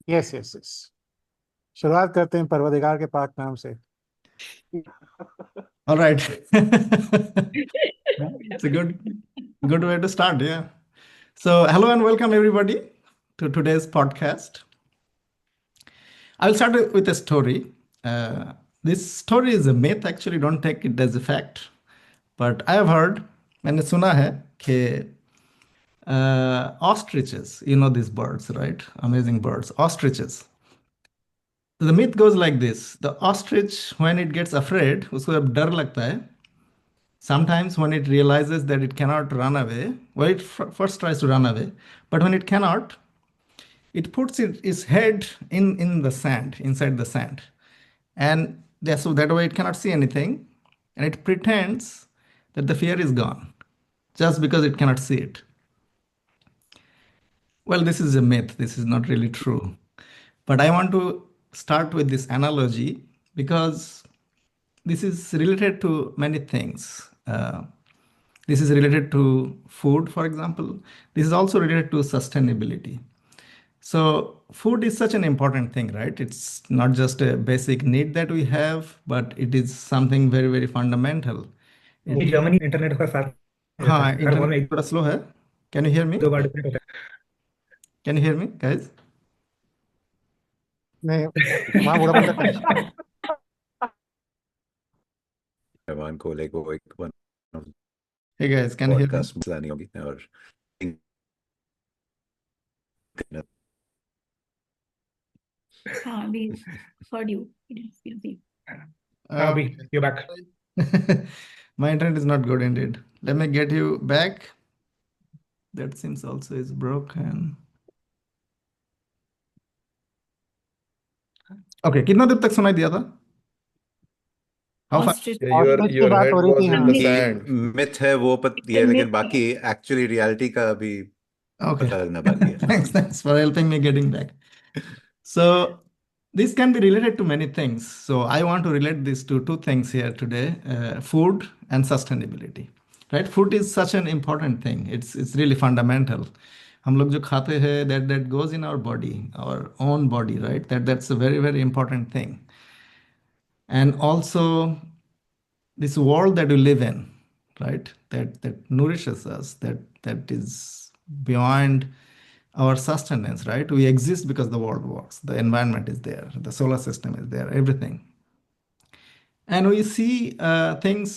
Yes yes yes. शुरुआत करते हैं परवरदिगार के पाक नाम से। All right. It's a good way to start, yeah. So, hello and welcome everybody to today's podcast. I'll start with a story. This story is a myth, actually, don't take it as a fact. But I have heard, मैंने सुना है कि ostriches, you know these birds, right? Amazing birds, ostriches. The myth goes like this: the ostrich, when it gets afraid, उसको जब डर लगता है, sometimes when it realizes that it cannot run away, well, it first tries to run away, but when it cannot, it puts its head in the sand, inside the sand. And so that way it cannot see anything. And it pretends that the fear is gone just because it cannot see it. Well, this is a myth. This is not really true. But I want to start with this analogy because this is related to many things. This is related to food, for example. This is also related to sustainability. So, food is such an important thing, right? It's not just a basic need that we have, but it is something very, very fundamental. Germany में internet का साथ नहीं रहता हाँ, है, हर mobile में internet थोड़ा slow है. Can you hear me? 2 bar different होता Can you hear me, guys? नहीं, वहाँ वोडाफोन का कनेक्शन। मेहमान को लेको एक Hey guys, can you hear me? Podcast लानी होगी और हाँ, we heard you. We didn't feel you. है। हाँ, अभी you're back. My internet is not good indeed. Let me get you back. That seems also is broken. Okay, कितना देर तक सुनाई दिया था? How far? Ostrich. Ostrich की your बात head हो रही was थी, in हाँ। the sand. मिथ है वो पता है, myth लेकिन है। बाकी एक्चुअली रियलिटी का अभी Okay. पता लगना बाकी है. Thanks for helping me getting back. So this can be related to many things. So I want to relate this to two things here today: food and sustainability. Right? Food is such an important thing. It's really fundamental. हम लोग जो खाते हैं, that goes in our body, our own body, right? That's a very, very important thing. And also this world that we live in, right? That nourishes us, that is beyond our sustenance, right? We exist because the world works, the environment is there, the solar system is there, everything. And we see things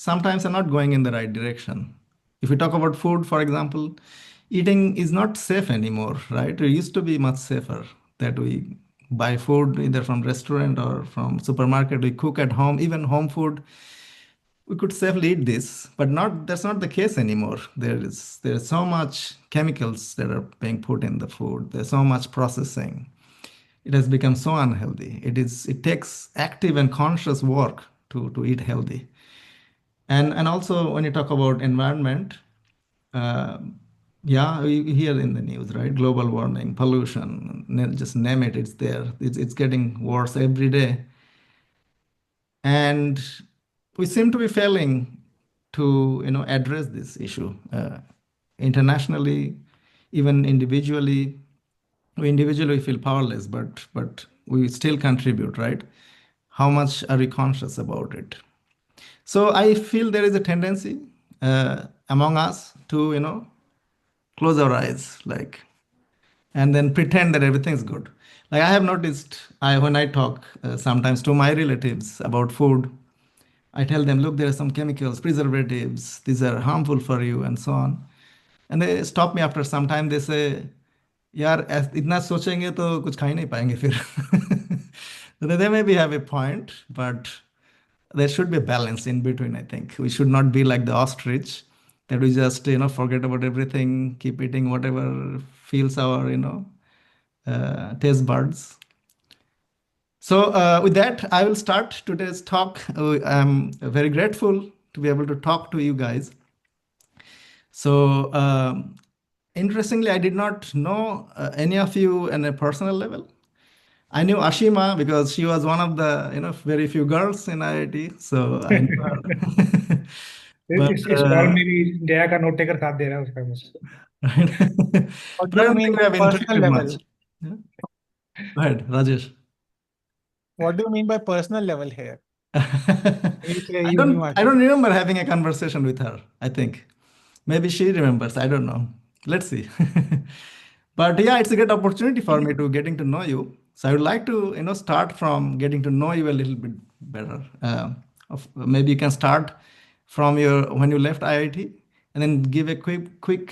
sometimes are not going in the right direction. If we talk about food, for example, eating is not safe anymore, right? It used to be much safer that we buy food either from restaurant or from supermarket, we cook at home, even home food we could safely eat this, but not that's not the case anymore. There's so much chemicals that are being put in the food. There's so much processing. It has become so unhealthy. It takes active and conscious work to eat healthy. And also when you talk about environment, uh, yeah, we hear in the news, right? Global warming, pollution, just name it, it's there. It's getting worse every day. And we seem to be failing to address this issue internationally, even individually. We individually feel powerless, but we still contribute, right? How much are we conscious about it? So I feel there is a tendency among us to close our eyes, like, and then pretend that everything's good. Like I have noticed, when I talk sometimes to my relatives about food, I tell them, look, there are some chemicals, preservatives, these are harmful for you, and so on. And they stop me after some time. They say, यार इतना सोचेंगे तो कुछ खा ही नहीं पाएंगे फिर. They maybe have a point, but there should be a balance in between, I think. We should not be like the ostrich, that we just, forget about everything, keep eating whatever feels our, taste buds. So, with that, I will start today's talk. I'm very grateful to be able to talk to you guys. So, interestingly, I did not know any of you on a personal level. I knew Ashima because she was one of the very few girls in IIT. So I knew her. But इस call में भी जया का note taker साथ दे रहा है उसका बस. What but do I you don't mean think we by have personal interacted level? much. Yeah. Go ahead, Rajesh. What do you mean by personal level here? You say I you knew don't Ashima. remember having a conversation with her, I think. Maybe she remembers. I don't know. Let's see. But yeah, it's a great opportunity for me to getting to know you. So I would like to, start from getting to know you a little bit better. Maybe you can start from your when you left IIT, and then give a quick,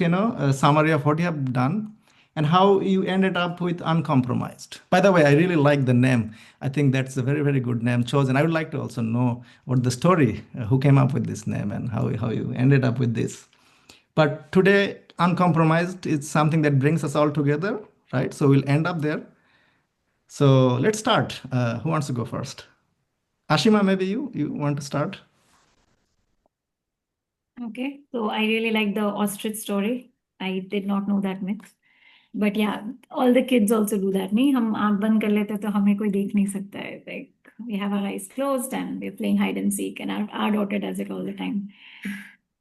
summary of what you have done and how you ended up with Uncompromised. By the way, I really like the name. I think that's a very, very good name chosen. I would like to also know what the story, who came up with this name, and how you ended up with this. But today, Uncompromised is something that brings us all together, right? So we'll end up there. So let's start. Who wants to go first? Ashima, maybe you want to start? Okay, so I really like the ostrich story. I did not know that myth. But yeah, all the kids also do that. नहीं हम आंख बंद कर लेते तो हमें कोई देख नहीं सकता है. Like we have our eyes closed and we're playing hide and seek, and our daughter does it all the time.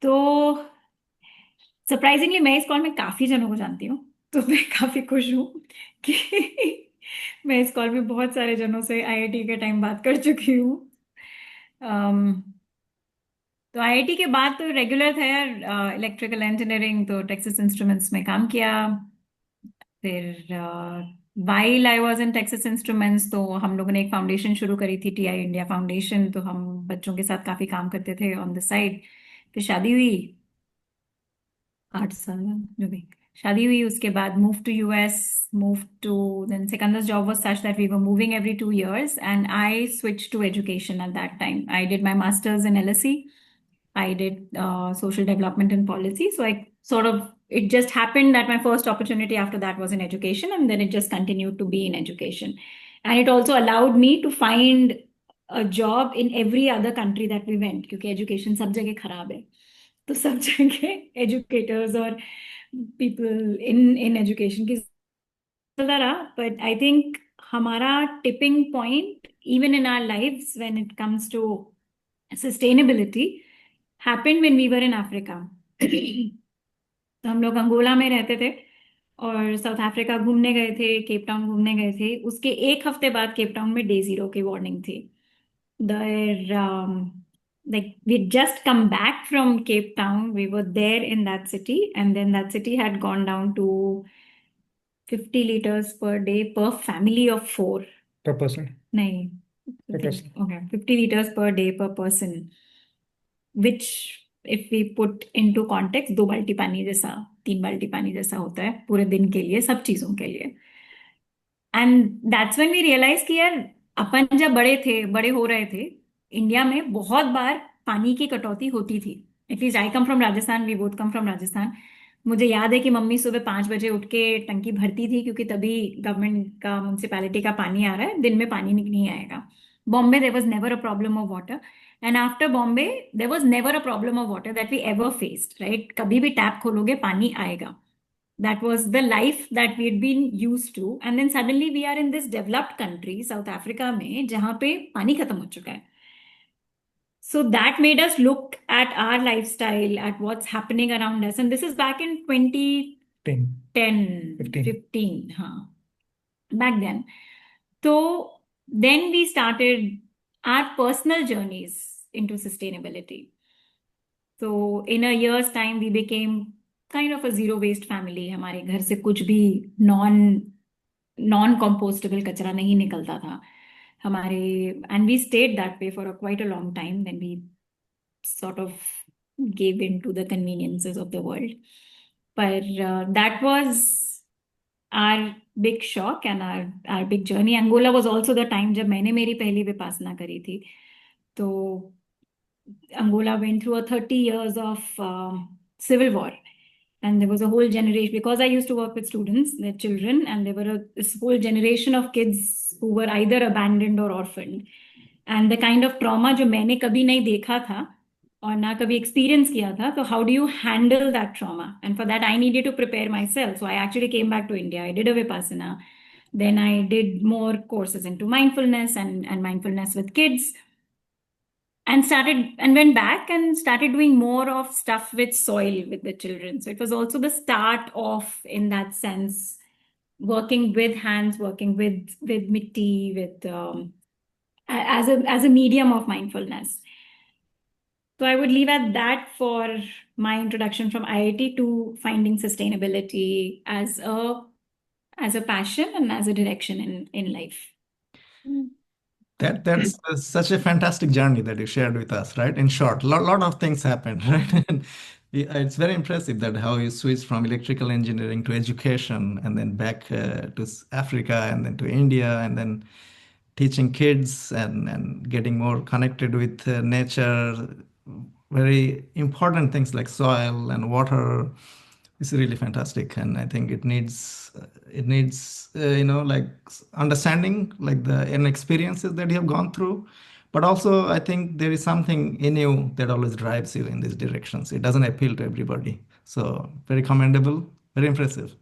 तो सरप्राइजिंगली मैं इस कॉल में काफी जनों को जानती हूँ, तो मैं काफी खुश हूँ कि मैं इस कॉल में बहुत सारे जनों से आईआईटी के टाइम बात कर चुकी हूँ. तो आईआईटी के बाद तो रेगुलर था यार, इलेक्ट्रिकल इंजीनियरिंग, तो टेक्सास इंस्ट्रूमेंट्स में काम किया. फिर while I was in Texas instruments, तो हम लोगों ने एक फाउंडेशन शुरू करी थी, टीआई इंडिया फाउंडेशन. तो हम बच्चों के साथ काफी काम करते थे ऑन द साइड. फिर शादी हुई, 8 साल जो भी शादी हुई. उसके बाद move to US, move to then Sikander's job was such that we were moving every 2 years, and I switched to education at that time. I did my master's in LSE. I did social development and policy. So it just happened that my first opportunity after that was in education, and then it just continued to be in education. And it also allowed me to find a job in every other country that we went, क्योंकि education सब जगह खराब है. तो सब जगह educators और people in education की चलता रहा. But I think हमारा tipping point, even in our lives, when it comes to sustainability, happened when we were in Africa. तो हम लोग अंगोला में रहते थे और साउथ अफ्रीका घूमने गए थे, केप टाउन घूमने गए थे. उसके एक हफ्ते बाद केप टाउन में डे 0 की वार्निंग थी. There, like we just come back from Cape Town. We were there in that city, and then that city had gone down to 50 liters per day per family of 4. per person. नहीं, Per person. okay, 50 liters per day per person, which if we put into context, 2 बाल्टी पानी जैसा, 3 बाल्टी पानी जैसा होता है पूरे दिन के लिए, सब चीजों के लिए. And that's when we realise कि यार अपन जब बड़े हो रहे थे, इंडिया में बहुत बार पानी की कटौती होती थी. At least I come from Rajasthan, we both come from Rajasthan. मुझे याद है कि मम्मी सुबह 5 बजे उठ के टंकी भरती थी, क्योंकि तभी गवर्नमेंट का, म्युनिसिपैलिटी का पानी आ रहा है, दिन में पानी नहीं आएगा. Bombay there was never a problem of water, and after Bombay there was never a problem of water that we ever faced, right? कभी भी टैप खोलोगे पानी आएगा. That was the life that we had been used to. And then suddenly we are in this developed country, South Africa में, जहाँ पे पानी खत्म हो चुका है. So that made us look at our lifestyle, at what's happening around us. And this is back in 2010, 15, हाँ, back then. So then we started our personal journeys into sustainability. So in a year's time, we became kind of a zero waste family. हमारे घर से कुछ भी non compostable कचरा नहीं निकलता था हमारे. And we stayed that way for quite a long time. Then we sort of gave in to the conveniences of the world. But that was our big shock and our big journey. Angola was also the time जब मैंने मेरी पहली विपासना करी थी. तो Angola went through a 30 years of civil war. And there was a whole generation, because I used to work with students, their children, and there were this whole generation of kids who were either abandoned or orphaned. And the kind of trauma जो मैंने कभी नहीं देखा था और ना कभी experience किया था, so how do you handle that trauma? And for that I needed to prepare myself. So I actually came back to India. I did a Vipassana. Then I did more courses into mindfulness and mindfulness with kids. And went back and started doing more of stuff with soil with the children. So it was also the start of, in that sense, working with hands, working with mitti, with as a medium of mindfulness. So I would leave at that for my introduction from IIT to finding sustainability as a passion and as a direction in life. That's such a fantastic journey that you shared with us, right? In short, lot of things happened, right? And it's very impressive that how you switched from electrical engineering to education, and then back to Africa, and then to India, and then teaching kids and getting more connected with nature. Very important things like soil and water. It's really fantastic, and I think it needs like understanding like the and experiences that you have gone through, but also I think there is something in you that always drives you in these directions. It doesn't appeal to everybody, so very commendable, very impressive.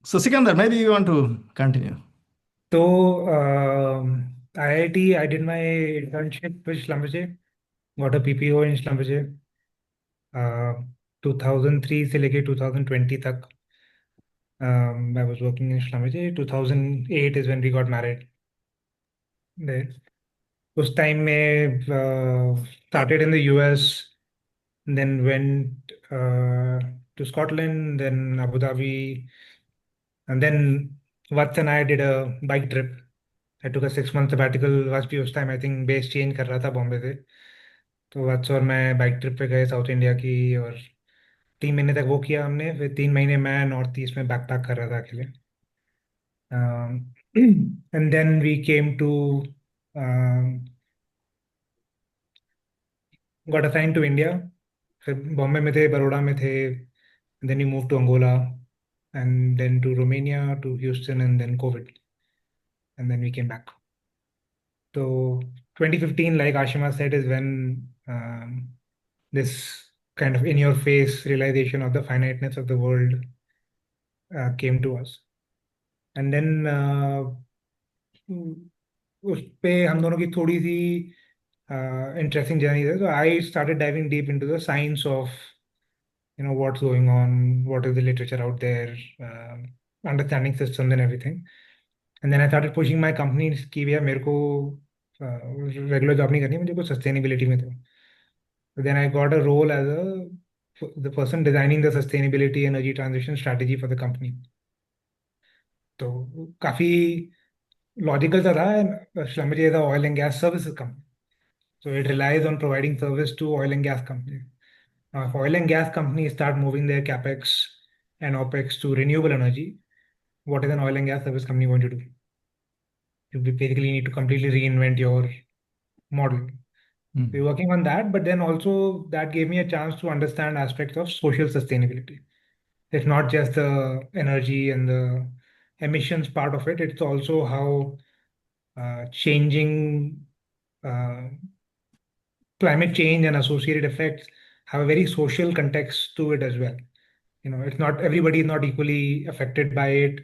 So Sikandar, maybe you want to continue. So, IIT, I did my internship with Schlumberger, got a PPO in Schlumberger, 2003 से लेके 2020 तक I was working in Schlumberger. 2008 is when we got married there. उस time में started in the US, then went to Scotland, then Abu Dhabi, and then Vats and I did a bike trip. I took a 6 month sabbatical. Vats भी उस time I think base change कर रहा था बॉम्बे से, तो वत्स और मैं bike trip पे गए साउथ इंडिया की, और 3 महीने तक वो किया हमने। फिर 3 महीने मैं नॉर्थ ईस्ट में बैकपैक कर रहा था अकेले। And then we came to got assign to India. फिर बॉम्बे में थे, बड़ौदा में थे, then you move to Angola, and then to Romania, to Houston, and then COVID, and then we came back. तो 2015, like Ashima said, is when this kind of in your face realization of the finiteness of the world came to us. And then उस पे हम दोनों की थोड़ी सी interesting journey है. So I started diving deep into the science of what's going on, what is the literature out there, understanding systems and everything. And then I started pushing my companies कि भैया मेरे को regular job नहीं करनी, मुझे को sustainability में दो. Then I got a role as the person designing the sustainability energy transition strategy for the company. तो काफी लॉजिकल सा था. Schlumberger is a oil and gas services company, so it relies on providing service to oil and gas companies. Now, if oil and gas companies start moving their capex and opex to renewable energy, what is an oil and gas service company going to do? You basically need to completely reinvent your model. We're working on that, but then also that gave me a chance to understand aspects of social sustainability. It's not just the energy and the emissions part of it, it's also how changing uh, climate change and associated effects have a very social context to it as well. It's not everybody is not equally affected by it.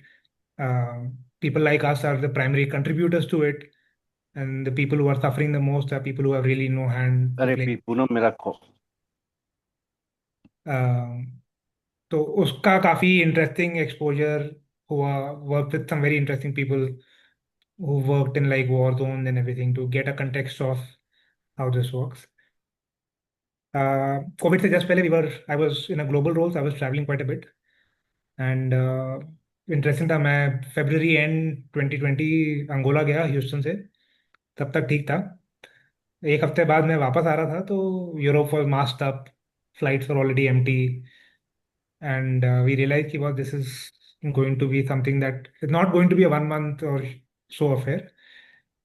People like us are the primary contributors to it, and the people who are suffering the most are people who have really no hand to अरे play. पीपू मेरा को तो उसका काफी interesting exposure हुआ. Work with some very interesting people who worked in like war zones and everything to get a context of how this works. COVID से just पहले I was in a global role, so I was traveling quite a bit. And interesting था, मैं February end 2020 Angola गया Houston से, तब तक ठीक था. एक हफ्ते बाद मैं वापस आ रहा था तो Europe was masked up, flights were already empty, and we realized कि well, this is going to be something that is not going to be a 1 month or so affair.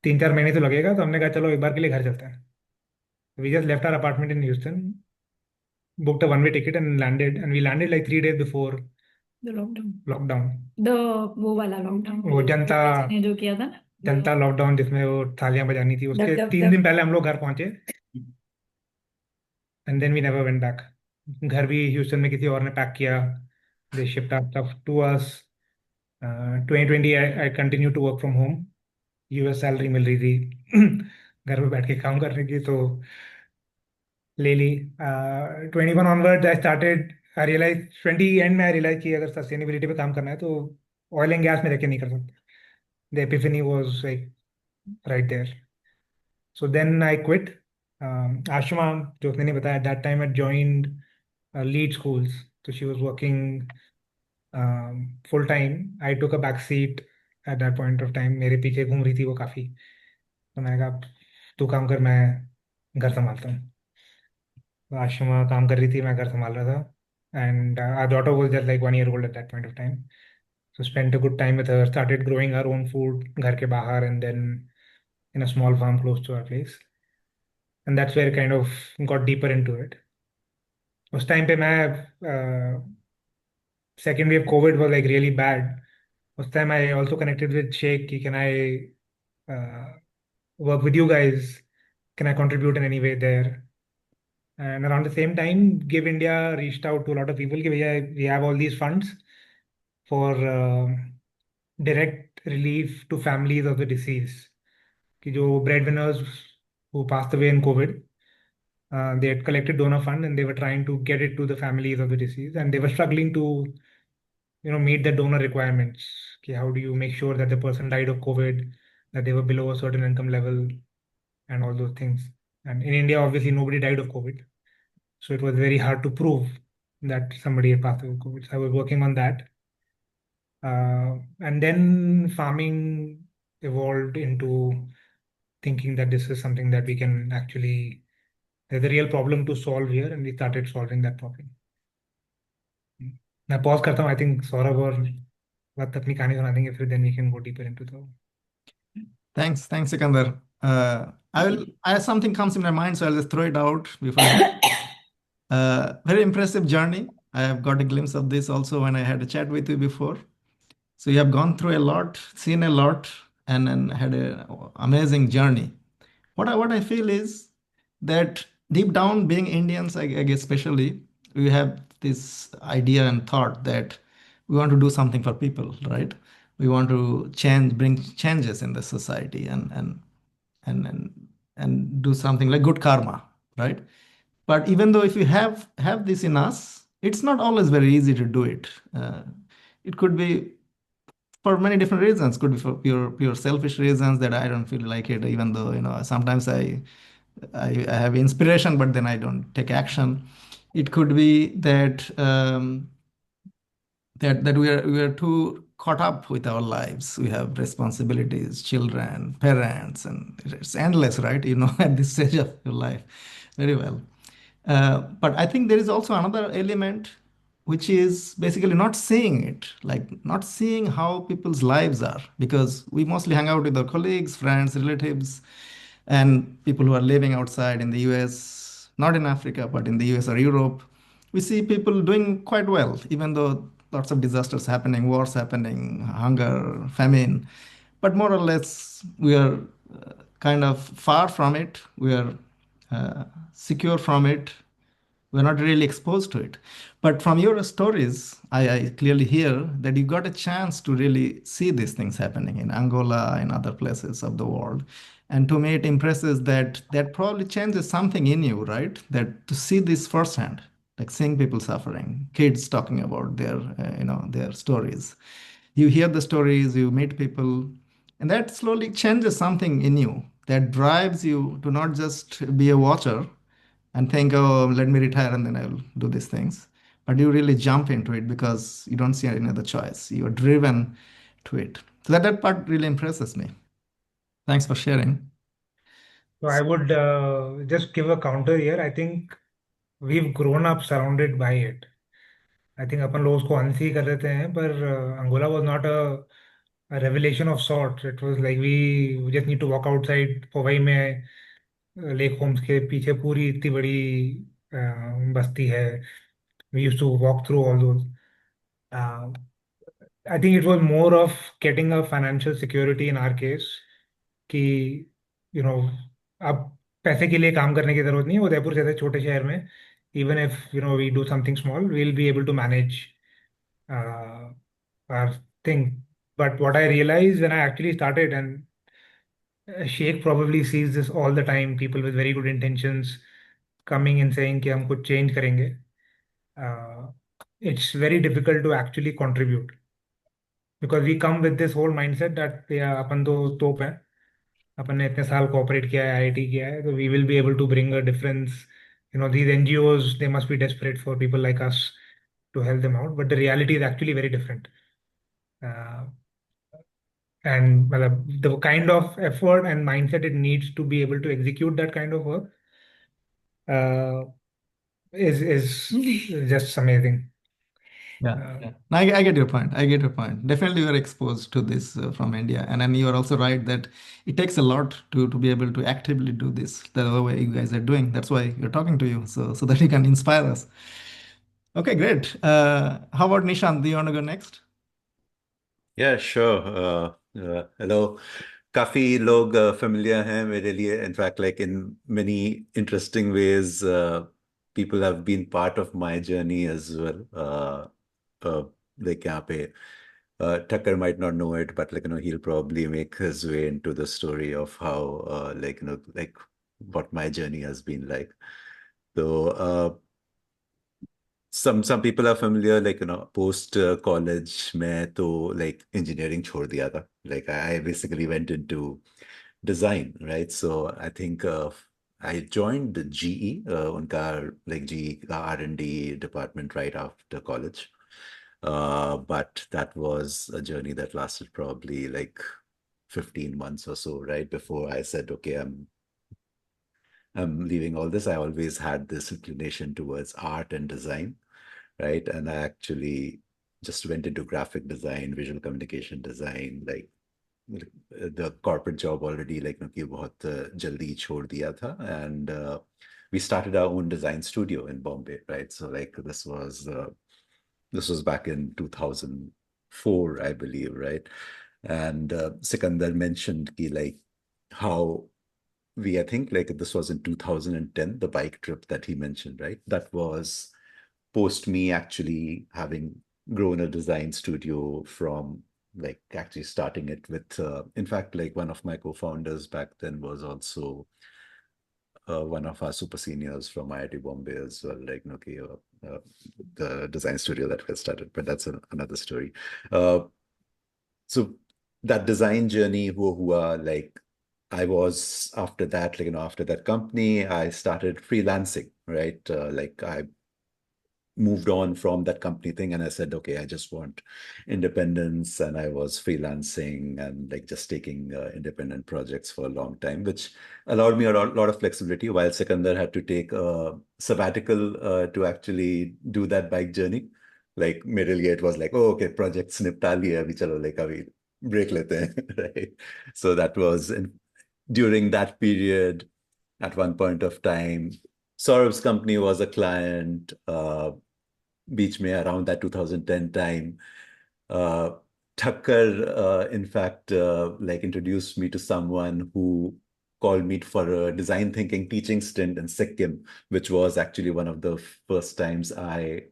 3-4 महीने तो लगेगा, तो हमने कहा चलो एक बार के लिए घर चलते हैं. We just left our apartment in Houston, booked a one-way ticket and landed, and we landed like 3 days before The lockdown. lockdown. वो वाला लॉकडाउन वो जनता ने जो किया था ना, जनता लॉकडाउन जिसमें वो थालियां बजानी थी, उसके दब- 3 दिन पहले हम लोग घर पहुंचे, and then we never went back. घर भी ह्यूस्टन में किसी और ने पैक किया. They shift our stuff to us. 2020 I continue to work from home. US salary मिल रही थी घर में बैठ के काम करने की, तो ले ली. 21 onwards I started I realise 20 end में आई रियलाइज कि अगर सस्टेनेबिलिटी पे काम करना है तो ऑयल एंड गैस में रह के नहीं कर सकते. The epiphany was like right there. So then I quit. Ashma, जो उसने नहीं बताया, at that time I joined lead schools. तो she was working full time. I took a back seat at that point of time. मेरे पीछे घूम रही थी वो काफ़ी. तो मैंने कहा तू काम कर, मैं घर संभालता हूँ. तो आशिमा काम कर रही थी, मैं घर संभाल रहा था. And our daughter was just like 1 year old at that point of time. So spent a good time with her, started growing our own food घर के बाहर, and then in a small farm close to our place. And that's where I kind of got deeper into it. उस time पे मैं second wave COVID was like really bad. उस time I also connected with Sheikh कि can I uh, work with you guys? Can I contribute in any way there? And around the same time, Give India reached out to a lot of people कि भैया we have all these funds for direct relief to families of the deceased. कि जो breadwinners who passed away in COVID, they had collected donor fund and they were trying to get it to the families of the deceased, and they were struggling to meet the donor requirements. कि how do you make sure that the person died of COVID, that they were below a certain income level, and all those things. And in India, obviously, nobody died of COVID. So it was very hard to prove that somebody had passed away with COVID. So I was working on that. And then farming evolved into thinking that this is something that we can actually, there's a real problem to solve here, and we started solving that problem. मैं pause करता हूँ. I think Saurabh और वक्त अपनी कहानी सुना देंगे, फिर then we can go deeper into the. Thanks, Sikander. Something comes in my mind, so I'll just throw it out before. Very impressive journey. I have got a glimpse of this also when I had a chat with you before. So you have gone through a lot, seen a lot, and had an amazing journey. What I feel is that deep down, being Indians, I guess especially, we have this idea and thought that we want to do something for people, right? We want to bring changes in the society, and do something like good karma, right? But even though if you have this in us, it's not always very easy to do it. It could be for many different reasons. Could be for pure selfish reasons that I don't feel like it, even though sometimes I have inspiration, but then I don't take action. It could be that we are too caught up with our lives. We have responsibilities, children, parents, and it's endless, right? At this stage of your life, very well. But I think there is also another element, which is basically not seeing it, like not seeing how people's lives are, because we mostly hang out with our colleagues, friends, relatives, and people who are living outside in the US, not in Africa, but in the US or Europe. We see people doing quite well, even though lots of disasters happening, wars happening, hunger, famine. But more or less, we are kind of far from it. We are secure from it. We're not really exposed to it. But from your stories, I clearly hear that you got a chance to really see these things happening in Angola and other places of the world. And to me, it impresses that probably changes something in you, right? That to see this firsthand, like seeing people suffering, kids talking about their stories. You hear the stories, you meet people, and that slowly changes something in you that drives you to not just be a watcher and think, oh, let me retire and then I'll do these things. But you really jump into it because you don't see any other choice. You are driven to it. So that part really impresses me. Thanks for sharing. So I would just give a counter here. I think we've grown up surrounded by it. I think अपन लोग उसको unsee कर देते हैं, पर Angola was not a revelation of sort. It was like we just need to walk outside. Powai में lake Holmes के पीछे पूरी इतनी बड़ी बस्ती है. We used to walk through all those. I think it was more of getting a financial security in our case कि you know अब पैसे के लिए काम करने की जरूरत नहीं है. उदयपुर जैसे छोटे शहर में, even if we do something small, we will be able to manage our thing. But what I realized when I actually started, and Sheikh probably sees this all the time, people with very good intentions coming and saying कि हम कुछ change करेंगे. it's very difficult to actually contribute because we come with this whole mindset that yeah, अपन तो top है, अपन ने इतने साल cooperate किया है, IIT किया है, so we will be able to bring a difference. These NGOs, they must be desperate for people like us to help them out, but the reality is actually very different. Uh, and the kind of effort and mindset it needs to be able to execute that kind of work uh, is just amazing. Yeah. No, I get your point. I get your point. Definitely, you are exposed to this from India, and then you are also right that it takes a lot to be able to actively do this the way you guys are doing. That's why we're talking to you, so that you can inspire us. Okay, great. How about Nishant? Do you want to go next? Yeah, sure. Hello. काफी लोग familiar हैं मेरे लिए. In fact, like in many interesting ways, people have been part of my journey as well. Like यहाँ पे, Tucker might not know it, but he'll probably make his way into the story of how, like what my journey has been like. So, some people are familiar, post college मैं तो like engineering छोड़ दिया था. Like I basically went into design, right? So I think I joined GE, उनका like GE का R&D department right after college. But that was a journey that lasted probably like 15 months or so, right? Before I said, okay, I'm leaving all this. I always had this inclination towards art and design, right? And I actually just went into graphic design, visual communication design, like the corporate job already like कि बहुत जल्दी छोड़ दिया था, and we started our own design studio in Bombay, right? So like this was back in 2004, I believe, right? And Sikander mentioned ki, like how I think like this was in 2010, the bike trip that he mentioned, right? That was post me actually having grown a design studio from like actually starting it with, in fact, like one of my co-founders back then was also one of our super seniors from IIT Bombay as well, like the design studio that we started, but that's another story. So that design journey, hua, like I was after that, after that company, I started freelancing, right? Like I moved on from that company thing and I said, okay, I just want independence. And I was freelancing and like just taking independent projects for a long time, which allowed me a lot of flexibility, while Sikander had to take a sabbatical to actually do that bike journey. Like मेरे लिए it was like, oh, okay, projects निपटा लिए अभी चलो like अभी break लेते हैं, right? So that was during that period. At one point of time, Saurabh's company was a client. Beach में around that 2010 time. Uh, Thakkar, in fact, like introduced me to someone who called me for a design thinking teaching stint in Sikkim, which was actually one of the first times I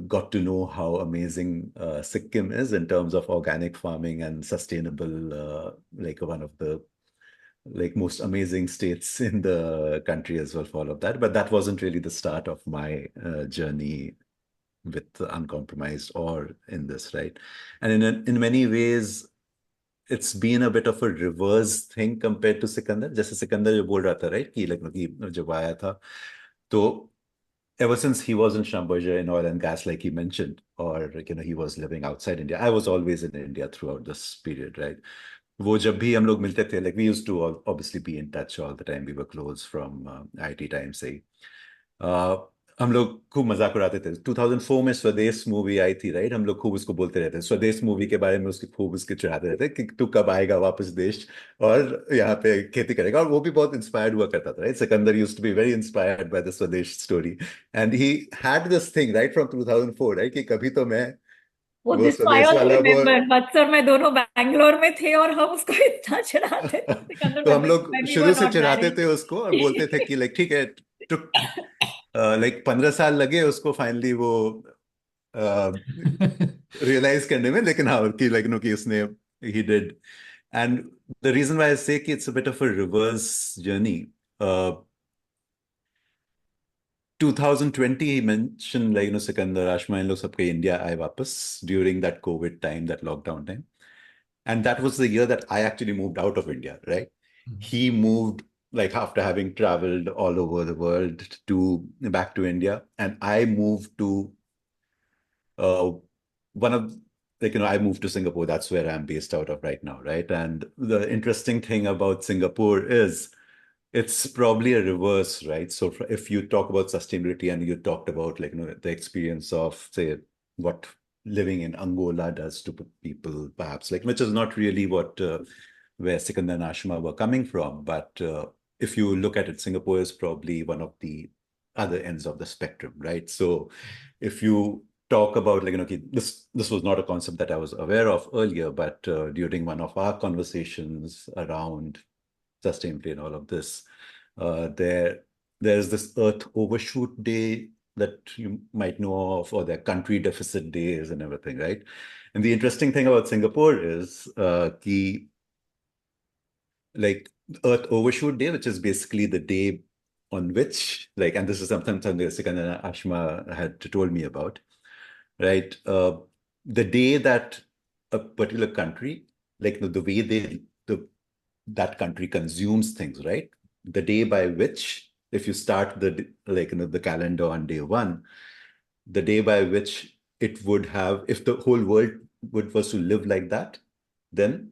got to know how amazing Sikkim is in terms of organic farming and sustainable, like one of the like most amazing states in the country as well for all of that. But that wasn't really the start of my journey with Uncompromised or in this, right? And in many ways, it's been a bit of a reverse thing compared to Sikandar. जैसे सिकंदर जो बोल रहा था, right? कि like जब आया था, तो ever since he was in Schlumberger in oil and gas, like he mentioned, or he was living outside India. I was always in India throughout this period, right? वो जब भी हम लोग मिलते थे, like we used to obviously be in touch all the time. We were close from IT times से. हम लोग खूब मजाक उड़ाते थे. 2004 में स्वदेश मूवी आई थी, राइट? हम लोग खूब उसको बोलते रहते. स्वदेश मूवी के बारे में उसकी खूब उसके चिढ़ाते रहते कि तू कब आएगा वापस देश और यहाँ पे खेती करेगा. और वो भी बहुत इंस्पायर्ड हुआ करता था, right? Sikandar used to be very inspired by the Swades story, and he had this thing right from 2004, right, कि कभी तो मैं वो वो दिस आई स्वदेश ऑल्सो वाला वो. रिमेम्बर वत्स और मैं दोनों बैंगलोर में थे और हम उसको इतना चिढ़ाते थे सिकंदर तो हम लोग when we were शुरू से not चिढ़ाते married. थे उसको और बोलते थे कि लाइक ठीक है, टुक लाइक 15 साल लगे उसको फाइनली वो रियलाइज करने में, लेकिन हाँ कि लाइक नो कि उसने ही did. And the reason why I say कि it's a bit of a reverse journey, 2020 he mentioned, like, Sikander, Ashima in log sabke India aaye wapas during that COVID time, that lockdown time. And that was the year that I actually moved out of India, right? He moved like after having traveled all over the world to back to India, and I moved to uh, one of I moved to Singapore. That's where I'm based out of right now, right? And the interesting thing about Singapore is it's probably a reverse, right? So if you talk about sustainability and you talked about the experience of, say, what living in Angola does to people, perhaps, which is not really what where Sikandar and Ashima were coming from. But if you look at it, Singapore is probably one of the other ends of the spectrum, right? So if you talk about okay, this was not a concept that I was aware of earlier, but during one of our conversations around sustainability and all of this, there's this Earth Overshoot Day that you might know of, or their country deficit days and everything, right? And the interesting thing about Singapore is the Earth Overshoot Day, which is basically the day on which, and this is something Sikander and Ashma had told me about, right? The day that a particular country, the way that country consumes things, right? The day by which, if you start the calendar on day one, the day by which it would have, if the whole world was to live like that, then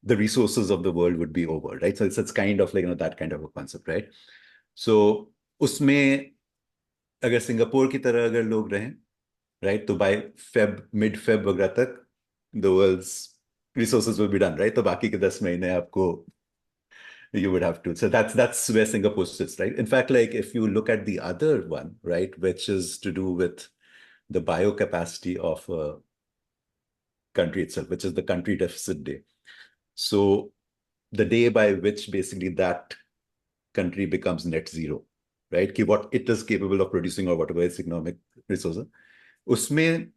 the resources of the world would be over, right? So it's kind of that kind of a concept, right? So उसमें अगर Singapore की तरह अगर लोग रहें, right? तो by mid-Feb वगैरह तक the world's resources will be done, right? तो बाकी के 10 महीने आपको you would have to. So that's where Singapore sits, right? In fact, if you look at the other one, right, which is to do with the biocapacity of a country itself, which is the country deficit day. So the day by which basically that country becomes net zero, right? What it is capable of producing or whatever its economic resources. Usme,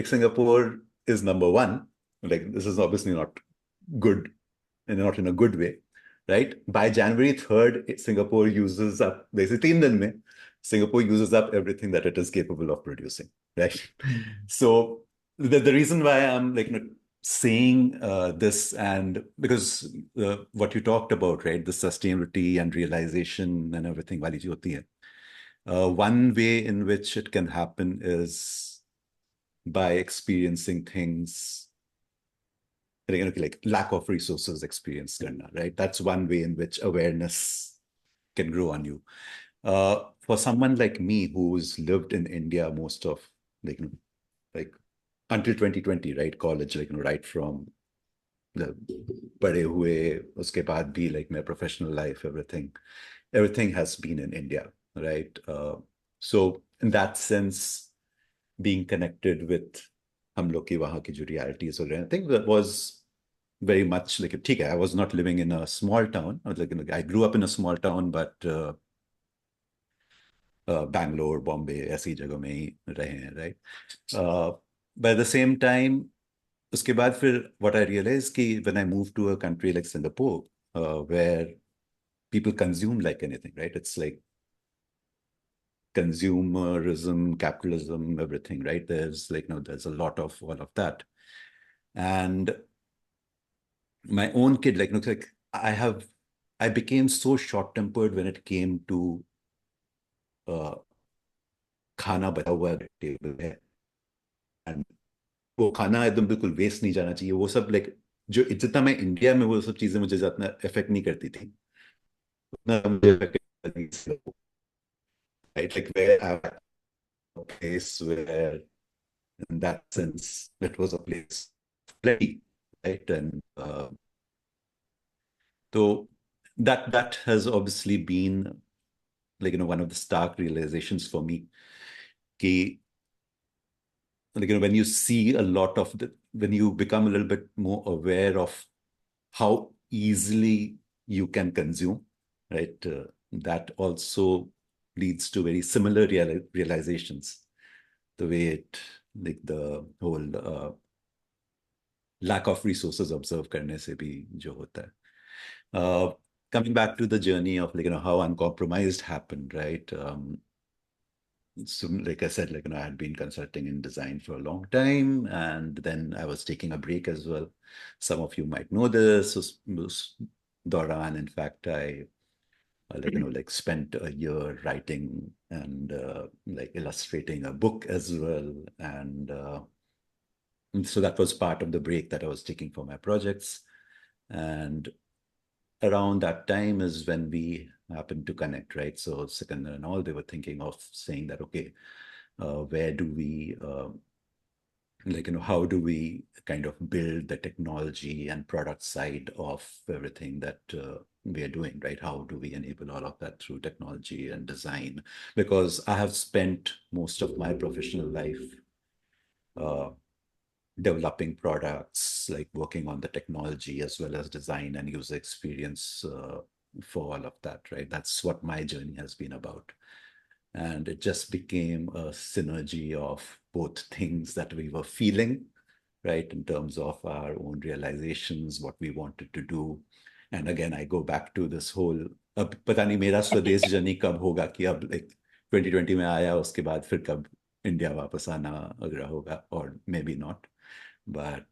Singapore is number one. This is obviously not good, and not in a good way, right? By January 3rd, Singapore uses up, basically in दिन Singapore uses up everything that it is capable of producing, right? So the reason why I'm saying this, and because what you talked about, right, the sustainability and realization and everything, wali ji hoti hai. One way in which it can happen is by experiencing things like lack of resources experience karna, right? That's one way in which awareness can grow on you. For someone like me who's lived in India most of until 2020, right? College, right from the पढ़े हुए उसके बाद भी my professional life, everything has been in India, right? So in that sense, being connected with हम लोग की वहाँ की जो realities और I think that was very much ठीक है, I was not living in a small town. I was I grew up in a small town, but Bangalore, Bombay, ऐसी जगह में ही रहे हैं, right? But at the same time, उसके बाद फिर what I realized कि when I moved to a country like Singapore, where people consume like anything, right? It's like consumerism, capitalism, everything, right? There's there's a lot of all of that. And my own kid, I became so short-tempered when it came to खाना बचा हुआ table है, and वो खाना एकदम बिल्कुल waste नहीं जाना चाहिए, वो सब जो जितना मैं इंडिया में वो सब चीजें मुझे जितना इफेक्ट नहीं करती थी उतना मुझे इफेक्ट करती थी, right? Where I have a place where in that sense it was a place of plenty, right? And so that has obviously been one of the stark realizations for me कि when you see a lot of when you become a little bit more aware of how easily you can consume, right? That also leads to very similar realizations. The way it, the whole lack of resources observe करने से भी जो होता है. coming back to the journey of how Uncompromised happened, right? So like I said, I had been consulting in design for a long time, and then I was taking a break as well. Some of you might know this. Doran, in fact, I spent a year writing and illustrating a book as well, and so that was part of the break that I was taking for my projects. And around that time is when we happened to connect, right? So Sikander and all, they were thinking of saying that, okay, where do we, how do we kind of build the technology and product side of everything that we are doing, right? How do we enable all of that through technology and design? Because I have spent most of my professional life developing products, like working on the technology as well as design and user experience for all of that, right? That's what my journey has been about. And it just became a synergy of both things that we were feeling, right, in terms of our own realizations, what we wanted to do. And again, I go back to this whole, अब पता नहीं मेरा स्वदेश journey कब होगा कि अब 2020 में आया उसके बाद फिर कब इंडिया वापस आना अगला होगा, or maybe not. But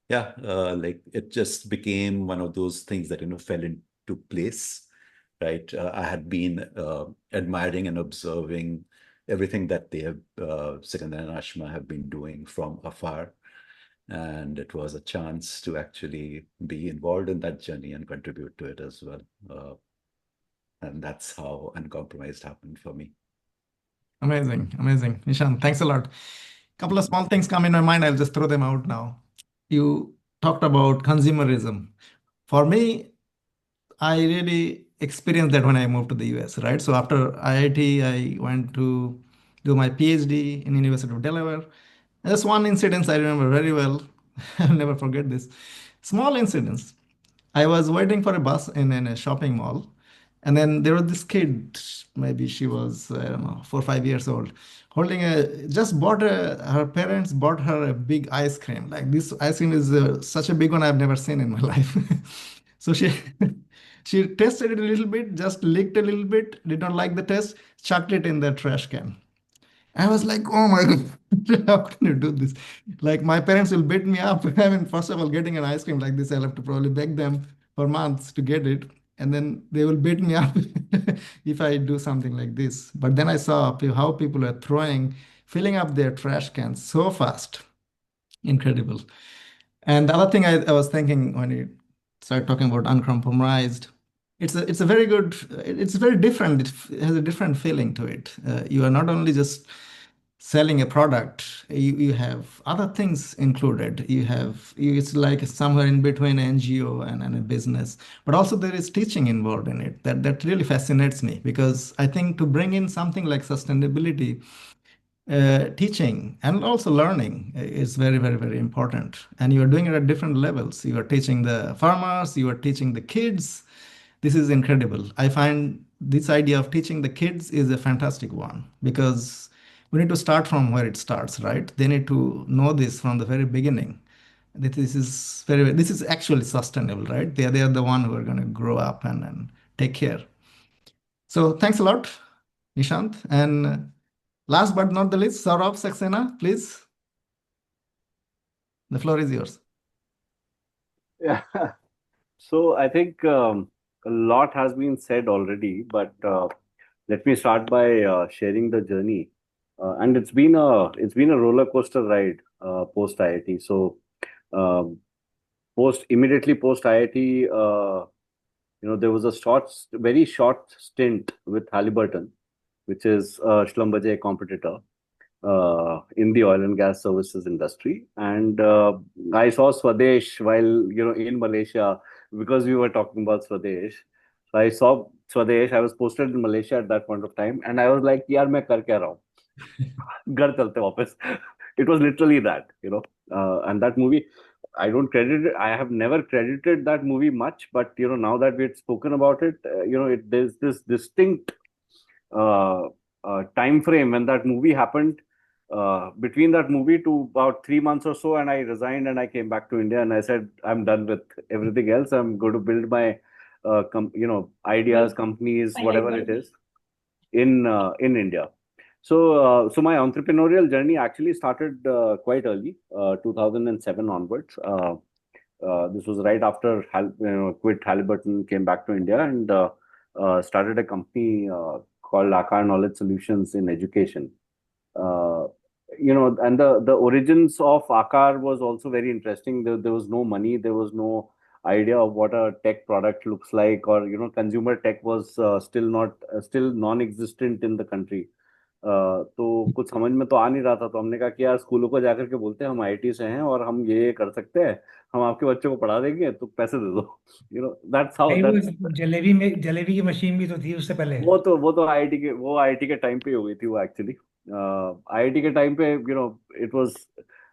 yeah, it just became one of those things that fell into place, right? I had been admiring and observing everything that they have, Sikander and Ashima have been doing from afar, and it was a chance to actually be involved in that journey and contribute to it as well. And that's how Uncompromised happened for me. Amazing, amazing. Nishant, thanks a lot. Couple of small things come in my mind. I'll just throw them out now. You talked about consumerism. For me, I really experienced that when I moved to the US, right? So after IIT, I went to do my PhD in University of Delaware. Just one incident I remember very well. I'll never forget this. Small incidents. I was waiting for a bus in a shopping mall, and then there was this kid, maybe she was, I don't know, 4 or 5 years old, holding her parents bought her a big ice cream. Like this ice cream is such a big one I've never seen in my life. So she she tasted it a little bit, just licked a little bit, did not like the taste, chucked it in the trash can. I was like, oh my God, how can you do this? Like, my parents will beat me up. I mean, first of all, getting an ice cream like this, I'll have to probably beg them for months to get it. And then they will beat me up if I do something like this. But then I saw how people are filling up their trash cans so fast. Incredible. And the other thing I was thinking when you started talking about uncompromised, it's a very good, it's very different. It has a different feeling to it. You are not only just selling a product, you have other things included. It's like somewhere in between NGO and a business, but also there is teaching involved in it. That really fascinates me, because I think to bring in something like sustainability, teaching and also learning is very, very, very important. And you are doing it at different levels. You are teaching the farmers, you are teaching the kids. This is incredible. I find this idea of teaching the kids is a fantastic one, because we need to start from where it starts, right? They need to know this from the very beginning. That this is actually sustainable, right? They are the one who are going to grow up and take care. So thanks a lot, Nishant. And last but not the least, Saurabh Saxena, please. The floor is yours. Yeah. So I think a lot has been said already, but let me start by sharing the journey. And it's been a roller coaster ride post IIT. So immediately post IIT, there was a very short stint with Halliburton, which is a Schlumberger competitor in the oil and gas services industry. And I saw Swadesh while, in Malaysia, because we were talking about Swadesh. So I saw Swadesh. I was posted in Malaysia at that point of time. And I was like, yaar, main kar kya raha hu? Ghar chalte वापस. It was literally that, and that movie, I don't credit it. I have never credited that movie much, but now that we had spoken about it, there's this distinct time frame when that movie happened. Between that movie to about 3 months or so, and I resigned and I came back to India and I said, I'm done with everything else. I'm going to build my ideas, companies, whatever it is, in India. So my entrepreneurial journey actually started quite early, 2007 onwards. This was right after quit Halliburton, came back to India, and started a company called Akar Knowledge Solutions in education. Uh, and the origins of Akar was also very interesting. There was no money, there was no idea of what a tech product looks like, or consumer tech was still non-existent in the country. तो कुछ समझ में तो आ नहीं रहा था, तो हमने कहा कि यार स्कूलों को जाकर के बोलते हैं हम आईटी से हैं और हम ये कर सकते हैं, हम आपके बच्चों को पढ़ा देंगे, तो पैसे दे दो. दैट्स हाउ भाई वो दैट जलेबी की मशीन भी तो थी उससे पहले. वो तो आईआईटी के टाइम पे हो गई थी वो एक्चुअली. आईआईटी के टाइम पे it was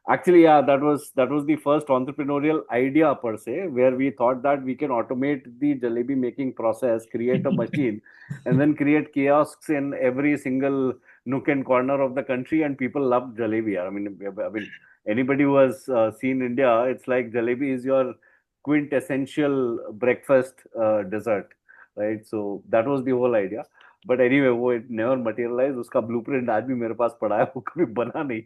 actually, yeah, that was the first entrepreneurial idea per se, where we thought that we can automate the jalebi making process, create a machine, and then create kiosks in every single nook and corner of the country, and people love jalebi. I mean anybody who has seen India, it's like jalebi is your quintessential breakfast dessert, right? So that was the whole idea. But anyway, वो it never materialized. उसका blueprint आज भी मेरे पास पड़ा है, वो कभी बना नहीं.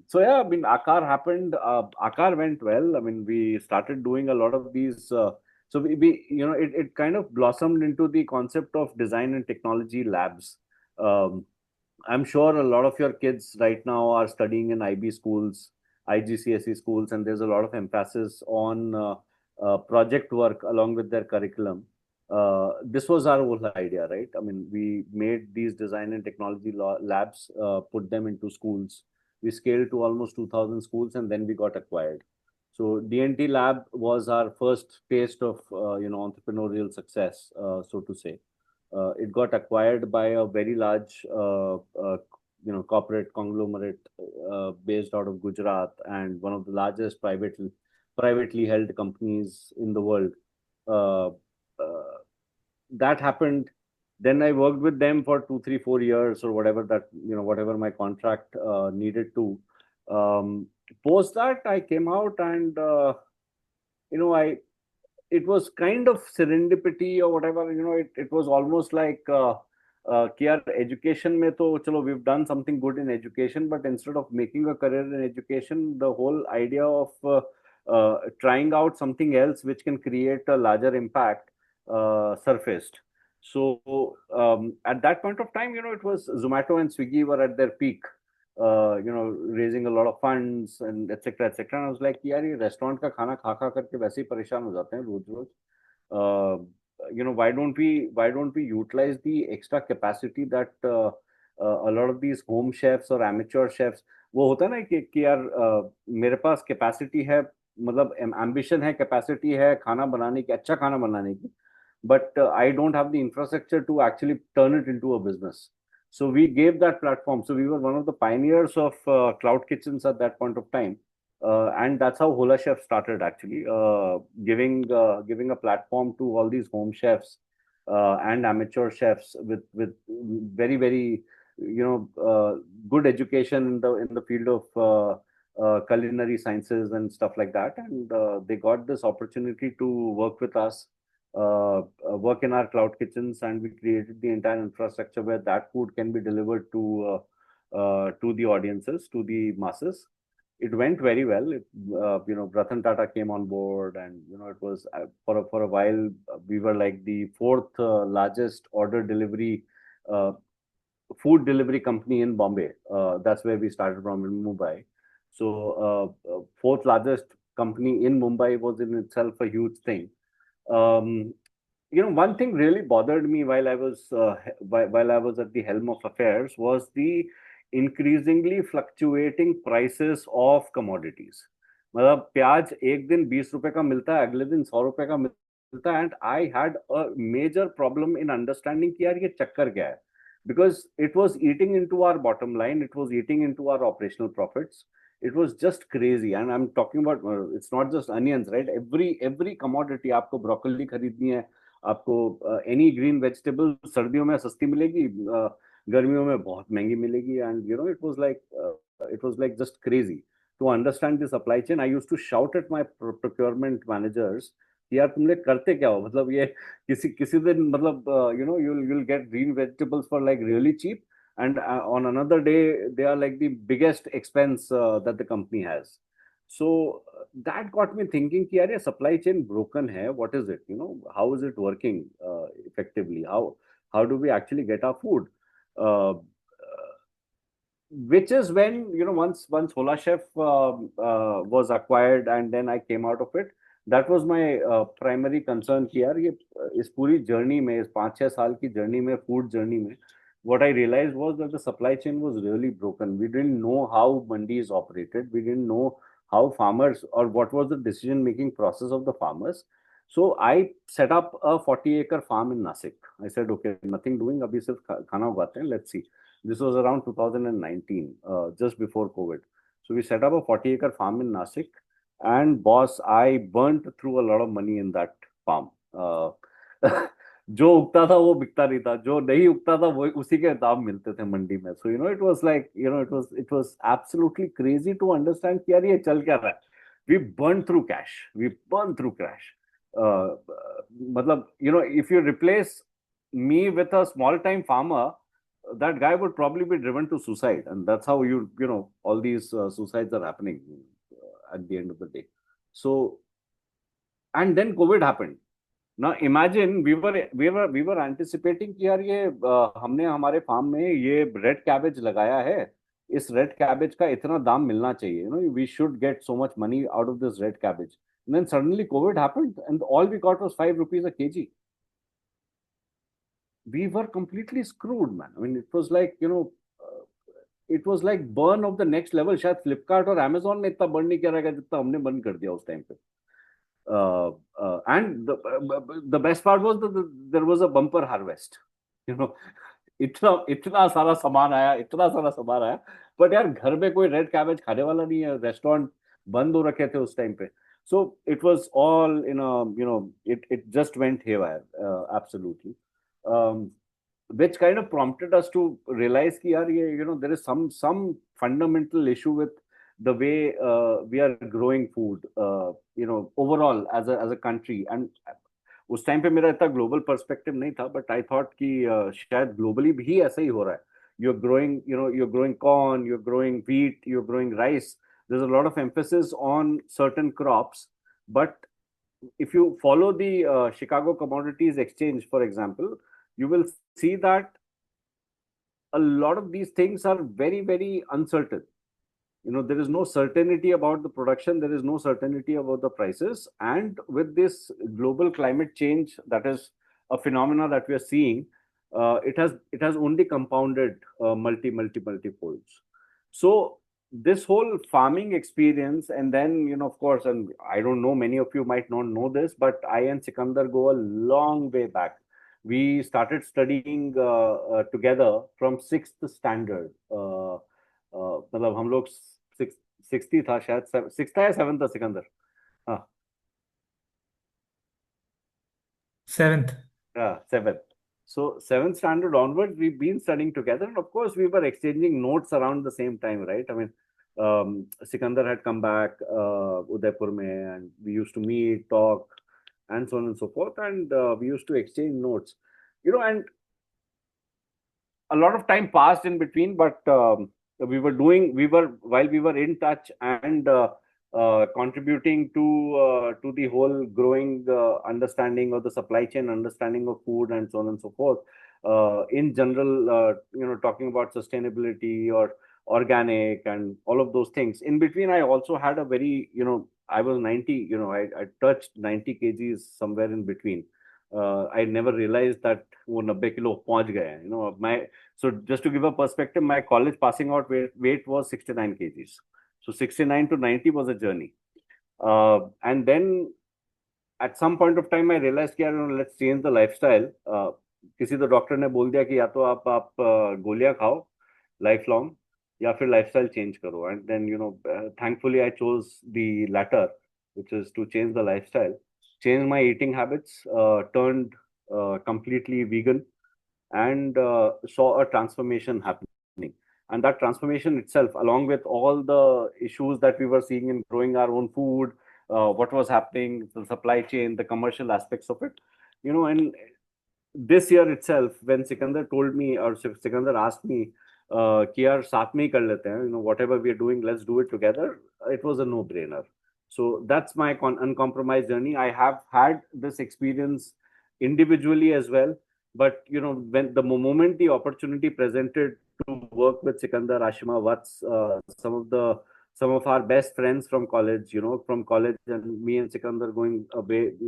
So yeah, I mean, Akar happened. Akar went well. I mean, we started doing a lot of these. So it kind of blossomed into the concept of design and technology labs. Um, I'm sure a lot of your kids right now are studying in IB schools, IGCSE schools, and there's a lot of emphasis on project work along with their curriculum. This was our whole idea, right? I mean, we made these design and technology labs, put them into schools. We scaled to almost 2,000 schools, and then we got acquired. So DNT Lab was our first taste of entrepreneurial success, so to say. It got acquired by a very large corporate conglomerate based out of Gujarat, and one of the largest privately held companies in the world. Uh, uh, that happened. Then I worked with them for 2, 3, 4 years or whatever whatever my contract needed to. Post that, I came out, and I it was kind of serendipity or whatever. It was almost like कि यार education में तो चलो, we've done something good in education, but instead of making a career in education, the whole idea of trying out something else which can create a larger impact surfaced. So at that point of time, it was Zomato and Swiggy were at their peak, raising a lot of funds and etc. etc. And I was like, यार ये restaurant का खाना खा खा करके वैसे ही परेशान हो जाते हैं रोज रोज. Why don't we utilize the extra capacity that a lot of these home chefs or amateur chefs, वो होता है ना कि यार मेरे पास capacity है, मतलब ambition है, capacity है खाना बनाने की, अच्छा खाना बनाने की, but I don't have the infrastructure to actually turn it into a business. So we gave that platform. So we were one of the pioneers of cloud kitchens at that point of time. And that's how Hola Chef started, actually, giving a platform to all these home chefs and amateur chefs with very, very good education in the field of culinary sciences and stuff like that. And they got this opportunity to work with us, work in our cloud kitchens, and we created the entire infrastructure where that food can be delivered to the audiences, to the masses. It went very well. Ratan Tata came on board, and it was for a while we were like the fourth largest food delivery company in Bombay. That's where we started from, in Mumbai. So fourth largest company in Mumbai was in itself a huge thing. One thing really bothered me while I was at the helm of affairs was the increasingly fluctuating prices of commodities. मतलब प्याज एक दिन 20 रुपए का मिलता है, अगले दिन 100 रुपए का मिलता है, and I had a major problem in understanding कि यार ये चक्कर क्या है, because it was eating into our bottom line, it was eating into our operational profits. It was just crazy. And I'm talking about, it's not just onions, right? Every commodity, आपको broccoli खरीदनी है, आपको any green vegetable सर्दियों में सस्ती मिलेगी, गर्मियों में बहुत महंगी मिलेगी. And it was like just crazy to understand the supply chain. I used to shout at my procurement managers कि यार तुम लोग करते क्या हो, मतलब ये किसी दिन मतलब you'll get green vegetables for like really cheap, and on another day they are like the biggest expense that the company has. So that got me thinking कि यार ये supply chain broken है, what is it, how is it working effectively, how do we actually get our food, uh, which is when once Hola Chef was acquired and then I came out of it. That was my primary concern कि यार ये इस पूरी journey में, इस 5-6 साल की journey में, फूड जर्नी में, what I realized was that the supply chain was really broken. We didn't know how mandis operated. We didn't know how farmers, or what was the decision making process of the farmers. So I set up a 40-acre farm in Nasik. I said, okay, nothing doing, abhi sirf khana ugate hain, let's see. This was around 2019, just before COVID. So we set up a 40-acre farm in Nasik, and boss, I burnt through a lot of money in that farm. जो उगता था वो बिकता नहीं था, जो नहीं उगता था वो उसी के दाम मिलते थे मंडी में. So it was like it was absolutely crazy to understand कि यार ये चल क्या रहा है. We burned through cash. We burned through cash. मतलब if you replace me with a small time farmer, that guy would probably be driven to suicide, and that's how all these suicides are happening at the end of the day. So, and then COVID happened. Now imagine we were anticipating कि यार ये हमने हमारे farm में ये red cabbage लगाया है, इस रेड कैबेज का इतना दाम मिलना चाहिए, we should get so much money out of this red cabbage. And then suddenly COVID happened, and all we got was 5 rupees a kg. We were completely screwed, man. I mean, it was like it was like burn of the next level. शायद फ्लिपकार्ट और Amazon ने इतना burn नहीं किया रहेगा जितना हमने burn कर दिया उस टाइम पे. And the best part was that there was a bumper harvest. इतना सारा सामान आया, बट यार घर में कोई रेड कैबेज खाने वाला नहीं है, रेस्टोरेंट बंद हो रखे थे उस टाइम पे. So it was all it just went haywire, absolutely. Which kind of prompted us to realize कि यार ये there is some fundamental issue with the way we are growing food, overall as a country. And उस time पे मेरा इतना global perspective नहीं था, but I thought कि शायद ग्लोबली भी ऐसा ही हो रहा है. you're growing corn, you're growing wheat, you're growing rice. There's a lot of emphasis on certain crops, but if you follow the Chicago Commodities Exchange, for example, you will see that a lot of these things are very, very uncertain. There is no certainty about the production, there is no certainty about the prices. And with this global climate change, that is a phenomena that we are seeing, it has only compounded multi-folds. So this whole farming experience, and then of course, and I don't know, many of you might not know this, but I and Sikander go a long way back. We started studying together from 6th standard. मतलब हम लोग 60 था शायद, 6th था या 7th था सिकंदर? हाँ, 7th. 7th. So 7th standard onwards, we've been studying together, and of course we were exchanging notes around the same time, right? I mean, Sikander had come back Udaipur mein, and we used to meet, talk, and so on and so forth, and we used to exchange notes, and a lot of time passed in between, but while we were in touch and contributing to the whole growing understanding of the supply chain, understanding of food, and so on and so forth. In general, talking about sustainability or organic and all of those things. In between, I also had a very, I was 90, I touched 90 kgs somewhere in between. I never realized that वो 90 kilo पहुंच गए. So just to give a perspective, my college passing out weight was 69 kgs. So 69 to 90 was a journey. And then at some point of time, I realized कि let's change the lifestyle. किसी तो doctor ने बोल दिया कि या तो आप गोलियां खाओ lifelong, या फिर lifestyle change करो. And then thankfully I chose the latter, which is to change the lifestyle, change my eating habits, turned completely vegan, and saw a transformation happening. And that transformation itself, along with all the issues that we were seeing in growing our own food, what was happening, the supply chain, the commercial aspects of it. And this year itself, when Sikander told me, or Sikander asked me, कि यार साथ में ही कर लेते हैं, whatever we are doing, let's do it together. It was a no-brainer. So that's my uncompromised journey. I have had this experience individually as well, but when the moment the opportunity presented to work with Sikander, Ashima Vats, some of our best friends from college, and me and Sikander going a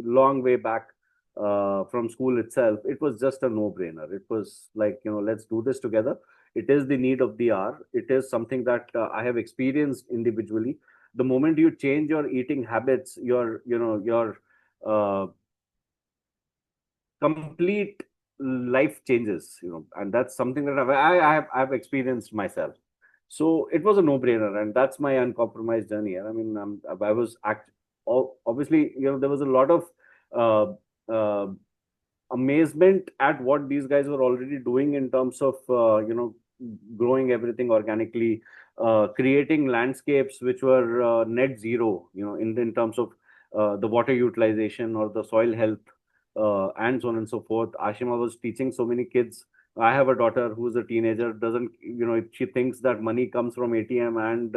long way back from school itself, it was just a no-brainer. It was like, let's do this together. It is the need of the hour. It is something that I have experienced individually. The moment you change your eating habits, your complete life changes, and that's something that I've experienced myself. So it was a no-brainer, and that's my uncompromised journey. And I mean, I was obviously, there was a lot of amazement at what these guys were already doing in terms of growing everything organically, creating landscapes which were net zero, in terms of the water utilization or the soil health, and so on and so forth. Ashima was teaching so many kids. I have a daughter who's a teenager, doesn't, she thinks that money comes from ATM and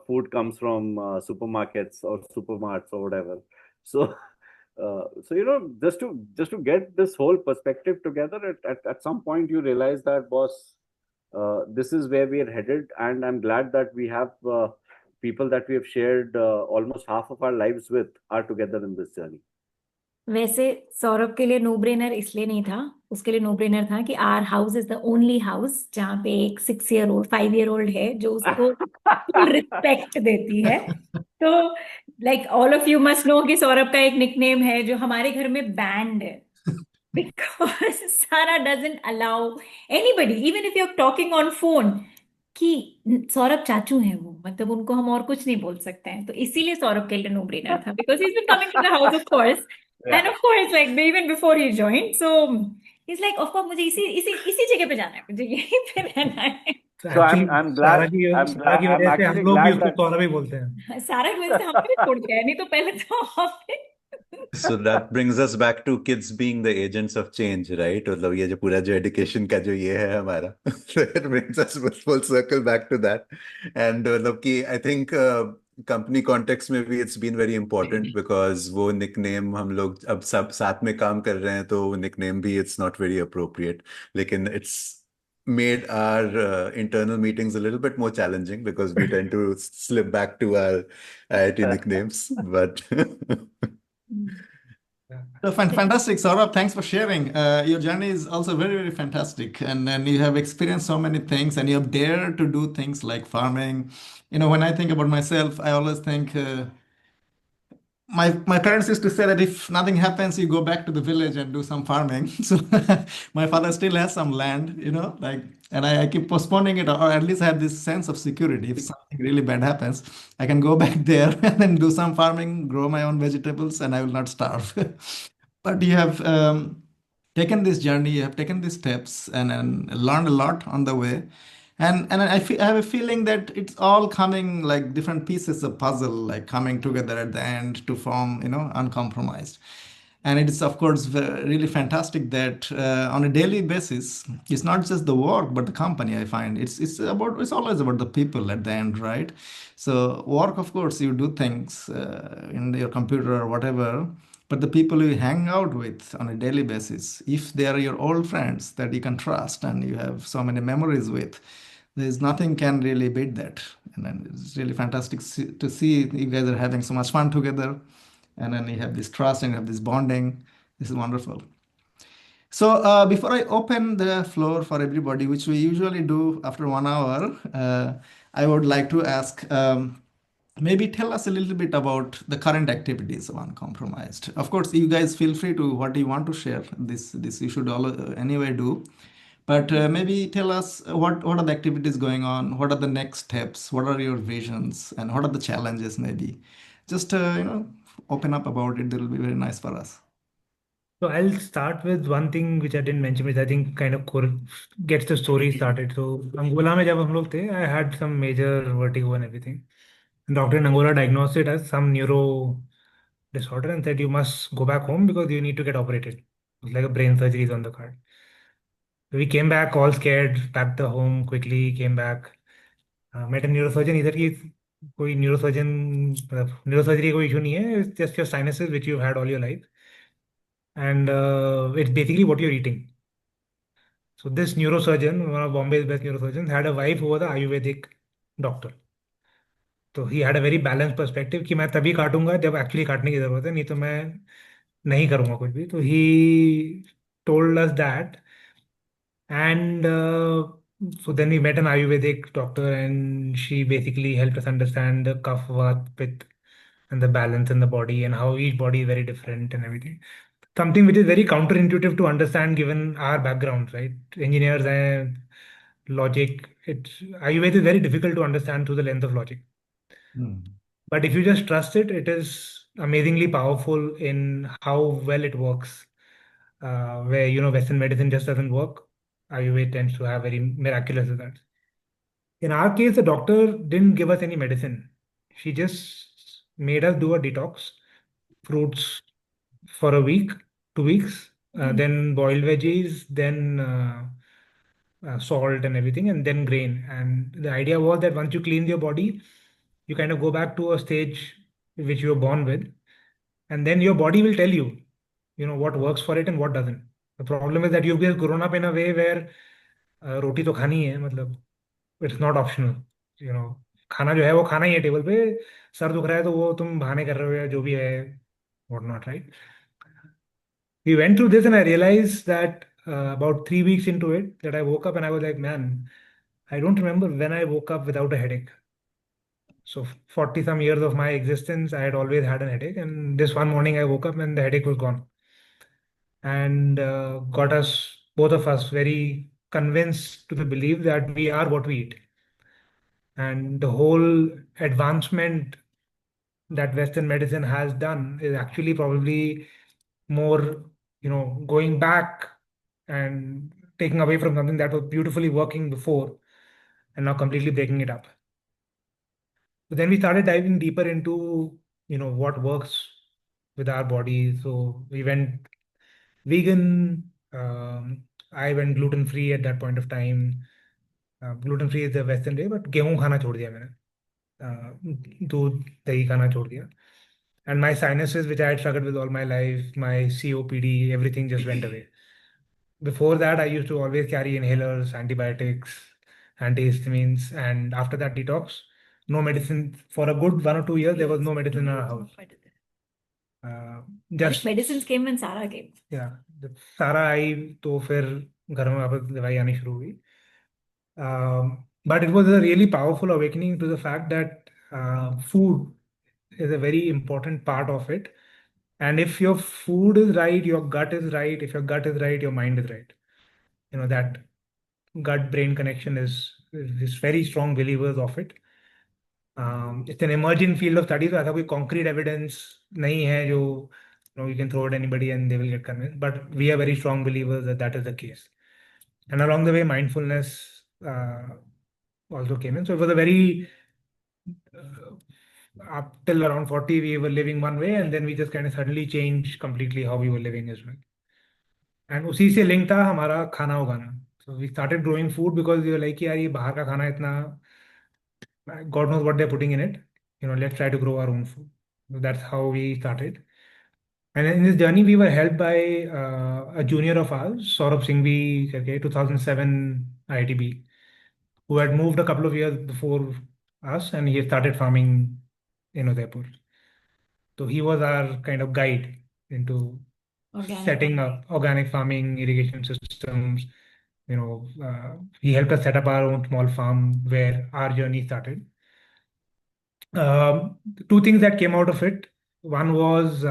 food comes from supermarkets or supermarts or whatever. So just to get this whole perspective together, at some point you realize that, boss, this is where we are headed, and I'm glad that we have people that we have shared almost half of our lives with are together in this journey. वैसे सौरभ के लिए no brainer इसलिए नहीं था, उसके लिए no brainer था कि our house is the only house जहाँ पे एक 6-year-old 5-year-old है जो उसको फुल रिस्पेक्ट देती है. तो like all of you must know कि सौरभ का एक निकनेम है जो हमारे घर में बैंड है, because Sara doesn't allow anybody, even if you are talking on phone, कि सौरभ चाचू हैं वो, मतलब उनको हम और कुछ नहीं बोल सकते हैं. तो इसीलिए सौरभ के लिए नो ब्रेनर था, because he is been coming to the house of course. And of course, like even before he joined, so he's like, of course, मुझे इसी जगह पे जाना है, मुझे यहीं पे रहना है. So I'm glad. सारा की वजह से हम लोग भी उसको सौरभ ही बोलते हैं. सारा की वजह से हमने भी छोड़ दिया है, नहीं तो पहले तो हमने. So that brings us back to kids being the agents of change, right? मतलब ये जो पूरा जो education का जो ये है हमारा, so it brings us full circle back to that. And मतलब कि I think कंपनी कॉन्टेक्स्ट में भी it's been very important, because वो निकनेम हम लोग अब सब साथ में काम कर रहे हैं, तो वो निकनेम भी इट्स नॉट वेरी अप्रोप्रिएट, लेकिन it's made our internal meetings a little bit more challenging because we tend to slip back to our IIT nicknames. But So fantastic, Saurabh. Thanks for sharing. Your journey is also very, very fantastic, and you have experienced so many things, and you have dared to do things like farming. When I think about myself, I always think my parents used to say that if nothing happens, you go back to the village and do some farming. So my father still has some land, and I keep postponing it, or at least I have this sense of security. If something really bad happens, I can go back there and then do some farming, grow my own vegetables, and I will not starve. But you have taken this journey, you have taken these steps, and learned a lot on the way. And I have a feeling that it's all coming like different pieces of puzzle, like coming together at the end to form, Uncompromised. And it's of course really fantastic that on a daily basis, it's not just the work but the company. I find it's always about the people at the end, right? So work, of course, you do things in your computer or whatever, but the people you hang out with on a daily basis, if they are your old friends that you can trust and you have so many memories with, there's nothing can really beat that. And then it's really fantastic to see you guys are having so much fun together, and then you have this trust and you have this bonding. This is wonderful. So before I open the floor for everybody, which we usually do after 1 hour, I would like to ask, maybe tell us a little bit about the current activities of Uncompromised. Of course, you guys feel free to what you want to share. This you should all anyway do. But maybe tell us what are the activities going on, what are the next steps, what are your visions, and what are the challenges maybe. Just open up about it. It will be very nice for us. So I'll start with one thing which I didn't mention, which I think kind of gets the story started. So Angola में जब हम लोग थे, I had some major vertigo and everything. Doctor in Angola diagnosed it as some neuro disorder and said you must go back home because you need to get operated. It was like a brain surgery is on the card. We came back all scared, packed the home quickly, came back, met a neurosurgeon. इधर की कोई neurosurgeon neurosurgery कोई issue नहीं है. It's just your sinuses which you've had all your life, and it's basically what you're eating. So this neurosurgeon, one of Bombay's best neurosurgeons, had a wife who was an Ayurvedic doctor. तो he had a very balance perspective कि मैं तभी काटूंगा जब actually काटने की जरूरत है, नहीं तो मैं नहीं करूंगा कुछ भी. तो he told us that. And so then we met an Ayurvedic doctor, and she basically helped us understand the kapha, vata, pitta, and the balance in the body, and how each body is very different and everything. Something which is very counterintuitive to understand given our backgrounds, right? Engineers and logic. Ayurveda is very difficult to understand through the lens of logic. But if you just trust it, it is amazingly powerful in how well it works. Where Western medicine just doesn't work. Ayurveda tends to have very miraculous results. In our case, the doctor didn't give us any medicine. She just made us do a detox, fruits for a week, 2 weeks, then boiled veggies, then salt and everything, and then grain. And the idea was that once you clean your body, you kind of go back to a stage which you were born with, and then your body will tell you, what works for it and what doesn't. The problem is that you've just grown up in a way where रोटी तो खानी है, मतलब it's not optional. खाना जो है वो खाना ही है. टेबल पे सर दुख रहा है तो वो तुम बहाने कर रहे हो या जो भी है, what not, right? We went through this and I realized that about 3 weeks into it, that I woke up and I was like, man, I don't remember when I woke up without a headache. So 40 some years of my existence, I had always had a headache, and this one morning I woke up and the headache was gone, and got us, both of us, very convinced to the belief that we are what we eat. And the whole advancement that Western medicine has done is actually probably more, going back and taking away from something that was beautifully working before and now completely breaking it up. But then we started diving deeper into, what works with our bodies. So we went vegan. I went gluten free at that point of time. Gluten free is the Western way, but गेहूं खाना छोड़ दिया मैंने. दूध दही खाना छोड़ दिया. And my sinuses, which I had struggled with all my life, my COPD, everything just went away. Before that, I used to always carry inhalers, antibiotics, antihistamines, and after that detox, no medicine for a good 1 or 2 years. There was no medicine in our house. Just medicines came when Sara came. Yeah, जब सारा आई तो फिर घर में वापस दवाई आनी शुरू हुई. But it was a really powerful awakening to the fact that food is a very important part of it. And if your food is right, your gut is right. If your gut is right, your mind is right. That gut-brain connection is very strong believers of it. It's an emerging field of study, so ऐसा कोई concrete evidence नहीं है जो you can throw at anybody and they will get convinced. But we are very strong believers that that is the case. And along the way, mindfulness also came in. So it was a very up till around 40, we were living one way, and then we just kind of suddenly changed completely how we were living as well. And उसी से link था हमारा खाना उगाना. So we started growing food because we were like, यार ये बाहर का खाना इतना, God knows what they're putting in it. Let's try to grow our own food. So that's how we started. And in this journey, we were helped by a junior of ours, Saurabh Singhvi, okay, 2007 IITB, who had moved a couple of years before us, and he had started farming in Udaipur. So he was our kind of guide into setting up organic farming, irrigation systems. He helped us set up our own small farm where our journey started. Two things that came out of it. One was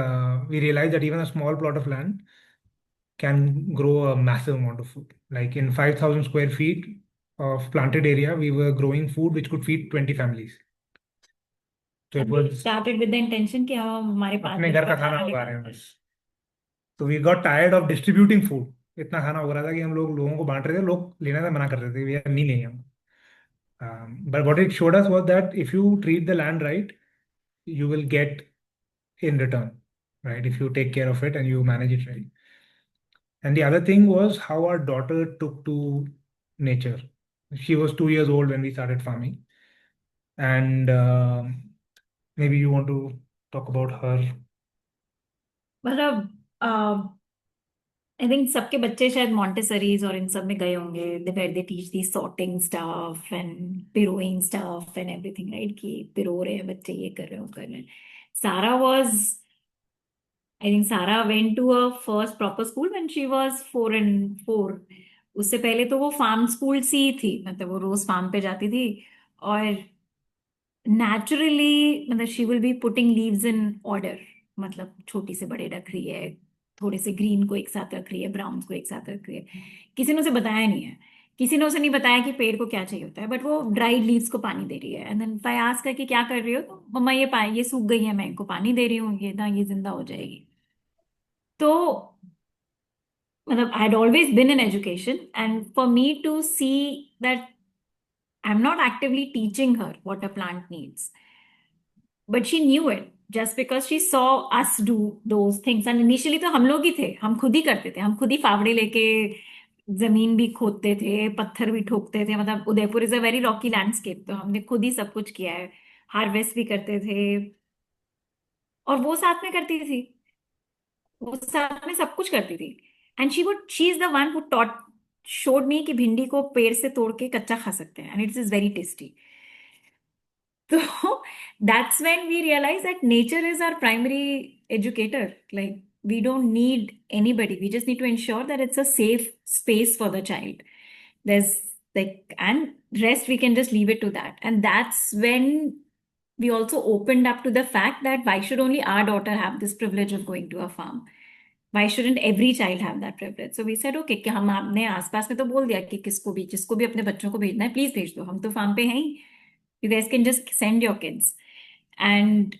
we realized that even a small plot of land can grow a massive amount of food. Like in 5,000 square feet of planted area, we were growing food which could feed 20 families. So it was started with the intention कि हम हमारे पास अपने घर का खाना उगा रहे हैं बस. So we got tired of distributing food. इतना खाना उग रहा था कि हम लोगों को बांट रहे थे, लोग लेने से मना कर रहे थे, यार नहीं लेंगे हम. But what it showed us was that if you treat the land right, you will get in return, right? If you take care of it and you manage it right. And the other thing was how our daughter took to nature. She was 2 years old when we started farming. And maybe you want to talk about her. मतलब I think सबके बच्चे शायद मॉन्टेसरीज और इन सब में गए होंगे, where they teach the sorting stuff and पिरोइंग स्टफ एंड एवरीथिंग, राइट? कि पिरो रहे हैं बच्चे, ये कर रहे हो, कर रहे हैं. Sara was, I think Sara went to a first proper school when she was 4 and 4. उससे पहले तो वो फार्म स्कूल सी थी, मतलब वो रोज फार्म पे जाती थी और नेचुरली मतलब she will be putting leaves in order. मतलब छोटी से बड़े रख रही है, थोड़े से ग्रीन को एक साथ रख रही है, ब्राउन को एक साथ रख रही है. किसी ने उसे बताया नहीं है, किसी ने उसे नहीं बताया कि पेड़ को क्या चाहिए होता है, बट वो ड्राइड लीव्स को पानी दे रही है. And then I ask her कि क्या कर रही हो, तो मम्मा ये ये सूख गई है, मैं इनको पानी दे रही हूँ, ये ना ये जिंदा हो जाएगी. तो मतलब आई had always been in education, and for me to see that I'm not actively teaching her what a plant needs, but she knew it just because she saw us do those things. And initially तो हम लोग ही थे, हम खुद ही करते थे, हम खुद ही फावड़े लेके जमीन भी खोदते थे, पत्थर भी ठोकते थे. मतलब Udaipur is a very Rocky landscape, तो हमने खुद ही सब कुछ किया है. हार्वेस्ट भी करते थे और वो साथ में करती थी, वो साथ में सब कुछ करती थी. And she is the one who taught showed me कि भिंडी को पेड़ से तोड़ के कच्चा खा सकते हैं, and it is very tasty. So that's when we realize that nature is our primary educator. Like, we don't need anybody. We just need to ensure that it's a safe space for the child. There's like, and rest we can just leave it to that. And that's when we also opened up to the fact that why should only our daughter have this privilege of going to a farm? Why shouldn't every child have that privilege? So we said, okay, कि हम आपने आसपास में तो बोल दिया कि जिसको भी अपने बच्चों को भेजना है प्लीज भेज दो, हम तो फार्म पे हैं ही, you guys can just send your kids. And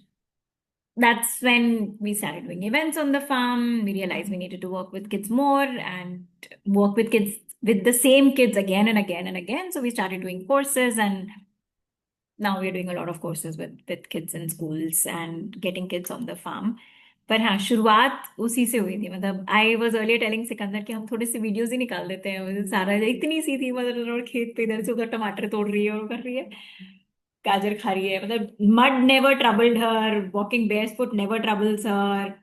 that's when we started doing events on the farm. We realized we needed to work with kids more and work with kids, with the same kids again and again and again. So we started doing courses, and now we're doing a lot of courses with kids in schools and getting kids on the farm. पर हाँ, शुरुआत उसी से हुई थी. मतलब I was earlier telling Sikandar कि हम थोड़े से वीडियोस ही निकाल देते हैं. सारा इतनी सी थी, मतलब और खेत पे इधर से उधर टमाटर तोड़ रही है और कर रही है, गाजर खा रही है. मतलब mud never troubled her, walking barefoot never troubles her.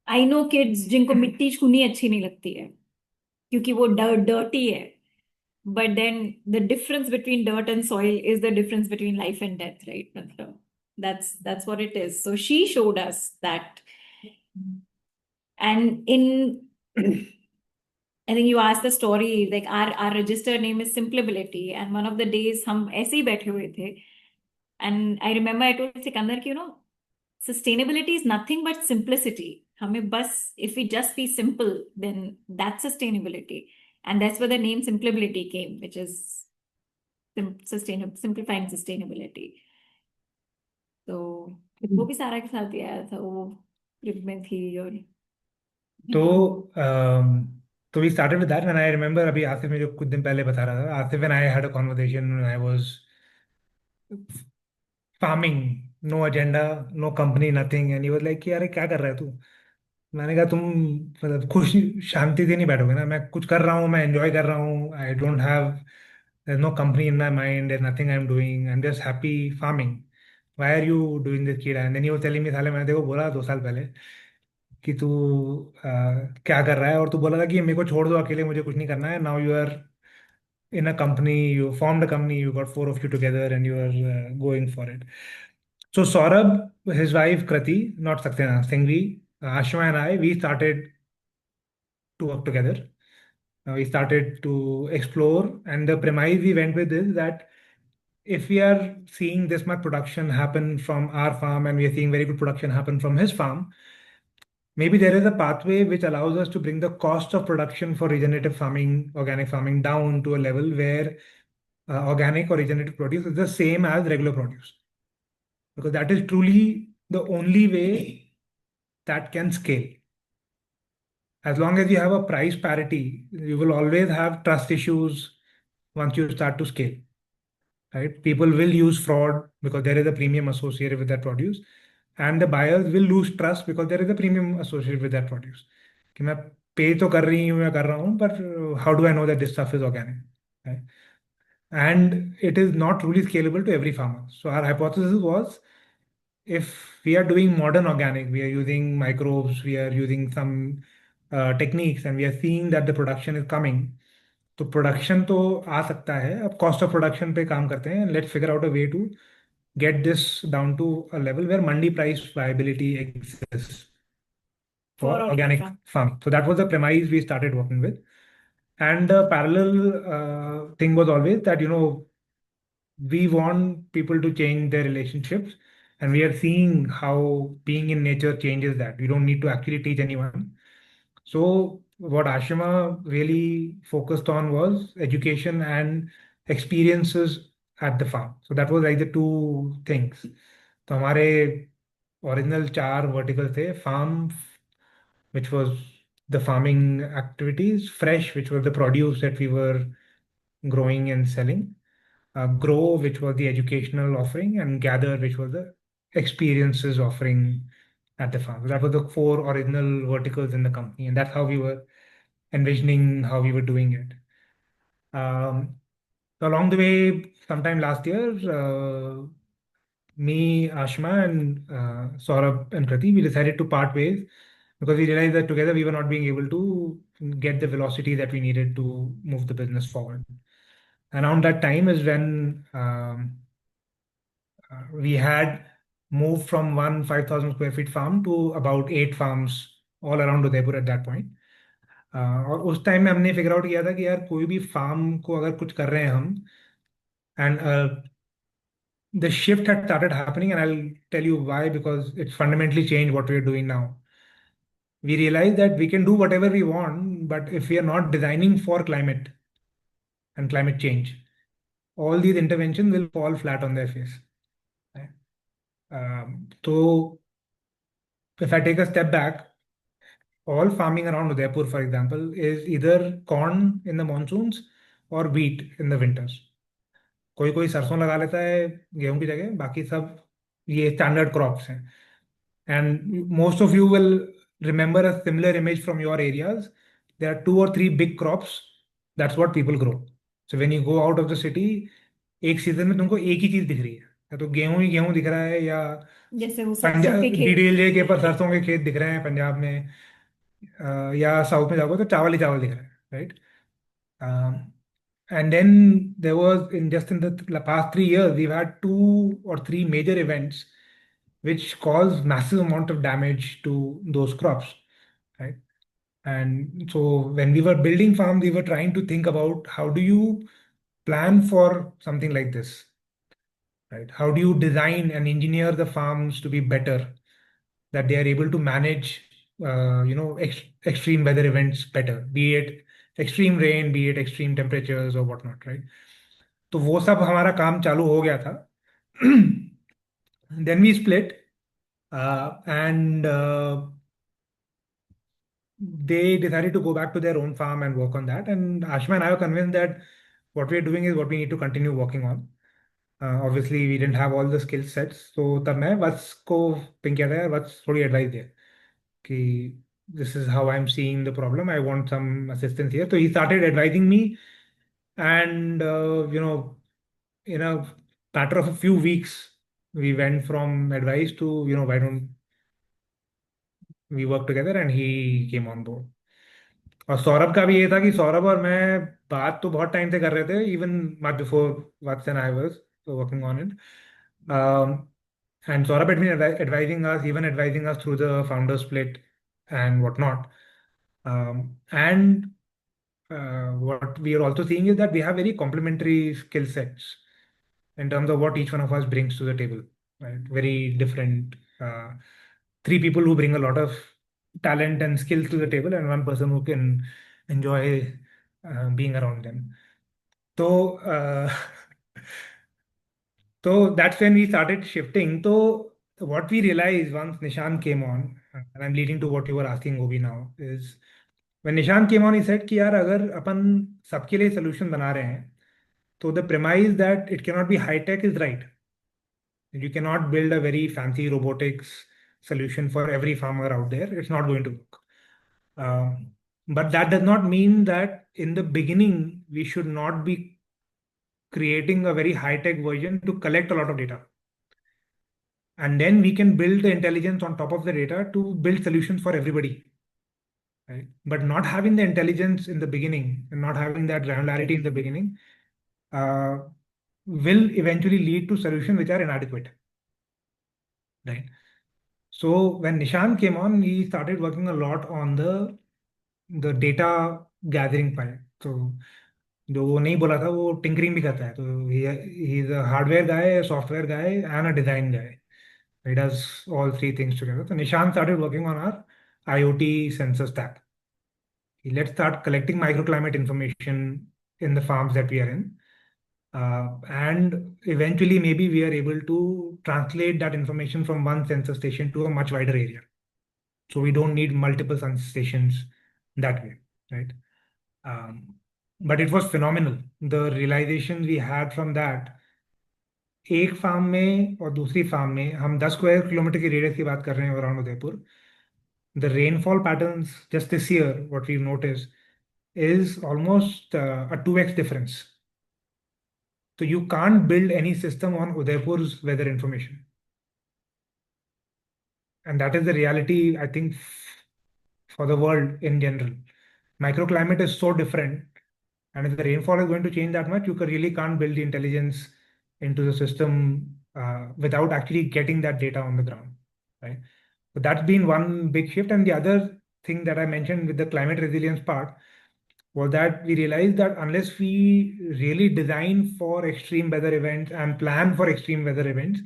I know kids जिनको मिट्टी छूनी अच्छी नहीं लगती है क्योंकि वो डर्टी है, but then the difference between dirt and soil is the difference between life and death, right? मतलब that's what it is. So she showed us that. And in I think you asked the story, like our register name is Simplability, and one of the days हम ऐसे ही बैठे हुए थे. And I remember I told Sikander कि sustainability is nothing but simplicity. हमें बस, if we just be simple, then that's sustainability. And that's where the name Simplability came, which is simplifying sustainability. तो वो भी सारा के साथ ही आया था, वो ट्रिप में थी. और तो we started with that, and I remember अभी आसिफ ने जो कुछ दिन पहले बता रहा था, Asif and I had a conversation when I was farming, no agenda, no company, nothing, and he was like कि अरे क्या कर रहा है तू? मैंने कहा तुम मतलब खुश शांति से नहीं बैठोगे ना, मैं कुछ कर रहा हूँ, मैं एंजॉय कर रहा हूँ. I don't have, there's no company in my mind, there's nothing I'm doing, I'm just happy farming. Why are you doing this kid? And then he was telling me, साले मैंने देखो बोला 2 साल पहले कि तू क्या कर रहा है, और तू बोला था कि मेरे को छोड़ दो अकेले, मुझे कुछ नहीं करना है. Now you are in a company, you formed a company, you got 4 of you together, and you are going for it. So Saurabh, his wife Krati, not Saxena, Singvi, Ashima and I, we started to work together. We started to explore, and the premise we went with is that if we are seeing this much production happen from our farm and we are seeing very good production happen from his farm, maybe there is a pathway which allows us to bring the cost of production for regenerative farming, organic farming down to a level where organic or regenerative produce is the same as regular produce. Because that is truly the only way that can scale. As long as you have a price parity, you will always have trust issues once you start to scale, right? People will use fraud because there is a premium associated with that produce, and the buyers will lose trust because there is a premium associated with that produce. कि मैं पे तो कर रही हूँ, मैं कर रहा हूँ, but how do I know that this stuff is organic, right? And it is not truly scalable to every farmer. So our hypothesis was, if we are doing modern organic, we are using microbes, we are using some techniques, and we are seeing that the production is coming, तो production तो आ सकता है. अब cost of production पे काम करते हैं. Let's figure out a way to get this down to a level where mandi price viability exists for For organic organic farm. farm. So that was the premise we started working with. And the parallel thing was always that, we want people to change their relationships, and we are seeing how being in nature changes that. You don't need to actually teach anyone. So what Ashima really focused on was education and experiences at the farm. So that was like the two things. तो हमारे original 4 verticals थे. Farm, which was the farming activities; fresh, which was the produce that we were growing and selling; grow, which was the educational offering; and gather, which was the experiences offering at the farm. So that was the 4 original verticals in the company, and that's how we were envisioning how we were doing it. Along the way, sometime last year, me, Ashma, and Saurabh and Krati, we decided to part ways because we realized that together we were not being able to get the velocity that we needed to move the business forward. Around that time is when we had moved from one 5,000 square feet farm to about 8 farms all around Udaipur at that point. और उस time में हमने figure out किया था कि यार कोई भी फार्म को अगर कुछ कर रहे हैं हम, and the shift had started happening, and I'll tell you why, because it's fundamentally changed what we're doing now. We realize that we can do whatever we want, but if we are not designing for climate and climate change, all these interventions will fall flat on their face. Right? So if I take a step back, all farming around Udaipur, for example, is either corn in the monsoons or wheat in the winters. कोई कोई सरसों लगा लेता है गेहूं की जगह, बाकी सब ये स्टैंडर्ड क्रॉप्स हैं. And most of you will remember a similar image from your areas. There are 2 or 3 big crops. That's what people grow. So when you go out of the city, एक season में तुमको एक ही चीज दिख रही है, या तो गेहूं ही गेहूं दिख रहा है, या जैसे वो सरसों पंजाब के खेत. डीडीएलजे के पर सरसों के खेत दिख रहे हैं पंजाब में, या साउथ में जाओगे तो चावल ही चावल दिख रहा है, right? And then there was, in just in the past 3 years, we've had 2 or 3 major events which cause massive amount of damage to those crops, right? And so when we were building farm, we were trying to think about how do you plan for something like this, right? How do you design and engineer the farms to be better, that they are able to manage, extreme weather events better, be it extreme rain, be it extreme temperatures or whatnot, right? तो वो सब हमारा काम चालू हो गया था. Then we split, and they decided to go back to their own farm and work on that. And Ashma and I were convinced that what we're doing is what we need to continue working on. Obviously, we didn't have all the skill sets. So तब मैं वत्स को pink किया था, यार वत्स थोड़ी advice दे कि this is how I'm seeing the problem. I want some assistance here. So he started advising me, and in a matter of a few weeks, we went from advice to, why don't we work together, and he came on board. और सौरभ का भी ये था कि सौरभ और मैं बात तो बहुत टाइम से कर रहे थे, even much before Vats and I was working on it. And Saurabh had been advising us, even advising us through the founder split and whatnot. And what we are also seeing is that we have very complementary skill sets in terms of what each one of us brings to the table, right? Very different. 3 people who bring a lot of talent and skills to the table, and 1 person who can enjoy being around them. So, so that's when we started shifting. So what we realized once Nishant came on, and I'm leading to what you were asking, Gobi, now, is when Nishant came on, he said कि यार अगर अपन सबके लिए solution बना रहे हैं, So the premise that it cannot be high tech is right. You cannot build a very fancy robotics solution for every farmer out there. It's not going to work. But that does not mean that in the beginning we should not be creating a very high tech version to collect a lot of data. And then we can build the intelligence on top of the data to build solutions for everybody. Right? But not having the intelligence in the beginning and not having that granularity in the beginning uh, will eventually lead to solutions which are inadequate. Right. So when Nishant came on, he started working a lot on the data gathering part. So जो वो नहीं बोला था वो tinkering भी करता है तो he is a hardware guy, a software guy, and a design guy. He does all three things together. So Nishant started working on our IoT sensor stack. Let's start collecting microclimate information in the farms that we are in. And eventually, maybe we are able to translate that information from one sensor station to a much wider area. So we don't need multiple sensor stations that way, right? But it was phenomenal. The realizations we had from that, एक farm में और दूसरी farm में हम 10 square kilometre की radius की बात कर रहे हैं around Udaipur. The rainfall patterns just this year, what we've noticed, is almost a 2x difference. So you can't build any system on Udaipur's weather information. And that is the reality, I think, for the world in general. Microclimate is so different. And if the rainfall is going to change that much, you really can't build the intelligence into the system without actually getting that data on the ground, right? So that's been one big shift. And the other thing that I mentioned with the climate resilience part was that we realized that unless we really design for extreme weather events and plan for extreme weather events,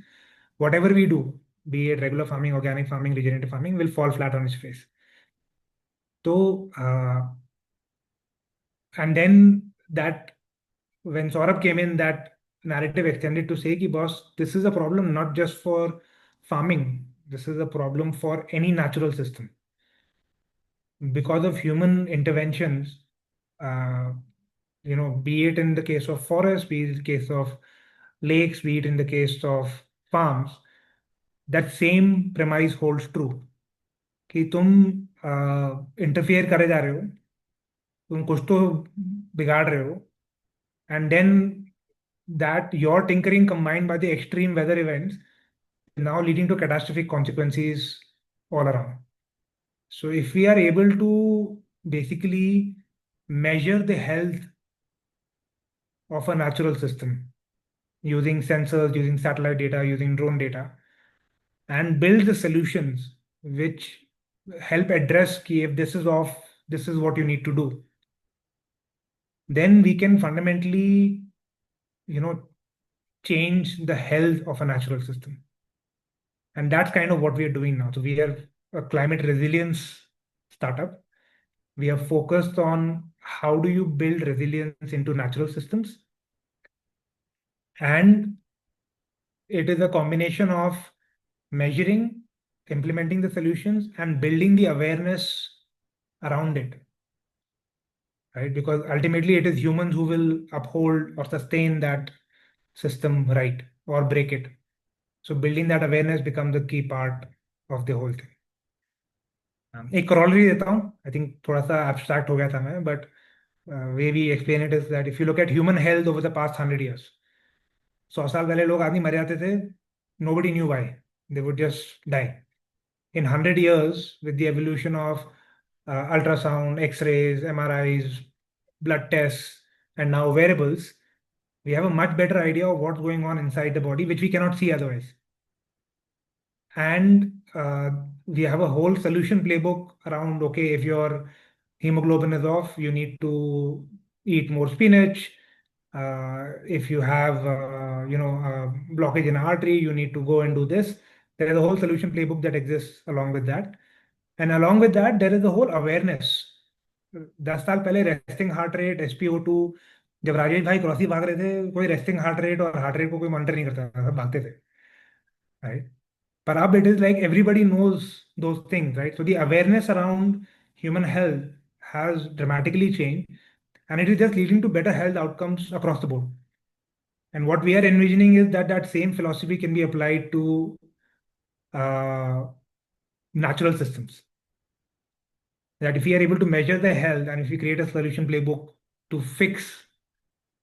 whatever we do, be it regular farming, organic farming, regenerative farming, will fall flat on its face. So, and then that when Saurabh came in, that narrative extended to say, ki, boss, this is a problem not just for farming, this is a problem for any natural system. Because of human interventions, be it in the case of forests, be it in the case of lakes, be it in the case of farms, that same premise holds true. कि तुम interfere करे जा रहे हो, तुम कुछ तो बिगाड़ रहे हो, and then that your tinkering combined by the extreme weather events is now leading to catastrophic consequences all around. So if we are able to basically measure the health of a natural system using sensors, using satellite data, using drone data, and build the solutions which help address ki if this is off, this is what you need to do, then we can fundamentally, change the health of a natural system. And that's kind of what we are doing now. So we are a climate resilience startup. We are focused on how do you build resilience into natural systems. And it is a combination of measuring, implementing the solutions, and building the awareness around it. Right? Because ultimately it is humans who will uphold or sustain that system right or break it. So building that awareness becomes the key part of the whole thing. एक corollary देता हूँ. I think थोड़ा सा abstract हो गया था मैं, but way we explain it is that if you look at human health over the past 100 years, 100 साल पहले लोग आदमी मर जाते थे, nobody knew why. They would just die. In 100 years, with the evolution of ultrasound, X-rays, MRIs, blood tests, and now wearables, we have a much better idea of what's going on inside the body, which we cannot see otherwise. And we have a whole solution playbook around, okay, if your hemoglobin is off, you need to eat more spinach. If you have, blockage in artery, you need to go and do this. There is a whole solution playbook that exists along with that. And along with that, there is a whole awareness. 10 साल पहले resting heart rate, SpO2, जब राजेश भाई क्रॉसी भाग रहे थे, कोई resting heart rate और heart rate को कोई मॉनिटर नहीं करता था, सब भागते थे, right? But now it is like everybody knows those things, right? So the awareness around human health has dramatically changed, and it is just leading to better health outcomes across the board. And what we are envisioning is that that same philosophy can be applied to natural systems. That if we are able to measure the health and if we create a solution playbook to fix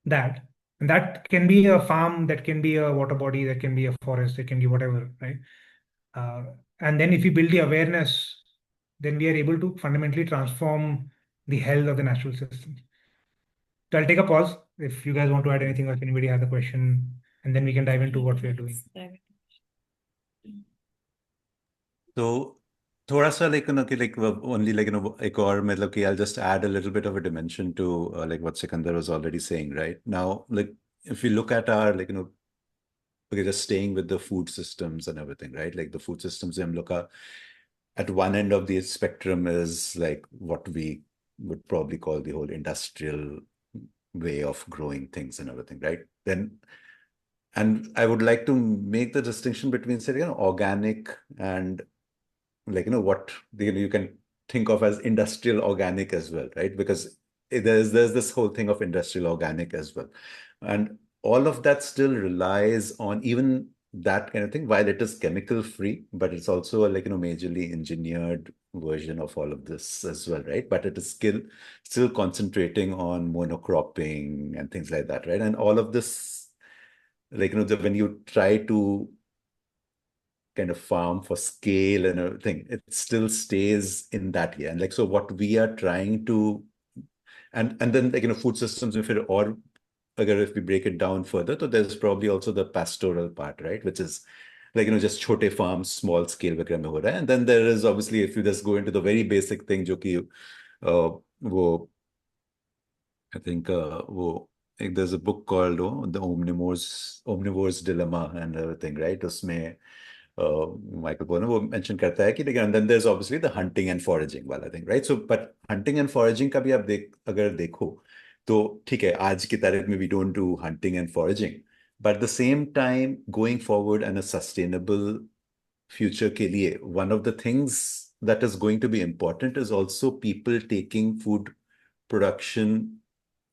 that, and that can be a farm, that can be a water body, that can be a forest, it can be whatever, right? And then if we build the awareness, then we are able to fundamentally transform the health of the natural system. So I'll take a pause if you guys want to add anything or if anybody has a question, and then we can dive into what we are doing. So थोड़ा सा like like only like एक और मतलब कि I'll just add a little bit of a dimension to like what Sikander was already saying right now. Like if we look at our like we're just staying with the food systems and everything, right? Like the food systems हम लोग का at one end of the spectrum is like what we would probably call the whole industrial way of growing things and everything, right? Then, and I would like to make the distinction between, say, organic and like, what you can think of as industrial organic as well, right? Because there's this whole thing of industrial organic as well. And all of that still relies on even that kind of thing, while it is chemical free, but it's also like, majorly engineered version of all of this as well, right? But it is still concentrating on monocropping and things like that, right? And all of this, like, when you try to kind of farm for scale and everything, it still stays in that year. And like, so what we are trying to, and then like, food systems, if we break it down further, so there's probably also the pastoral part, right? Which is like, just chote farms, small scale वगैरह में हो रहा है. And then there is obviously, if you just go into the very basic thing, जो कि वो I think there's a book called The Omnivore's Dilemma and everything, right? उसमें Michael Bono वो mention करता है कि and then there's obviously the hunting and foraging वाला thing, right? So but hunting and foraging का भी आप अगर देखो तो ठीक है, आज की तारीख में we don't do hunting and foraging, but at the same time going forward and a sustainable future के लिए, one of the things that is going to be important is also people taking food production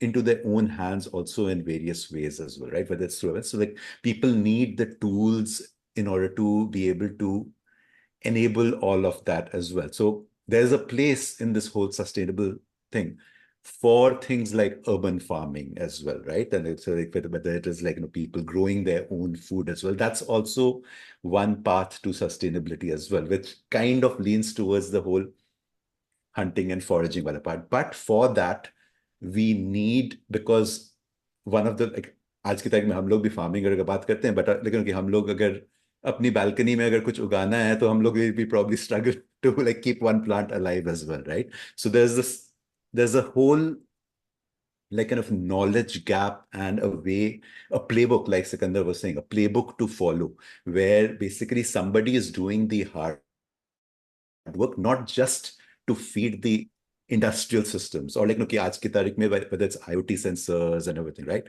into their own hands also in various ways as well, right? Whether it's through it. So like people need the tools in order to be able to enable all of that as well. So there's a place in this whole sustainable thing for things like urban farming as well, right? And it's like whether it is like people growing their own food as well. That's also one path to sustainability as well, which kind of leans towards the whole hunting and foraging wala part. But for that, we need, because one of the like आज की तारीख में हम लोग भी farming अगर बात करते हैं, बट लेकिन कि हम लोग अगर अपनी बालकनी में अगर कुछ उगाना है तो हम लोग भी probably struggle to like keep one plant alive as well, right? So there's a whole like kind of knowledge gap and a playbook, like Sikander was saying, a playbook to follow, where basically somebody is doing the hard work, not just to feed the industrial systems or like कि आज की तारीख में whether it's IoT sensors and everything, right?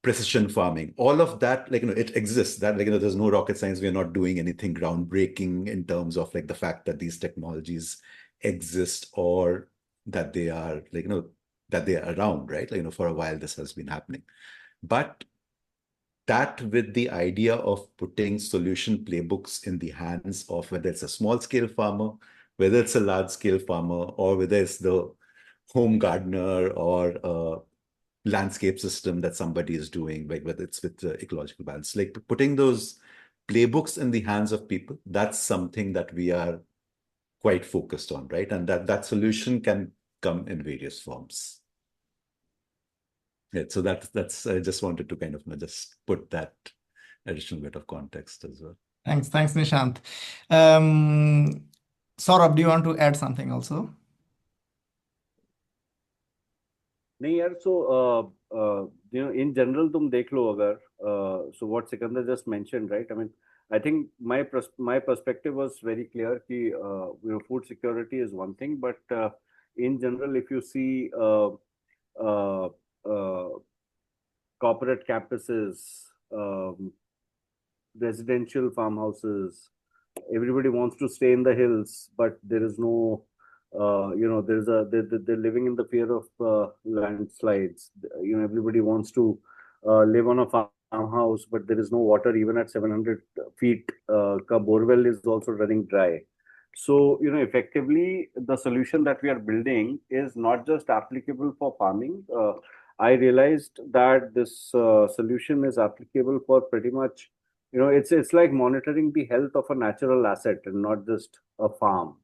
Precision farming, all of that, like it exists. That like there's no rocket science. We are not doing anything groundbreaking in terms of like the fact that these technologies exist or that they are like that they are around, right? Like for a while this has been happening, but that with the idea of putting solution playbooks in the hands of whether it's a small scale farmer, whether it's a large scale farmer, or whether it's the home gardener or a landscape system that somebody is doing, like whether it's with ecological balance, like putting those playbooks in the hands of people, that's something that we are quite focused on, right? And that solution can come in various forms. Yeah, so that's I just wanted to kind of just put that additional bit of context as well. Thanks, Nishant. Saurabh, do you want to add something also? नहीं यार, so in general तुम देख लो अगर so what Sikander just mentioned, right? I mean, I think my perspective was very clear कि food security is one thing, but in general if you see corporate campuses, residential farmhouses, everybody wants to stay in the hills, but there is no they're living in the fear of landslides. Everybody wants to live on a farm farmhouse, but there is no water even at 700 feet. Ka borewell is also running dry. So, effectively, the solution that we are building is not just applicable for farming. I realized that this solution is applicable for pretty much, it's like monitoring the health of a natural asset and not just a farm.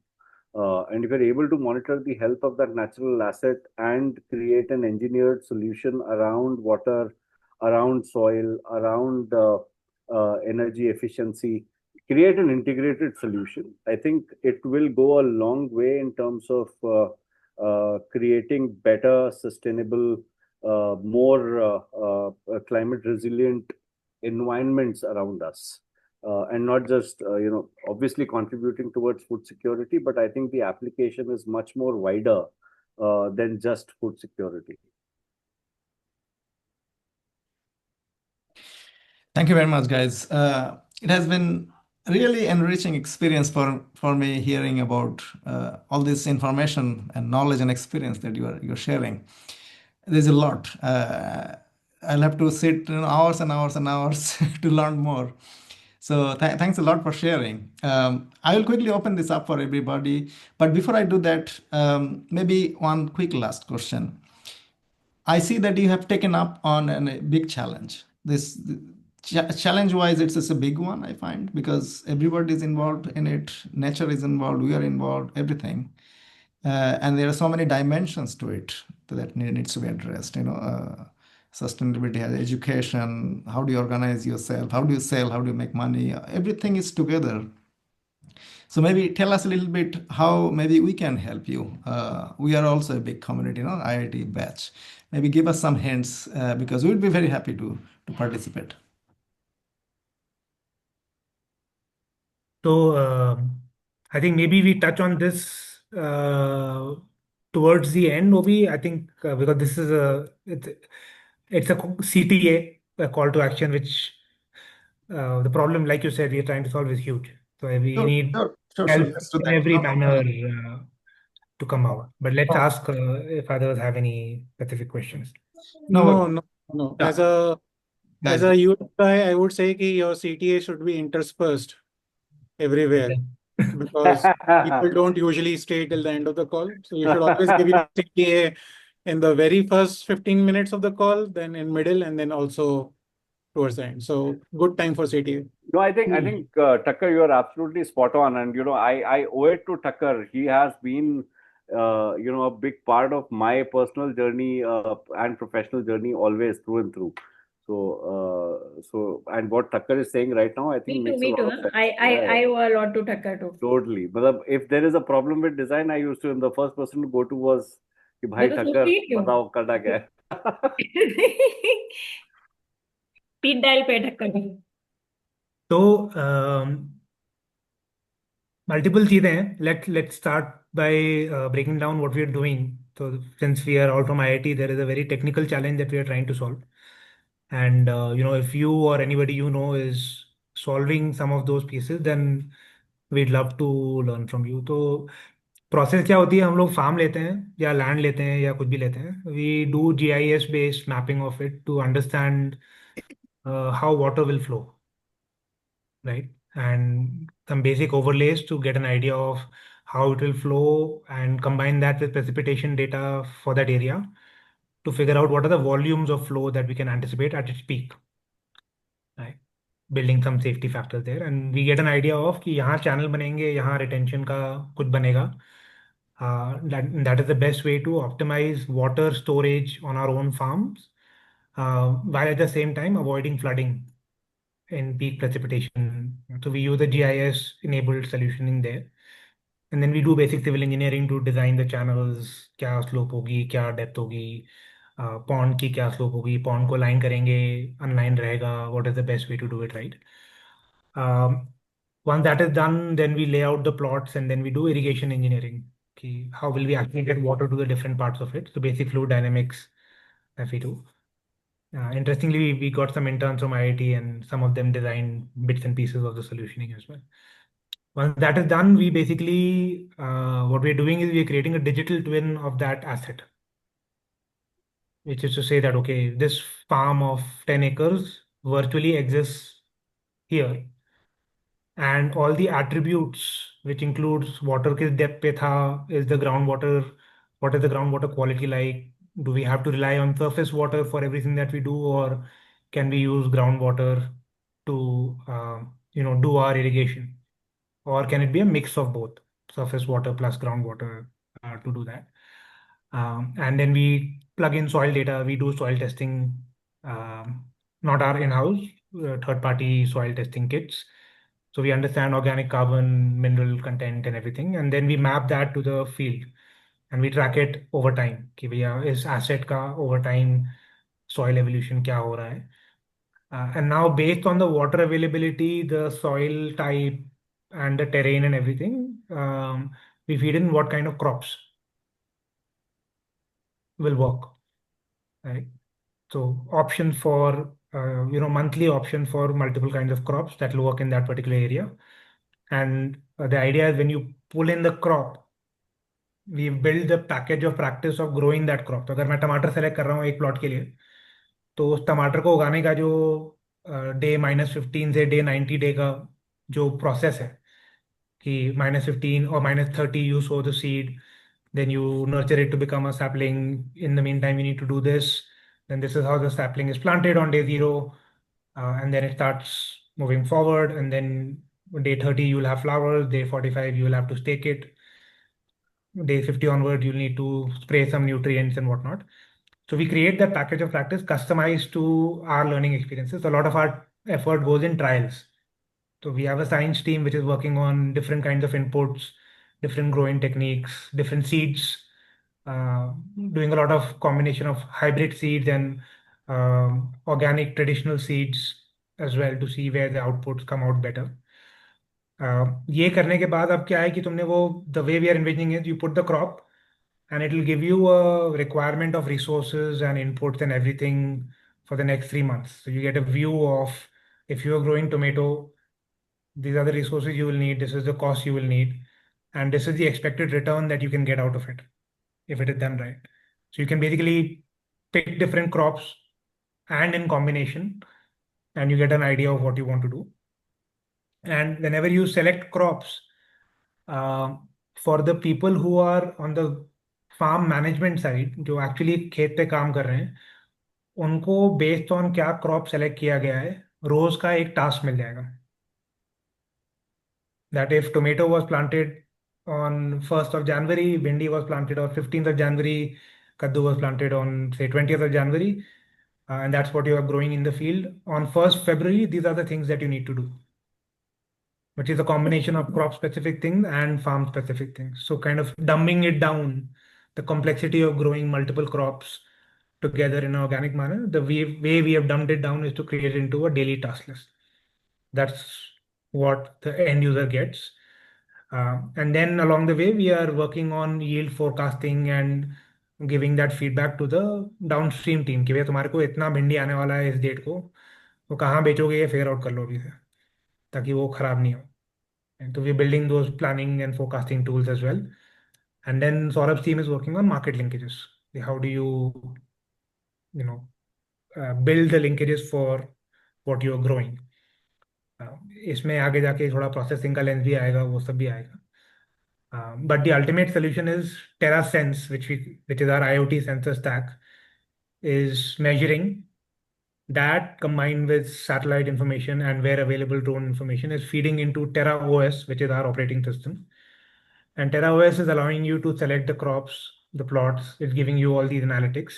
And if you're able to monitor the health of that natural asset and create an engineered solution around water, around soil, around energy efficiency, create an integrated solution, I think it will go a long way in terms of creating better, sustainable, more climate resilient environments around us. And not just, obviously contributing towards food security, but I think the application is much more wider than just food security. Thank you very much, guys. It has been really enriching experience for me hearing about all this information and knowledge and experience that you're sharing. There's a lot. I'll have to sit hours and hours and hours to learn more. So thanks a lot for sharing. I will quickly open this up for everybody. But before I do that, maybe one quick last question. I see that you have taken up on a big challenge. This challenge-wise, it's a big one, I find, because everybody is involved in it. Nature is involved. We are involved. Everything. And there are so many dimensions to it that needs to be addressed. Sustainability has education. How do you organize yourself? How do you sell? How do you make money? Everything is together. So maybe tell us a little bit how maybe we can help you. We are also a big community, IIT batch. Maybe give us some hints because we would be very happy to participate. So I think maybe we touch on this towards the end, Obi. I think because this is it's a CTA, a call to action, which the problem, like you said, we are trying to solve is huge. So we need Sure. help Let's do in that. every No manner problem. to come out. But let's Oh. ask if others have any specific questions. No. Yeah. As a UX guy, I would say that your CTA should be interspersed everywhere because people don't usually stay till the end of the call. So you should always give your CTA in the very first 15 minutes of the call, then in middle, and then also towards the end. So good time for CTA. No, I think Tucker, you are absolutely spot on, and I owe it to Tucker. He has been a big part of my personal journey and professional journey always through and through. So and what Tucker is saying right now, I think makes a lot of sense. I owe a lot to Tucker too. Totally. But if there is a problem with design, I used to, the first person to go to was कि भाई Tucker, बताओ करना क्या है. Speed dial पे Tucker. So multiple चीजें हैं. Let's start by breaking down what we are doing. So since we are all from IIT, there is a very technical challenge that we are trying to solve. And if you or anybody is solving some of those pieces, then we'd love to learn from you. तो process क्या होती है, हम लोग farm लेते हैं या land लेते हैं या कुछ भी लेते हैं. We do GIS based mapping of it to understand how water will flow, right? And some basic overlays to get an idea of how it will flow and combine that with precipitation data for that area to figure out what are the volumes of flow that we can anticipate at its peak, right? Building some safety factors there, and we get an idea of कि यहाँ channel बनेंगे, यहाँ retention का कुछ बनेगा. That is the best way to optimize water storage on our own farms, while at the same time avoiding flooding in peak precipitation. So we use the GIS enabled solution in there. And then we do basic civil engineering to design the channels, क्या slope होगी, क्या depth होगी, pond की क्या slope होगी, pond को line करेंगे, unline रहेगा, what is the best way to do it, right? Once that is done, then we lay out the plots and then we do irrigation engineering. Okay, how will we actually get water to the different parts of it? So basic fluid dynamics that we do. Interestingly, we got some interns from IIT and some of them designed bits and pieces of the solutioning as well. Once that is done, we basically, what we're doing is we're creating a digital twin of that asset, which is to say that, okay, this farm of 10 acres virtually exists here, and all the attributes, which includes water kis depth pe tha, is the groundwater, what is the groundwater quality like? Do we have to rely on surface water for everything that we do, or can we use groundwater to do our irrigation, or can it be a mix of both, surface water plus groundwater to do that? And then we plug in soil data. We do soil testing, not our in-house, third-party soil testing kits. So we understand organic carbon, mineral content, and everything, and then we map that to the field, and we track it over time. कि भैया इस asset का over time soil evolution क्या हो रहा है? And now based on the water availability, the soil type, and the terrain and everything, we feed in what kind of crops will work, right? So option for monthly option for multiple kinds of crops that will work in that particular area. And the idea is when you pull in the crop, we build the package of practice of growing that crop. तो अगर मैं टमाटर select कर रहा हूँ एक plot के लिए, तो उस टमाटर को उगाने का जो डे -15 से डे 90 डे का जो प्रोसेस है, कि -15 or -30 you sow the seed, then you nurture it to become a sapling. In the meantime, you need to do this. Then this is how the sapling is planted on day 0, and then it starts moving forward. And then day 30 you'll have flowers. Day 45 you will have to stake it. Day 50 onward you'll need to spray some nutrients and whatnot. So we create that package of practice customized to our learning experiences. A lot of our effort goes in trials. So we have a science team which is working on different kinds of inputs, different growing techniques, different seeds, doing a lot of combination of hybrid seeds and organic traditional seeds as well, to see where the outputs come out better. ये करने के बाद अब क्या है कि तुमने वो, the way we are envisioning it, you put the crop and it will give you a requirement of resources and inputs and everything for the next 3 months. So you get a view of, if you are growing tomato, these are the resources you will need, this is the cost you will need, and this is the expected return that you can get out of it if it is done right. So you can basically pick different crops and in combination, and you get an idea of what you want to do. And whenever you select crops, for the people who are on the farm management side, जो actually खेत पे काम कर रहे हैं, उनको based on क्या crop select किया गया है, रोज का एक task मिल जाएगा. That if tomato was planted on 1st of January, bhindi was planted on 15th of January, kaddu was planted on say 20th of January, and that's what you are growing in the field. On 1st February, these are the things that you need to do, which is a combination of crop specific things and farm specific things. So kind of dumbing it down, the complexity of growing multiple crops together in an organic manner, the way we have dumbed it down is to create it into a daily task list. That's what the end user gets. And then along the way, we are working on yield forecasting and giving that feedback to the downstream team कि भैया तुम्हारे को इतना भिंडी आने वाला है इस डेट को, तो कहाँ बेचोगे ये फिगर आउट कर लो अभी से, ताकि वो खराब नहीं हो. And so we're building those planning and forecasting tools as well. And then Saurabh's team is working on market linkages. How do you, build the linkages for what you're growing? इसमें आगे जाके थोड़ा प्रोसेसिंग का lens भी आएगा, वो सब भी आएगा. But the ultimate solution is TerraSense, which is our IoT sensor stack, is measuring that combined with satellite information and where available drone information is feeding into Terra OS, which is our operating system. And Terra OS is allowing you to select the crops, the plots. It's giving you all these analytics.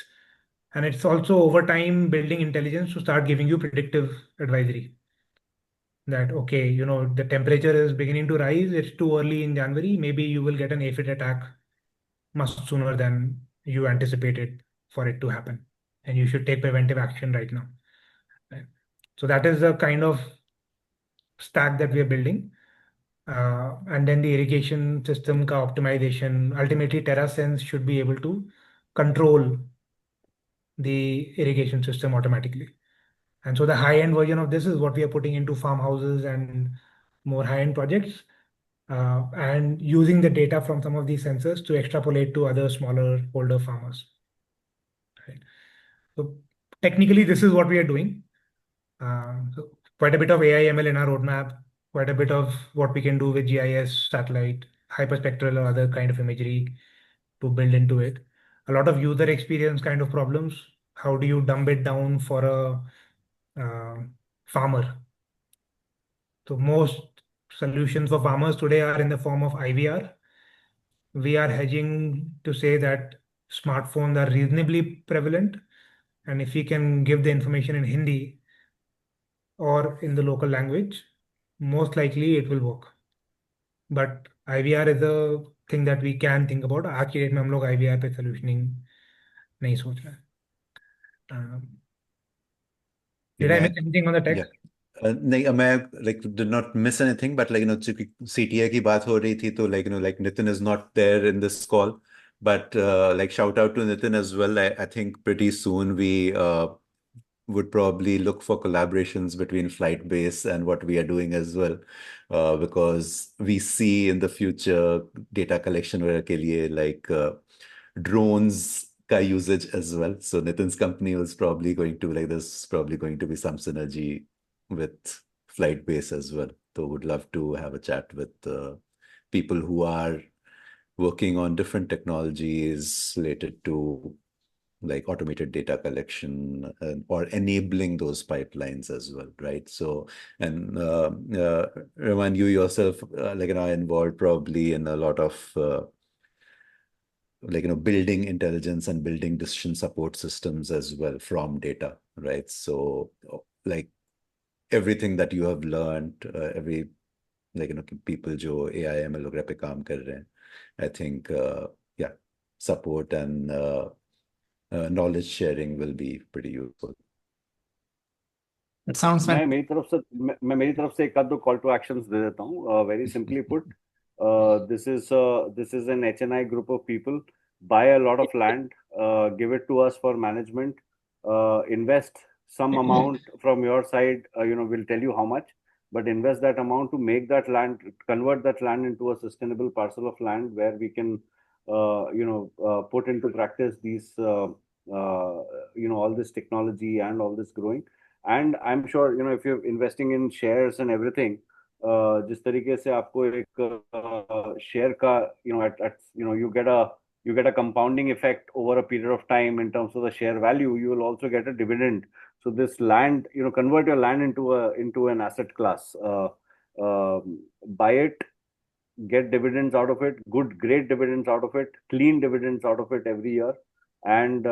And it's also over time building intelligence to start giving you predictive advisory. That, okay, the temperature is beginning to rise. It's too early in January. Maybe you will get an aphid attack much sooner than you anticipated for it to happen. And you should take preventive action right now. Right? So that is the kind of stack that we are building. And then the irrigation system ka optimization. Ultimately, TerraSense should be able to control the irrigation system automatically. And so the high-end version of this is what we are putting into farmhouses and more high-end projects, and using the data from some of these sensors to extrapolate to other smaller, older farmers. Right? So technically, this is what we are doing. So quite a bit of AI ML in our roadmap, quite a bit of what we can do with GIS, satellite, hyperspectral or other kind of imagery to build into it. A lot of user experience kind of problems. How do you dumb it down for a farmer? So most solutions for farmers today are in the form of IVR. We are hedging to say that smartphones are reasonably prevalent, and if we can give the information in Hindi or in the local language, most likely it will work. But IVR is a thing that we can think about. आज की date में हम लोग IVR पे solutioning नहीं सोच रहे हैं. Did I miss anything on the tech? नहीं मैं like did not miss anything, but like चूंकि CTI की बात हो रही थी तो like like Nitin is not there in this call, but like shout out to Nitin as well. I think pretty soon we would probably look for collaborations between Flightbase and what we are doing as well, because we see in the future data collection वगैरह के लिए like drones का usage as well. So Nitin's company was probably going to like there's probably going to be some synergy with Flightbase as well. So would love to have a chat with people who are working on different technologies related to like automated data collection or enabling those pipelines as well, right? So, and Raman, you yourself, like, are involved probably in a lot of like, building intelligence and building decision support systems as well from data, right? So, like, everything that you have learned, every, like, people जो AI ML वगैरह पे काम कर रहे हैं, I think, yeah, support and knowledge sharing will be pretty useful. It sounds मैं fantastic. मेरी तरफ से एक आध दो कॉल टू एक्शंस दे देता हूँ. Very simply put, this is an HNI group of people. Buy a lot of land, give it to us for management, invest some amount from your side. We'll tell you how much, but invest that amount to make that land, convert that land into a sustainable parcel of land where we can, put into practice these, all this technology and all this growing. And I'm sure, if you're investing in shares and everything, जिस तरीके से आपको एक share का, you get a compounding effect over a period of time in terms of the share value. You will also get a dividend. So this land, convert your land into an asset class. Buy it, get dividends out of it, great dividends out of it, clean dividends out of it every year. And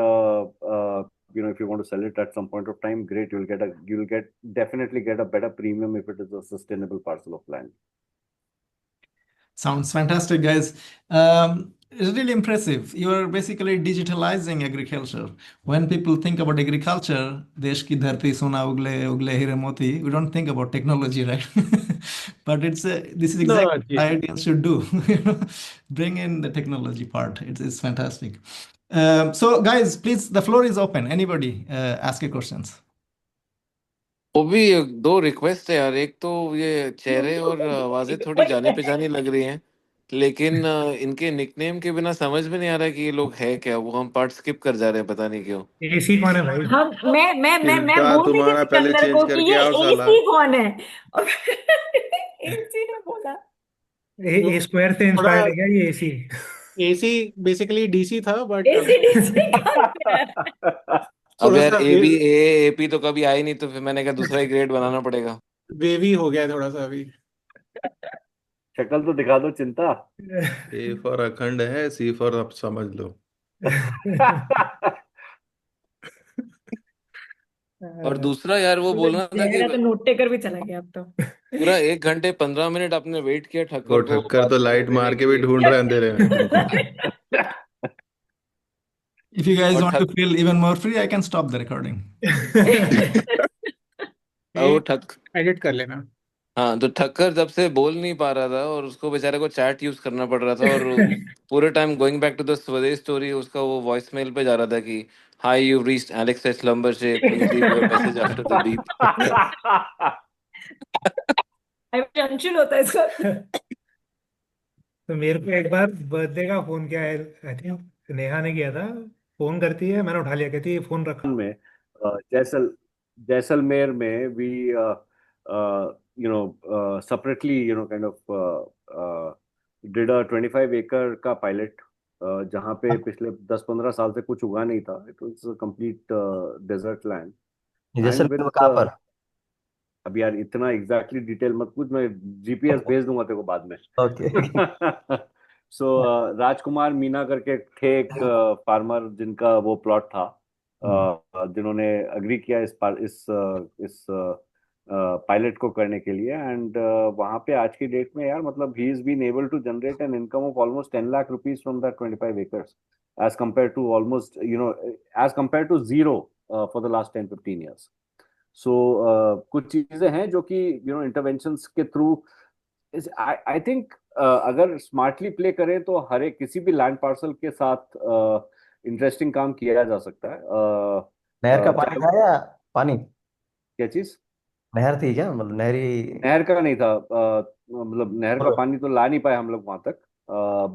if you want to sell it at some point of time, great, definitely get a better premium if it is a sustainable parcel of land. Sounds fantastic, guys. It's really impressive. You are basically digitalizing agriculture. When people think about agriculture, देश की धरती सोना उगले उगले हीरे मोती, we don't think about technology, right? But this is exactly what ideas should do. Bring in the technology part. It's fantastic. So, guys, please, the floor is open. Anybody ask your questions. वो भी दो request है यार. एक तो ये चेहरे और आवाजें थोड़ी जाने पहचानी लग रही हैं, लेकिन इनके निकनेम के बिना समझ में नहीं आ रहा कि ये लोग है क्या. वो हम पार्ट स्किप कर जा रहे हैं, पता नहीं क्यों. एसी कौन है भाई? हम मैं इनका बोल रही थी तुम्हारा पहले सिकंदर चेंज को कि करके ये आओ साला. एसी कौन है. एसी ने बोला. ए स्क्वायर से इंस्पायर्ड है क्या ये एसी? एसी बेसिकली डीसी था, बट एसी डीसी कौन है? अब थोड़ा यार सा एबी एपी तो कभी आई नहीं, तो फिर मैंने कहा दूसरा ही ग्रेड बनाना पड़ेगा. वेवी हो गया है थोड़ा सा अभी. शक्ल तो दिखा दो, चिंता. ए फॉर अखंड है, सी फॉर अब समझ लो. और दूसरा यार वो बोलना था कि चेहरा तो नोट टेकर भी चला गया अब तो. पूरा 1 घंटे 15 मिनट आपने वेट किया वो ठक्कर को ठक्कर तो बात लाइट देने मार के के भी लिए. ढूंढ रहे हैं अंधेरे में तुमको. If you guys और want to feel even more free, I can stop the recording. वो ठक एडिट कर लेना. हाँ, तो ठक्कर जब से बोल नहीं पा रहा था और उसको बेचारे को चैट यूज करना पड़ रहा था, और पूरे time going back to the Swades story उसका वो वॉइस मेल पे जा रहा था कि hi you reached Alex H Lumber से, please leave your message after the beep. I wish Anshul होता है इसका. तो मेरे को एक बार बर्थडे का फोन किया है, आई थिंक नेहा ने किया था. फोन करती है, मैंने उठा लिया, कहती है फोन रखा. में जैसलमेर में we separately kind of did a 25 acre का पायलट, जहाँ पे पिछले 10-15 साल से कुछ उगा नहीं था. It was complete desert land and Jaisalmer में विद. कहाँ पर? अब यार इतना एग्जैक्टली डिटेल मत पूछ, मैं जीपीएस भेज दूंगा तेरे को बाद में. ओके. सो राजकुमार मीना करके थे एक फार्मर जिनका वो प्लॉट था, जिन्होंने अग्री किया इस पायलट को करने के लिए. एंड वहां पे आज की डेट में यार मतलब he is been able to generate an income of almost 10 lakh rupees from that 25 acres, as compare to almost as compare to zero for the last 10-15 years. So कुछ चीजें हैं जो कि इंटरवेंशंस के थ्रू आई थिंक अगर smartly play करें तो हर एक किसी भी लैंड पार्सल के साथ इंटरेस्टिंग काम किया जा सकता है. नहर का पानी था या पानी? क्या चीज? नहर थी क्या, मतलब नहरी? नहर का नहीं था. मतलब नहर का पानी तो ला नहीं पाए हम लोग वहां तक,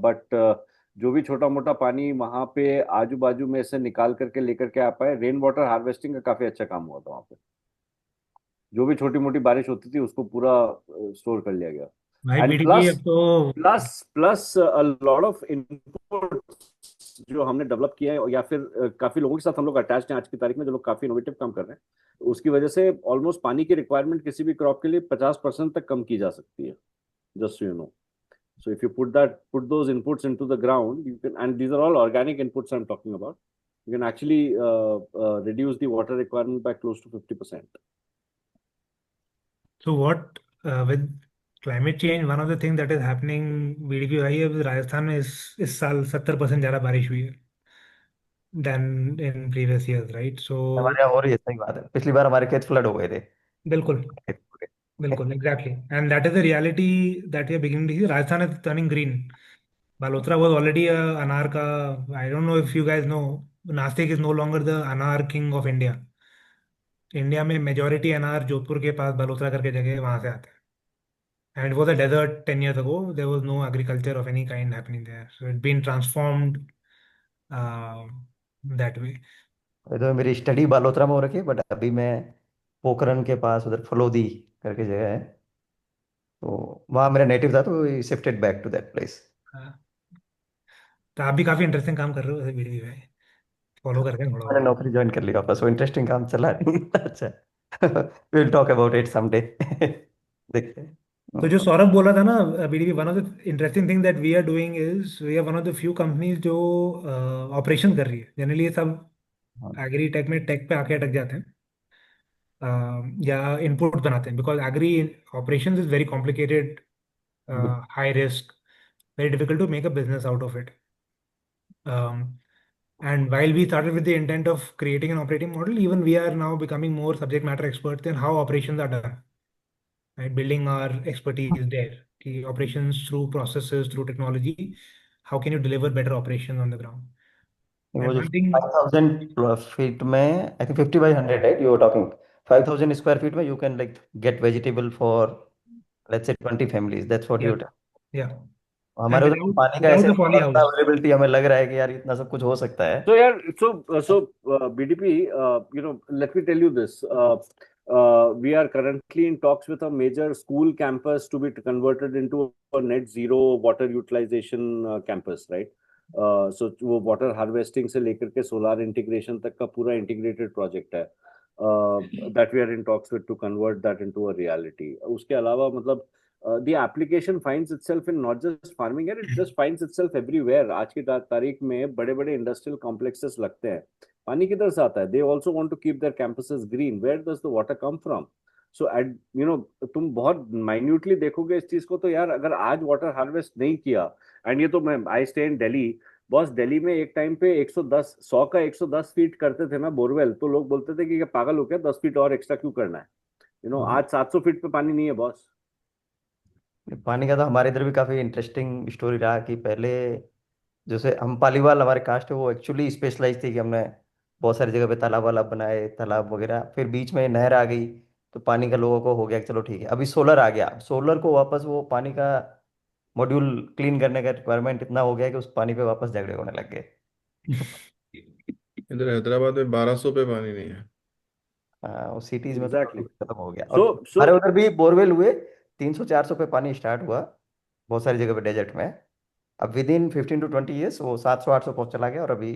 बट जो भी छोटा मोटा पानी वहां पे आजू बाजू में से निकाल करके लेकर के आ पाए. रेन वाटर हार्वेस्टिंग का काफी अच्छा काम हुआ था वहां पे. जो भी छोटी मोटी बारिश होती थी उसको पूरा स्टोर कर लिया गया. भाई एंड बीडीपी प्लस अब तो plus plus a lot of input जो हमने डेवलप किया है, या फिर काफी लोगों के साथ हम लोग अटैच हैं आज की तारीख में, जो लोग काफी इनोवेटिव काम कर रहे हैं. तो उसकी वजह से ऑलमोस्ट पानी की रिक्वायरमेंट किसी भी क्रॉप के लिए 50% तक कम की जा सकती है. Just you know. So if you put those inputs into the ground, you can, and these are all organic inputs I'm talking about, you can actually reduce the water requirement by close to 50%. So what with climate change, one of the things that is happening, BDP भाई, अब राजस्थान में इस साल 70% ज्यादा बारिश हुई है than in previous years, right? So हमारे यहाँ हो रही है, सही बात है, पिछली बार हमारे खेत फ्लड हो गए थे. बिल्कुल बिल्कुल exactly, and that is the reality that we are beginning to see. Rajasthan is turning green. Balotra was already a anar ka. I don't know if you guys know, Nasik is no longer the anar king of India. India में majority अनार जोधपुर के पास बलोत्रा करके जगह है, वहां से आता है. And it was a desert 10 years ago. There was no agriculture of any kind happening there. So it's been transformed uh, that way. तो मेरी स्टडी बालोतरा में हो रखी है, बट अभी मैं पोखरन के पास उधर फलोदी करके जगह है, तो वहाँ मेरा नेटिव था, तो shifted back to that place. हाँ. तो आप भी काफी इंटरेस्टिंग काम कर रहे हो वैसे बीडी भाई, फॉलो करके थोड़ा मैंने बहुत. नौकरी ज्वाइन कर ली वापस, वो इंटरेस्टिंग काम चला नहीं. अच्छा. Will talk about it someday. देखते हैं. तो जो सौरभ बोला था ना BD, one of the interesting thing that we are doing is we are one of the few companies जो ऑपरेशन कर रही है. जनरली ये सब हाँ. एग्री टेक में टेक पे आके अटक जाते हैं या इनपुट बनाते हैं, because agri operations is very complicated, high risk, very difficult to make a business out of it. And while we started with the intent of creating an operating model, even we are now becoming more subject matter experts in how operations are done, right? Building our expertise there. कि operations through processes, through technology, how can you deliver better operations on the ground? वो And जो one thing, 5000 feet में, I think 50 by 100, right, you are talking 5000 square feet में you can like get vegetable for let's say 20 families, that's what you. yeah, yeah, हमारे and उधर पानी का without ऐसे the folly house. Availability हमें लग रहा है कि यार इतना सब कुछ हो सकता है. So yeah, so BDP, let me tell you this. We are currently in talks with a major school campus to be converted into a net zero water utilization campus, right? So वो water harvesting से लेकर के solar integration तक का पूरा integrated project है. That we are in talks with to convert that into a reality. उसके अलावा मतलब the application finds itself in not just farming, it just finds itself everywhere. आज की तारीख में बड़े बड़े इंडस्ट्रियल कॉम्प्लेक्सेस लगते हैं. पानी किधर से आता है? They also want to keep their campuses green. Where does the water come from? So तुम बहुत माइन्यूटली देखोगे इस चीज को, तो यार अगर आज वाटर हार्वेस्ट नहीं किया, एंड ये तो मैं I stay in Delhi, boss Delhi में एक टाइम पे 110 100 का 110 फीट करते थे ना बोरवेल, तो लोग बोलते थे कि ये पागल हो गया, 10 फीट और एक्स्ट्रा क्यों करना है. आज 700 फीट पे पानी नहीं है बॉस. पानी का तो हमारे इधर भी काफी इंटरेस्टिंग स्टोरी रहा कि पहले जैसे हम पालीवाल, हमारे कास्ट है वो एक्चुअली स्पेशलाइज थी कि हमने बहुत सारी जगह पे तालाब वालाब बनाए, तालाब वगैरह. फिर बीच में नहर आ गई, तो पानी का लोगों को हो गया कि चलो ठीक है. अभी सोलर आ गया, सोलर को वापस वो पानी का मॉड्यूल क्लीन करने का रिक्वायरमेंट इतना हो गया कि उस पानी पे वापस झगड़े होने लग गए. इधर हैदराबाद में 1200 पे पानी नहीं है. सिटीज में तो एग्जैक्टली। खत्म हो गया। और सो हमारे उधर भी बोरवेल हुए, 300-400 पे पानी स्टार्ट हुआ बहुत सारी जगह पे डेजर्ट में। अब विद इन 15 to 20 years वो 700-800 पहुंच चला गया, और अभी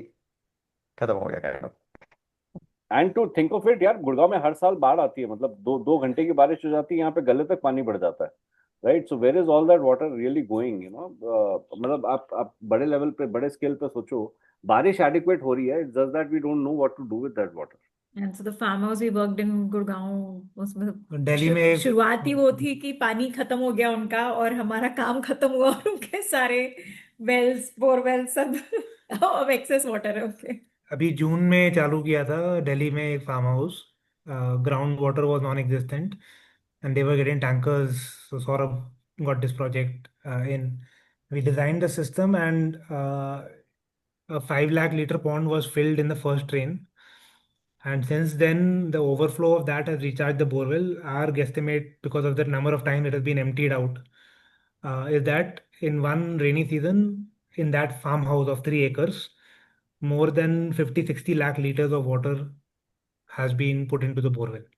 खत्म हो गया kind of. And to think of it यार, गुड़गांव में हर साल बाढ़ आती है, मतलब 2 घंटे की बारिश हो जाती है, यहाँ पे गले तक पानी बढ़ जाता है, right? So where is all that water really going, you know? मतलब आप बड़े लेवल पे, बड़े स्केल पे सोचो, बारिश एडिक्वेट हो रही है, it's just that we don't know what to do with that water. And so the farmers we worked in Gurgaon, उसमें दिल्ली में शुरुआत ही वो थी कि पानी खत्म हो गया उनका और हमारा काम खत्म हुआ और उनके सारे वेल्स, बोरवेल्स सब अब एक्सेस वाटर है उनके। अभी जून में चालू किया था दिल्ली में एक farm house. Ground water was non existent and they were getting tankers. So Saurabh got this project in, we designed the system and a 5 lakh liter pond was filled in the first rain. And since then, the overflow of that has recharged the borewell. Our guesstimate, because of the number of times it has been emptied out, is that in one rainy season, in that farmhouse of 3 acres, more than 50-60 lakh liters of water has been put into the borewell,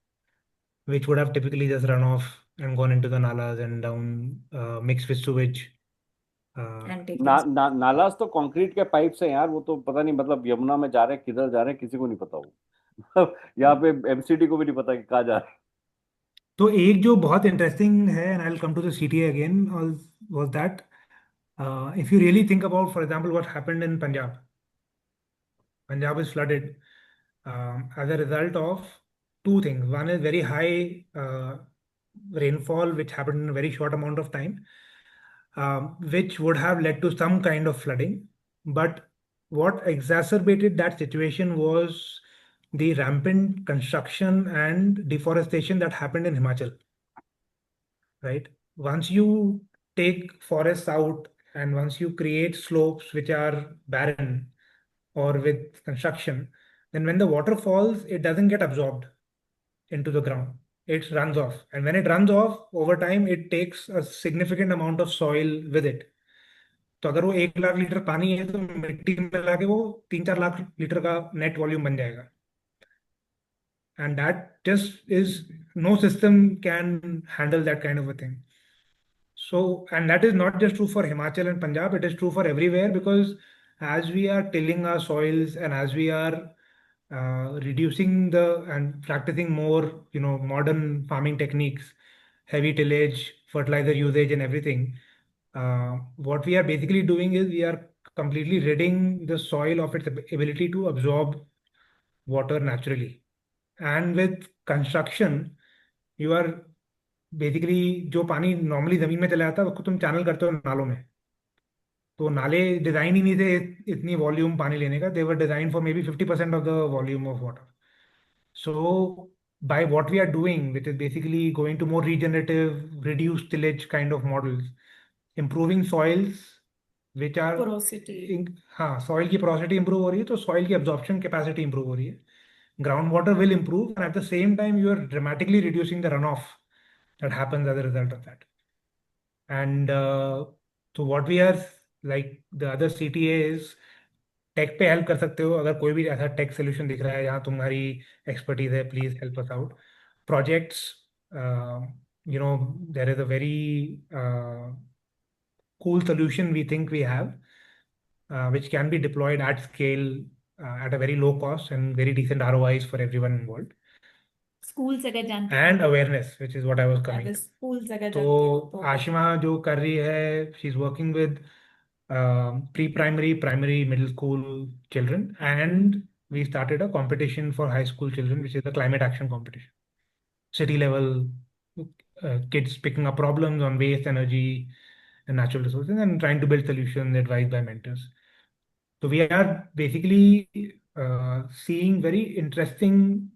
which would have typically just run off and gone into the nalas and down, mixed with sewage. And take nullahs तो concrete के pipe से यार, वो तो पता नहीं, मतलब यमुना में जा रहे हैं, किधर जा रहे हैं, किसी को नहीं पता वो। यहाँ पे एमसीडी को भी नहीं पता कि कहाँ जा रहे हैं। तो एक जो बहुत इंटरेस्टिंग है, and I will come to the CTA again, was that if you really think about, for example, what happened in Punjab. Punjab is flooded as a result of two things. One is very high rainfall, which happened in a very short amount of time, which would have led to some kind of flooding. But what exacerbated that situation was the rampant construction and deforestation that happened in Himachal. Right? Once you take forests out and once you create slopes which are barren or with construction, then when the water falls, it doesn't get absorbed into the ground. It runs off. And when it runs off, over time, it takes a significant amount of soil with it. तो अगर वो 1 lakh litre पानी है तो मिट्टी में मिला के वो 3-4 लाख लीटर का नेट वॉल्यूम बन जाएगा. And that just is, no system can handle that kind of a thing. So, and that is not just true for Himachal and Punjab, it is true for everywhere, because as we are tilling our soils and as we are reducing and practicing more, modern farming techniques, heavy tillage, fertilizer usage and everything, what we are basically doing is we are completely ridding the soil of its ability to absorb water naturally. And with construction, you are basically, जो पानी normally जमीन में चला जाता है उसको तुम channel करते हो नालों में. तो नाले डिजाइन ही नहीं थे इतनी वॉल्यूम पानी लेने का. They were design for maybe 50% of the volume of water. So by what we are doing, which is basically going to more regenerative, reduced tillage kind of models, improving soils, which are porosity. हाँ, soil की porosity improve हो रही है तो soil की absorption capacity improve हो रही है. Groundwater will improve, and at the same time, you are dramatically reducing the runoff that happens as a result of that. And so what we are, like the other CTA is, tech पे help कर सकते हो. अगर कोई भी ऐसा tech solution दिख रहा है जहाँ तुम्हारी एक्सपर्टीज है, please help us out. Projects, there is a very cool solution we think we have, which can be deployed at scale at a very low cost and very decent ROIs for everyone involved. Schools अगर जानते हो And awareness, which is what I was coming अगर to. Schools अगर तो जानते हो तो आशिमा जो कर रही है, she is working with pre-primary, primary, middle school children, and we started a competition for high school children, which is the climate action competition. City level kids picking up problems on waste, energy, and natural resources, and trying to build solutions advised by mentors. So we are basically seeing very interesting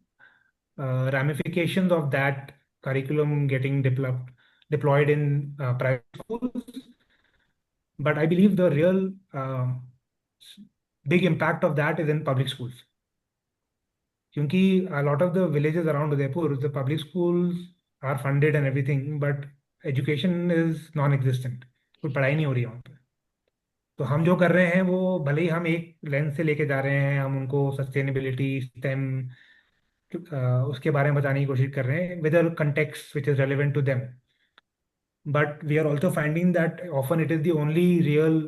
ramifications of that curriculum getting deployed in private schools. But I believe the real big impact of that is in public schools. क्योंकि a lot of the villages around Udaipur, the public schools are funded and everything, but education is non-existent. कोई पढ़ाई नहीं हो रही है वहाँ पे. तो हम जो कर रहे हैं वो भले ही हम एक लेंस से लेके जा रहे हैं, हम उनको सस्टेनेबिलिटी, स्टेम उसके बारे में बताने की कोशिश कर रहे हैं with a context which is relevant to them. But we are also finding that often it is the only real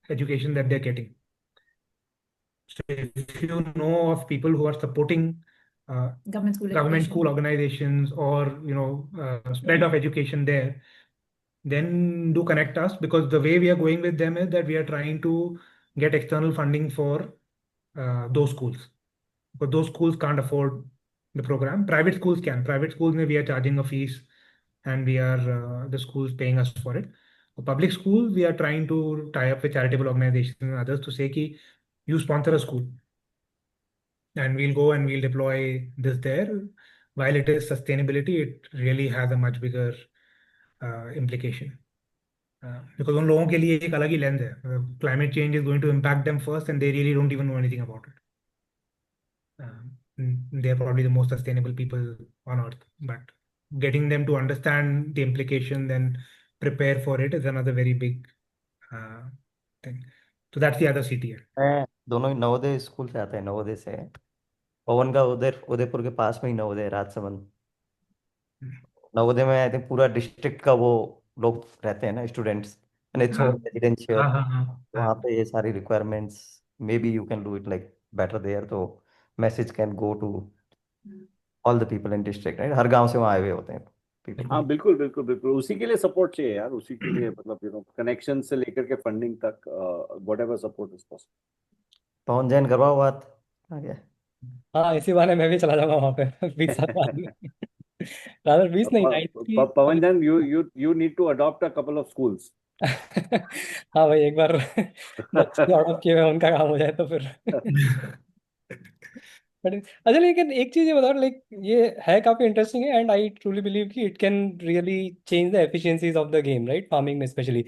education that they're getting. So if you know of people who are supporting government school organizations or spread of education there, then do connect us, because the way we are going with them is that we are trying to get external funding for those schools, because those schools can't afford the program. Private schools can. Private schools, we are charging a fees and we are the schools paying us for it. For public schools, we are trying to tie up with charitable organizations and others to say ki you sponsor a school and we'll go and we'll deploy this there. While it is sustainability, it really has a much bigger implication. Because उन लोगों के लिए एक अलग ही lens है. Climate change is going to impact them first and they really don't even know anything about it. They're probably the most sustainable people on earth, but getting them to understand the implications and prepare for it is another very big thing. So that's the other CTA. मैं दोनों ही Navodaya school से आता है, नवोदय से है। पवन का उधर उदयपुर के पास में ही नवोदय है, राजसमंद। नवोदय में आई थिंक पूरा डिस्ट्रिक्ट का वो लोग रहते हैं ना, students, and it's all residential. वहाँ पे ये सारी requirements, maybe you can do it like better there, तो message can go to all the people in district, right? हर गांव से वहाँ आए हुए होते हैं people. हाँ, बिल्कुल बिल्कुल बिल्कुल, उसी के लिए सपोर्ट चाहिए यार, उसी के लिए मतलब कनेक्शन से लेकर के फंडिंग तक, व्हाटएवर सपोर्ट इज पॉसिबल। पवन जैन करवाओ बात आ गया। हाँ, इसी बहाने मैं भी चला जाऊंगा वहां पे 20 साल बाद में। रादर 20 नहीं, 90 Pavan Jain, you need to adopt a couple of schools. हाँ भाई, एक बार बच्चे ऑर्डर किए हुए उनका काम हो जाए तो फिर बट अच्छा, लेकिन एक चीज ये बताओ, लाइक ये है काफी इंटरेस्टिंग है, एंड आई ट्रूली बिलीव कि it can really change the efficiencies of the game, right, farming में specially.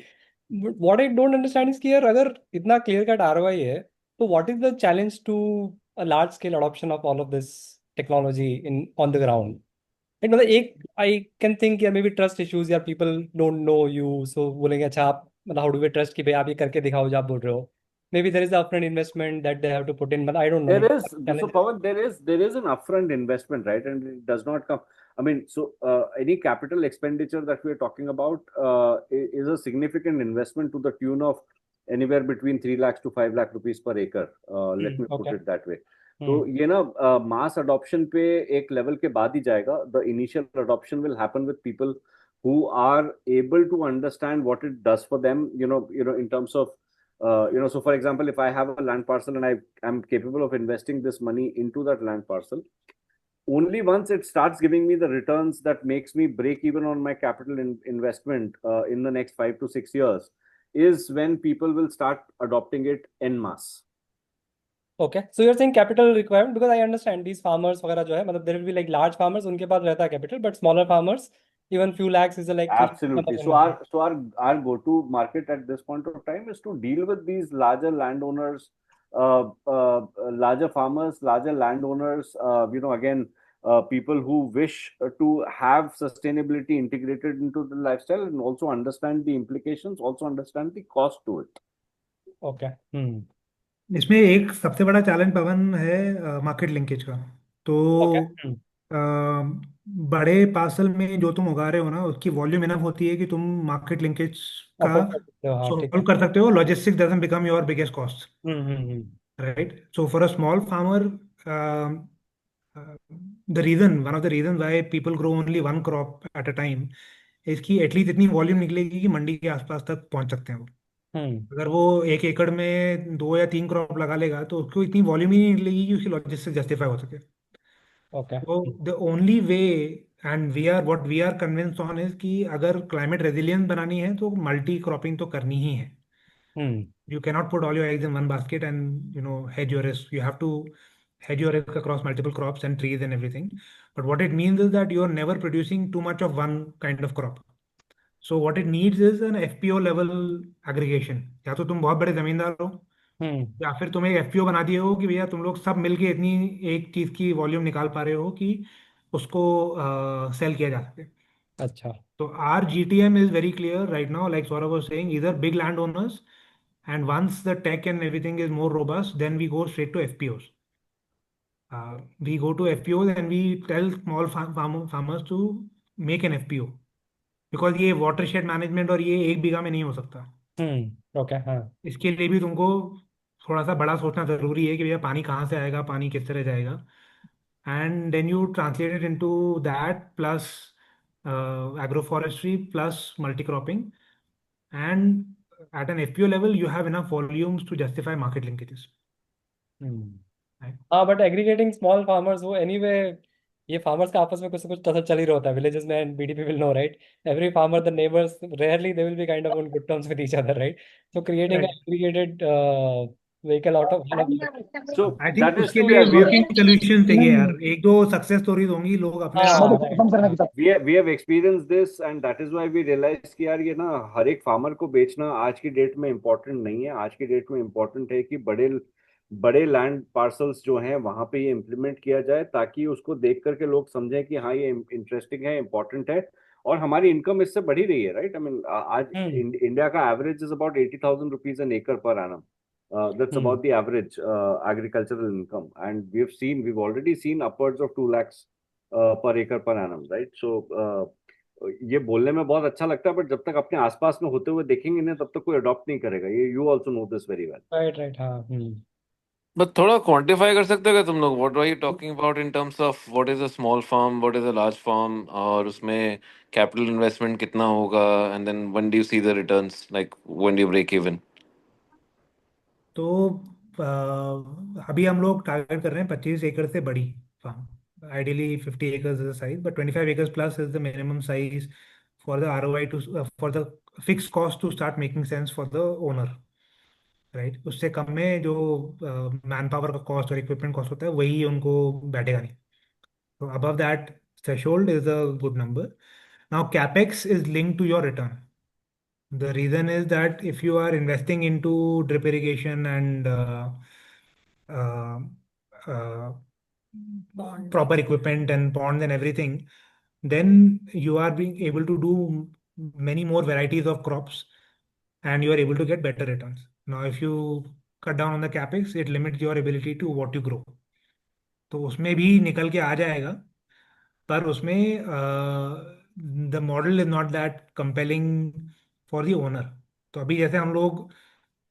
What I don't understand is कि यार अगर इतना क्लियर कट आरओआई है, तो what is the challenge to a large scale adoption of all of this technology in on the ground? मतलब एक I can think यार मे बी ट्रस्ट इश्यूज, यार पीपल डोंट नो यू, सो बोलेंगे अच्छा आप मतलब हाउ डू वी ट्रस्ट कि भाई आप ये करके दिखाओ जो आप बोल रहे हो। Maybe there is the upfront investment that they have to put in, but I don't know. There is, so Pawan, there is an upfront investment, right? And it does not come. I mean, so any capital expenditure that we are talking about is a significant investment to the tune of anywhere between 3 lakhs to 5 lakh rupees per acre. Let me put it that way. तो ये ना mass adoption पे एक level के बाद ही जाएगा. The initial adoption will happen with people who are able to understand what it does for them. In terms of so for example, if I have a land parcel and I am capable of investing this money into that land parcel, only once it starts giving me the returns that makes me break even on my capital investment in the next 5 to 6 years is when people will start adopting it en masse. Okay, so you're saying capital requirement, because I understand these farmers वगैरह जो है, मतलब there will be like large farmers, उनके पास रहता है capital, but smaller farmers, even few lakhs is like absolutely. So our go-to market at this point of time is to deal with these larger landowners, larger farmers, larger landowners. Again, people who wish to have sustainability integrated into the lifestyle and also understand the implications, also understand the cost to it. Okay. इसमें एक सबसे बड़ा challenge पवन है market linkage का। तो बड़े parcel में जो तुम उगा रहे हो ना, उसकी वॉल्यूम इनफ होती है कि तुम मार्केट लिंकेज का सॉल्व कर सकते हो। Logistics doesn't become your biggest cost, right? So for a small farmer, one of the reasons why people grow only one crop at a time is कि at least इतनी वॉल्यूम निकलेगी कि मंडी के आसपास तक पहुंच सकते हैं वो। अगर वो 1 एकड़ में 2 या 3 क्रॉप लगा लेगा तो उसको इतनी वॉल्यूम ही नहीं निकलेगी कि उसकी लॉजिस्टिक्स जस्टिफाई हो सके। तो the only way and what we are convinced on is कि अगर क्लाइमेट रेजिलियंस बनानी है तो मल्टी क्रॉपिंग तो करनी ही है। You cannot put all your eggs in one basket and hedge your risk. You have to hedge your risk across multiple crops and trees and everything. But what it means is that you are never producing too much of one kind of crop. So what it needs is an FPO level aggregation. या तो तुम बहुत बड़े जमींदार हो, या फिर तुम एक FPO बना दिए हो कि भैया तुम लोग सब मिलके इतनी एक चीज की वॉल्यूम निकाल पा रहे हो कि उसको सेल किया जा सके। अच्छा, तो our GTM is very clear right now, like Saurabh was saying, either big landowners, and once the tech and everything is more robust, then we go straight to FPOs. We go to FPOs and we tell small farmers to make an FPO because ये watershed management और ये 1 बीघा में नहीं हो सकता. Okay हाँ इसके लिए भी तुमको थोड़ा सा बड़ा सोचना जरूरी है कि भैया पानी कहाँ से आएगा, पानी किस तरह जाएगा. And then you translate it into that plus agroforestry plus multi-cropping, and at an FPO level you have enough volumes to justify market linkages. Right? हाँ बट एग्रीगेटिंग स्मॉल फार्मर्स वो एनीवे ये फार्मर्स का आपस में कुछ ना कुछ tussle चल ही रहा होता है विलेजेस में and BDP will know right every farmer the neighbours rarely they will be kind of on good terms with each other right so creating Right. Aggregated vehicle out of So I think that is उसके true. लिए Yeah, working solutions चाहिए यार. 1-2 success stories होंगी, लोग अपने आप we have experienced this, and that is why we realized कि यार ये ना हर एक फार्मर को बेचना आज की डेट में इम्पोर्टेंट नहीं है. आज की डेट में इम्पोर्टेंट है कि बड़े बड़े लैंड पार्सल्स जो हैं वहां पे ये इम्प्लीमेंट किया जाए ताकि उसको देख करके लोग समझें कि हाँ ये इंटरेस्टिंग है, इम्पोर्टेंट है और हमारी इनकम इससे बढ़ी रही है. राइट. आई मीन आज इंडिया का average is about 80,000 rupees an acre per annum. That's about the average agricultural income, and we've already seen upwards of 2 lakhs per acre per annum, right? So ये बोलने में बहुत अच्छा लगता है, but जब तक अपने आसपास में होते हुए देखेंगे ना तब तक कोई अडॉप्ट नहीं करेगा. ये you also know this very well. Right right हाँ बट थोड़ा क्वांटिफाई कर सकते हो क्या तुम लोग what are you talking about in terms of what is a small farm what is a large farm और उसमें कैपिटल इन्वेस्टमेंट कितना होगा and then when do you see the returns like when do you break even. तो अभी हम लोग target कर रहे हैं 25 एकड़ से बड़ी farm. Ideally 50 acres is the size, but 25 acres plus is the minimum size for the ROI to for the fix cost to start making sense for the owner. Right. उससे कम में जो मैन पावर का cost और equipment cost होता है वही उनको बैठेगा नहीं. तो above that threshold is a good number. Now capex is linked to your return. The reason is that if you are investing into drip irrigation and uh, uh, proper equipment and ponds and everything, then you are being able to do many more varieties of crops and you are able to get better returns. Now, if you cut down on the capex, it limits your ability to what you grow. तो उसमें भी निकल के आ जाएगा, पर उसमें the model is not that compelling for the owner. तो अभी जैसे हम लोग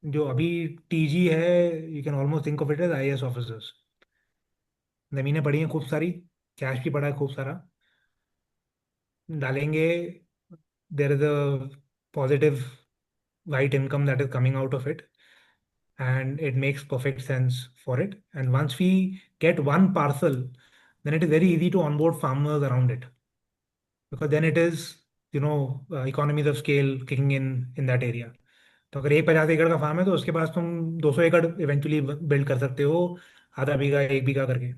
जो अभी टीजी है, you can almost think of it as IAS officers. जमीनें पड़ी हैं खूब सारी, कैश भी पड़ा है खूब सारा, डालेंगे. There is a positive white income that is coming out of it and it makes perfect sense for it. And once we get one parcel, then it is very easy to onboard farmers around it because then it is economies of scale kicking in that area. तो अगर एक 50 एकड़ का farm है तो उसके पास तुम 200 एकड़ इवेंचुअली बिल्ड कर सकते हो, आधा बीघा 1 बीघा करके.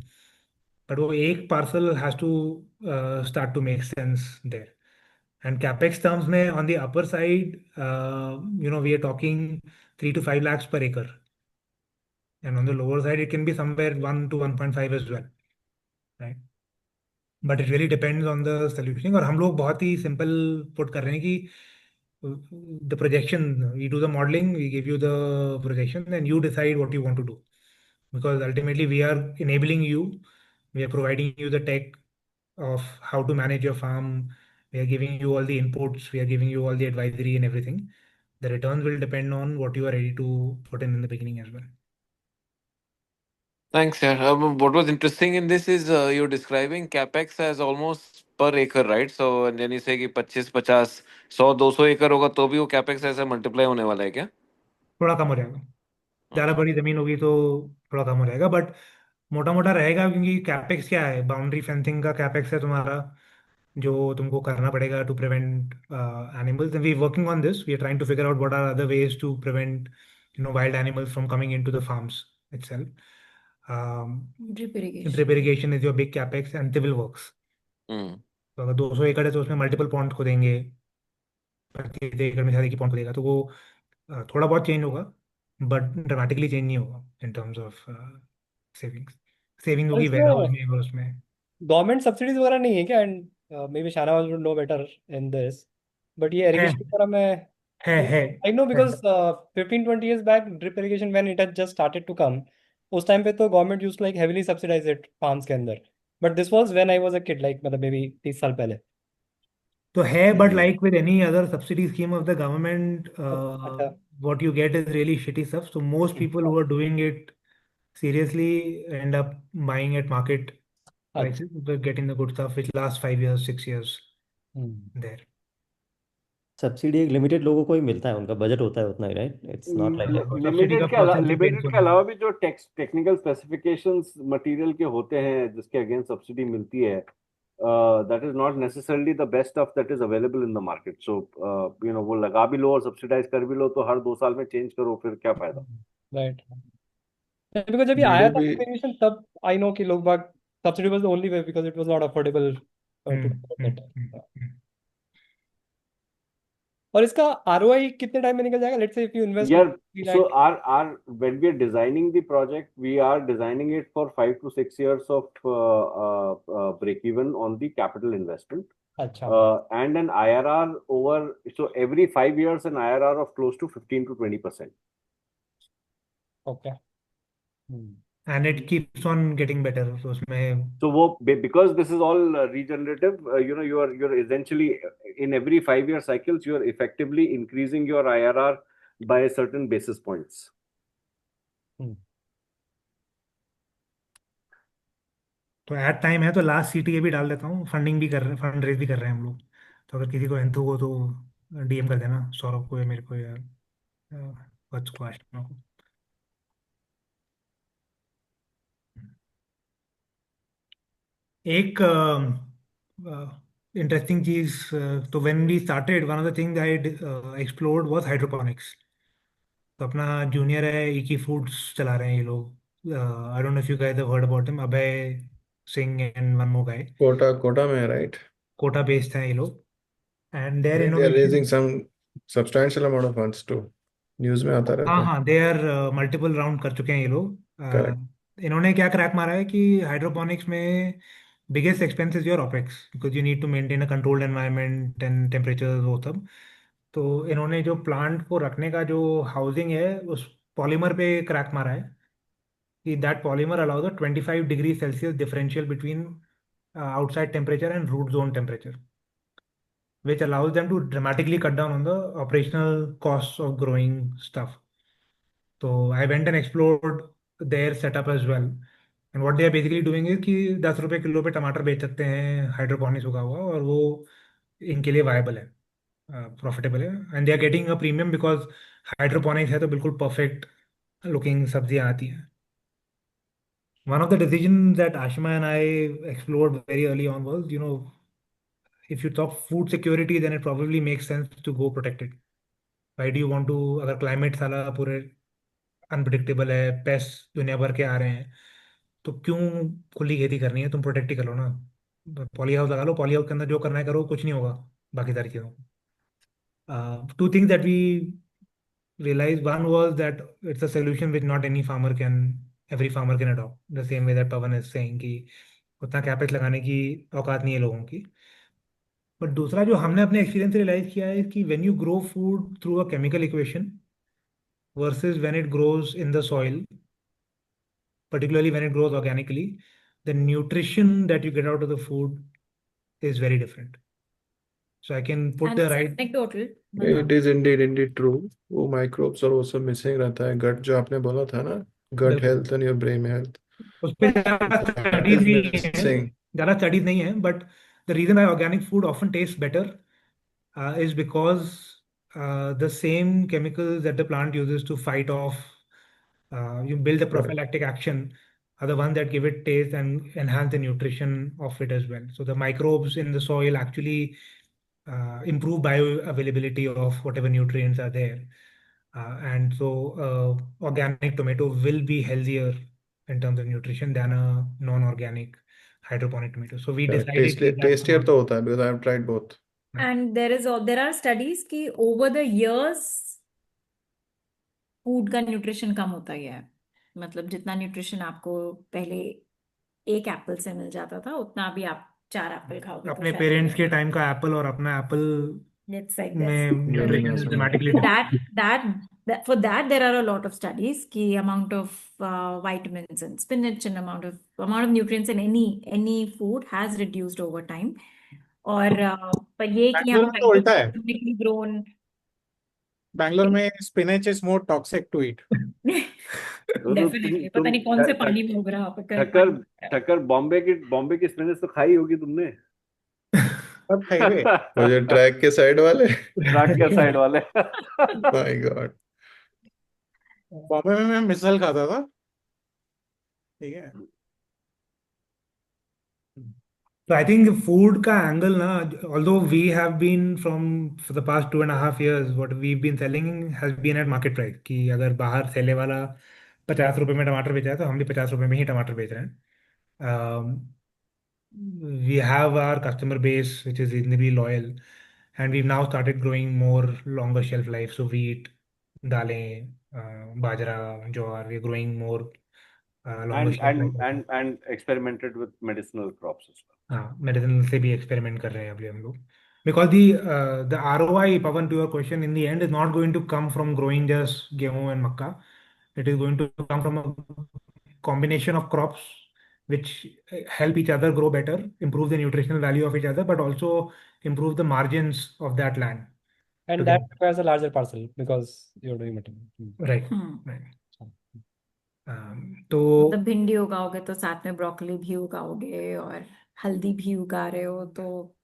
बट वो एक parcel has to start to make sense there. And capex terms में on the upper side we are talking 3 to 5 lakhs per acre. And on the lower side, it can be somewhere 1 to 1.5 as well, right? But it really depends on the solution. और हम लोग बहुत ही simple put कर रहे हैं कि the projection, we do the modeling, we give you the projection, and you decide what you want to do. Because ultimately, we are enabling you, we are providing you the tech of how to manage your farm, we are giving you all the inputs, we are giving you all the advisory and everything. The returns will depend on what you are ready to put in the beginning as well. Thanks, yeah. What was interesting in this is you're describing capex as almost per acre, right? So and then you say कि 25, 50, 100, 200 एकड़ होगा तो भी वो capex ऐसे multiply होने वाला है क्या? थोड़ा कम हो जाएगा. ज़्यादा बड़ी ज़मीन होगी तो थोड़ा कम हो जाएगा, बट मोटा मोटा रहेगा क्योंकि कैपेक्स क्या है, बाउंड्री फेंसिंग का कैपेक्स है तुम्हारा जो तुमको करना पड़ेगा to prevent animals. And we working on this, we are trying to figure out what are other ways to prevent wild animals from coming into the farms itself. Drip irrigation drip irrigation is your big capex and civil works. तो अगर 200 एकड़ है तो उसमें multiple pond खोदेंगे, 25 एकड़ में शादी की पॉन्ड खोदेगा, तो वो थोड़ा बहुत चेंज होगा बट ड्रामेटिकली चेंज नहीं होगा इन टर्म्स ऑफ सेविंग्स. सेविंग और होगी वेयर हाउस इसमें में और उसमें. गवर्नमेंट सब्सिडीज वगैरह नहीं है क्या and may be Shahnawaz would know better in this but ये है इरिगेशन वगैरह में है है I know है. because 15-20 years back drip irrigation when it had just started to come उस टाइम पे तो government use like heavily subsidise it farms के अंदर, but this was when I was a kid, like मतलब maybe 30 साल पहले। तो है, but like with any other subsidy scheme of the government, अच्छा। what you get is really shitty stuff. So most people who are doing it seriously end up buying at market prices, but getting the good stuff which lasts 5 years, 6 years there. Subsidy एक limited लोगों को ही मिलता है, उनका budget होता है उतना ही, right? It's not like that. Subsidy का process depends लिमिटेड on के अलावा भी जो टेक्निकल स्पेसिफिकेशंस मटेरियल के होते हैं जिसके अगेंस्ट सब्सिडी मिलती है, that is not necessarily the best stuff that is available in the market. So वो लगा भी लो और सब्सिडाइज कर भी लो तो हर 2 साल में चेंज करो, फिर क्या फायदा। राइट। बिकॉज जब ये मैंने आया था भी इंफॉर्मेशन, तब आई नो कि लोग बाग subsidy was the only way because it was not affordable to that time. और इसका आरओआई कितने टाइम में निकल जाएगा? Let's say if you invest यार 3 so lakh. our when we are designing the project, we are designing it for 5 to 6 years of break even on the capital investment, अच्छा। and an IRR over, so every 5 years an IRR of close to 15 to 20%. Okay. and it keeps on getting better. So उसमें So because this is all regenerative, you're essentially in every 5 year cycles you are effectively increasing your IRR by certain basis points. तो at time है, तो last CTA भी डाल देता हूँ, funding भी कर रहे हैं, फंड रेज भी कर रहे हैं हम लोग। तो अगर किसी को एंथू को तो डीएम कर देना, सौरभ को या मेरे को या वत्स को, आशिमा को। एक इंटरेस्टिंग चीज, तो when we started one of the thing that explored was hydroponics. तो अपना जूनियर है इकी फूड्स चला रहे हैं ये लोग। I don't know if you guys have heard about him, Abhay Singh and one more guy. Kota में है, राइट? कोटा बेस्ड हैं ये लोग, and there They are innovation. raising some substantial amount of funds too. News में आता रहता हाँ है। हाँ, दे आर मल्टीपल राउंड कर चुके हैं ये लोग। करेक्ट। इन्होंने क्या क्रैक मारा है कि हाइड्रोपोनिक्स में biggest expense is your opex, because you need to maintain a controlled environment and temperature वो सब। तो इन्होंने जो प्लांट को रखने का जो हाउसिंग है उस पॉलीमर पे क्रैक मारा है कि that polymer allows a 25 degree Celsius differential between outside temperature and root zone temperature, which allows them to dramatically cut down on the operational costs of growing stuff. So I went and explored their setup as well. And what they are basically doing is कि 10 रुपए kilo पे टमाटर बेच सकते हैं hydroponics उगा हुआ, और वो इनके लिए वायबल है, प्रॉफिटेबल है, and they are getting a premium because hydroponics है तो बिल्कुल परफेक्ट लुकिंग सब्जियां आती हैं। One of the decisions that Ashima and I explored very early on was, if you talk food security, then it probably makes sense to go protected. Why do you want to, अगर climate साला पूरे unpredictable है, paste दुनिया भर के आ रहे हैं, तो क्यों खुली खेती करनी है? तुम प्रोटेक्ट ही कर लो ना, पॉली हाउस लगा लो, पॉली हाउस के अंदर जो करना है करो, कुछ नहीं होगा बाकी सारी चीज़ों को। Two things that we realized, one was that it's a solution which not every farmer can adopt, the same way that Pawan is saying कि उतना कैपेक्स लगाने की औकात नहीं है लोगों की। बट दूसरा जो हमने अपने एक्सपीरियंस से रियलाइज किया है कि when you grow food through a chemical equation versus when it grows in the soil, particularly when it grows organically, the nutrition that you get out of the food is very different. So I can put And the it's right, anecdotal. It is indeed true. वो microbes और वो सब missing रहता है। गट जो आपने बोला था ना, गट बिल्कुल health and your brain health, उस पर ज़्यादा that स्टडीज is नहीं है, missing. ज़्यादा स्टडीज नहीं है, but the reason I organic food often taste better is because the same chemicals that the plant uses to fight off, you build the Correct. prophylactic action, are the ones that give it taste and enhance the nutrition of it as well. So the microbes in the soil actually improve bioavailability of whatever nutrients are there. And so organic tomato will be healthier in terms of nutrition than a non-organic hydroponic tomato. So we Correct. decided कि that's Tastier not. तो होता है because I have tried both. And there are studies कि over the years food का nutrition कम होता गया है। मतलब जितना न्यूट्रिशन आपको पहले एक एप्पल से मिल जाता था, उतना अभी आप 4 एप्पल खाओगे तो अपने शायद पेरेंट्स के मिलेगा। टाइम का एप्पल और अपना एप्पल It's like this. में Urine nutrition is acid. dramatically For different. for that there are a lot of studies कि amount of vitamins in spinach and amount of nutrients in any food has reduced over time. और पर ये कि बैंगलोर हम में तो उल्टा है. hydroponically grown बैंगलोर में spinach is more toxic to eat. Definitely पता नहीं कौन से पानी में उग रहा ठक्कर ठक्कर बॉम्बे की स्पिनच तो खाई होगी तुमने. सब खाइए. वो जो ट्रैक के साइड वाले. ट्रैक के साइड वाले. My God. बॉम्बे में मैं मिसल खाता था. ठीक है. So I think food का angle ना, although we have been for the past 2.5 years, what we've been selling has been at market price. कि अगर बाहर सेले वाला 50 रुपए में टमाटर बेच रहा है तो हम भी 50 रुपए में ही टमाटर बेच रहे हैं. We have our customer base which is reasonably loyal, and we've now started growing more longer shelf life. So wheat, दालें, बाजरा, ज्वार, we're growing more longer shelf life. and experimented with medicinal crops as well. हाँ, medicine से भी experiment कर रहे हैं अभी हम लोग. Because the ROI, Pawan, to your question, in the end is not going to come from growing just गेहूं and Mecca. It is going to come from a combination of crops which help each other grow better, improve the nutritional value of each other, but also improve the margins of that land. And that requires a larger parcel because you're doing multiple. Right. Right. तो मतलब भिंडी उगाओगे तो साथ में broccoli भी उगाओगे और हल्दी भी उगा रहे हो तो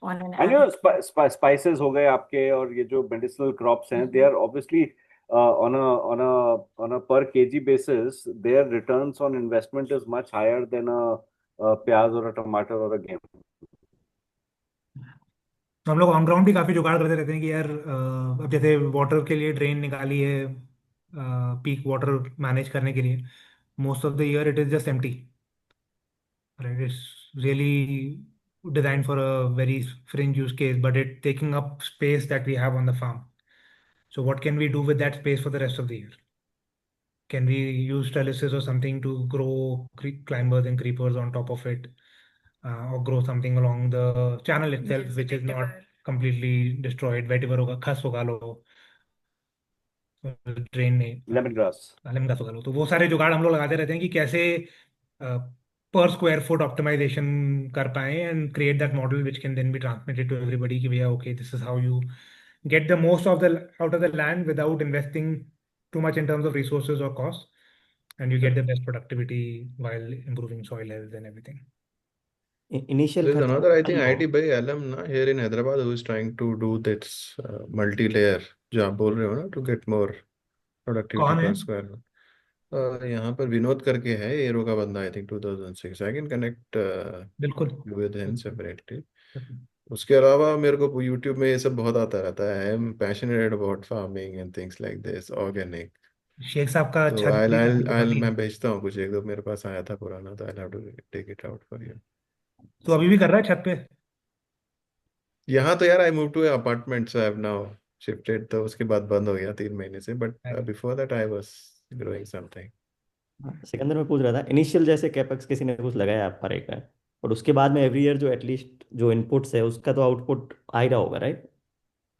on an And you know, average spices हो गए आपके, और ये जो medicinal crops हैं, they are obviously on a per kg basis, their returns on investment is much higher than a प्याज और a टमाटर और a गेहूं. हम लोग ऑन ग्राउंड भी काफी जुगाड़ करते रहते हैं कि यार अब जैसे वाटर के लिए ड्रेन निकाली है, पीक वाटर मैनेज करने के लिए. Most of the year it is just empty. Right? It's really designed for a very fringe use case, but it taking up space that we have on the farm. So what can we do with that space for the rest of the year? Can we use trellises or something to grow climbers and creepers on top of it, or grow something along the channel itself, Yes, which is not vetiver. completely destroyed? Vetiver होगा, खस उगा लो, drain में lemon grass. Lemon grass उगा लो. तो वो सारे जुगाड़ हम लोग लगाते रहते हैं कि कैसे per square foot optimization कर पाए and create that model which can then be transmitted to everybody कि भैया okay, this is how you get the most of the out of the land without investing too much in terms of resources or cost, and you get the best productivity while improving soil health and everything. Initial There's खर्चा another, I कितना think, हुआ? IT by alum na, here in Hyderabad who is trying to do this multi-layer जो आप बोल रहे हो ना, to get more productivity कौन है? per square foot. यहाँ पर विनोद करके है, एरो का बंदा, I think 2006. I can connect बिल्कुल. With him separately. उसके अलावा मेरे को यूट्यूब में ये सब बहुत आता रहता है. I am passionated about farming and things like this, organic. Sheikh साहब का तो छत भी आई काफी मैं भेजता हूँ कुछ, एक दो मेरे पास आया था पुराना, तो I have to take it out for you. तो अभी भी कर रहा है छत पे? यहाँ तो यार I move to apartment, so I have now shifted. तो उसके बाद बंद हो गया 3 महीने से, but before that I was growing something. Sikandar में पूछ रहा था, इनिशियल जैसे कैपेक्स किसी ने कुछ लगाया आप पर एक, और उसके बाद में एवरी ईयर जो एटलीस्ट जो इनपुट्स है उसका तो आउटपुट आ ही रहा होगा, राइट?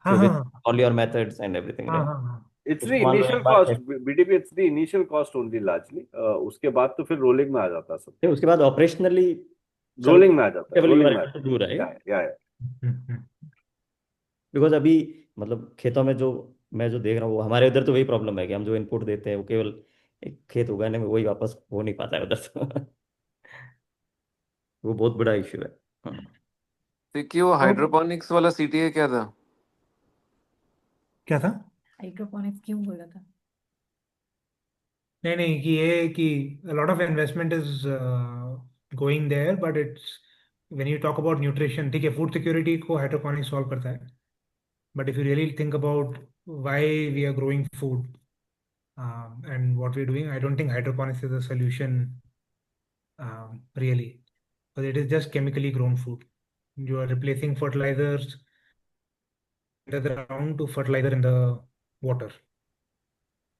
हाँ विद हाँ all your methods and everything, हाँ राइट? हाँ हाँ. It's the उसको मान लो initial एक बार cost, BTP. It's the initial cost only largely. उसके बाद तो फिर रोलिंग में आ जाता है सब. फिर उसके बाद ऑपरेशनली रोलिंग में आ जाता है. यू रोलिंग आर में आ एबल टू डू, राइट? या बिकॉज अभी मतलब खेतों में जो मैं जो देख रहा हूँ वो हमारे उधर तो वही प्रॉब्लम है कि हम जो इनपुट देते हैं वो केवल एक खेत उगाने में वही वापस हो नहीं पाता है उधर से. वो बहुत बड़ा इश्यू है. देखिए वो हाइड्रोपोनिक्स वाला सीटीए क्या था? क्या था? हाइड्रोपोनिक्स क्यों बोला था? नहीं नहीं, कि ये कि a lot of investment is going there, but it's when you talk about nutrition, ठीक है, food security को hydroponics solve करता है, but if you really think about why we are growing food and what we're doing, I don't think hydroponics is a solution really, because it is just chemically grown food. You are replacing fertilizers in the ground to fertilizer in the water.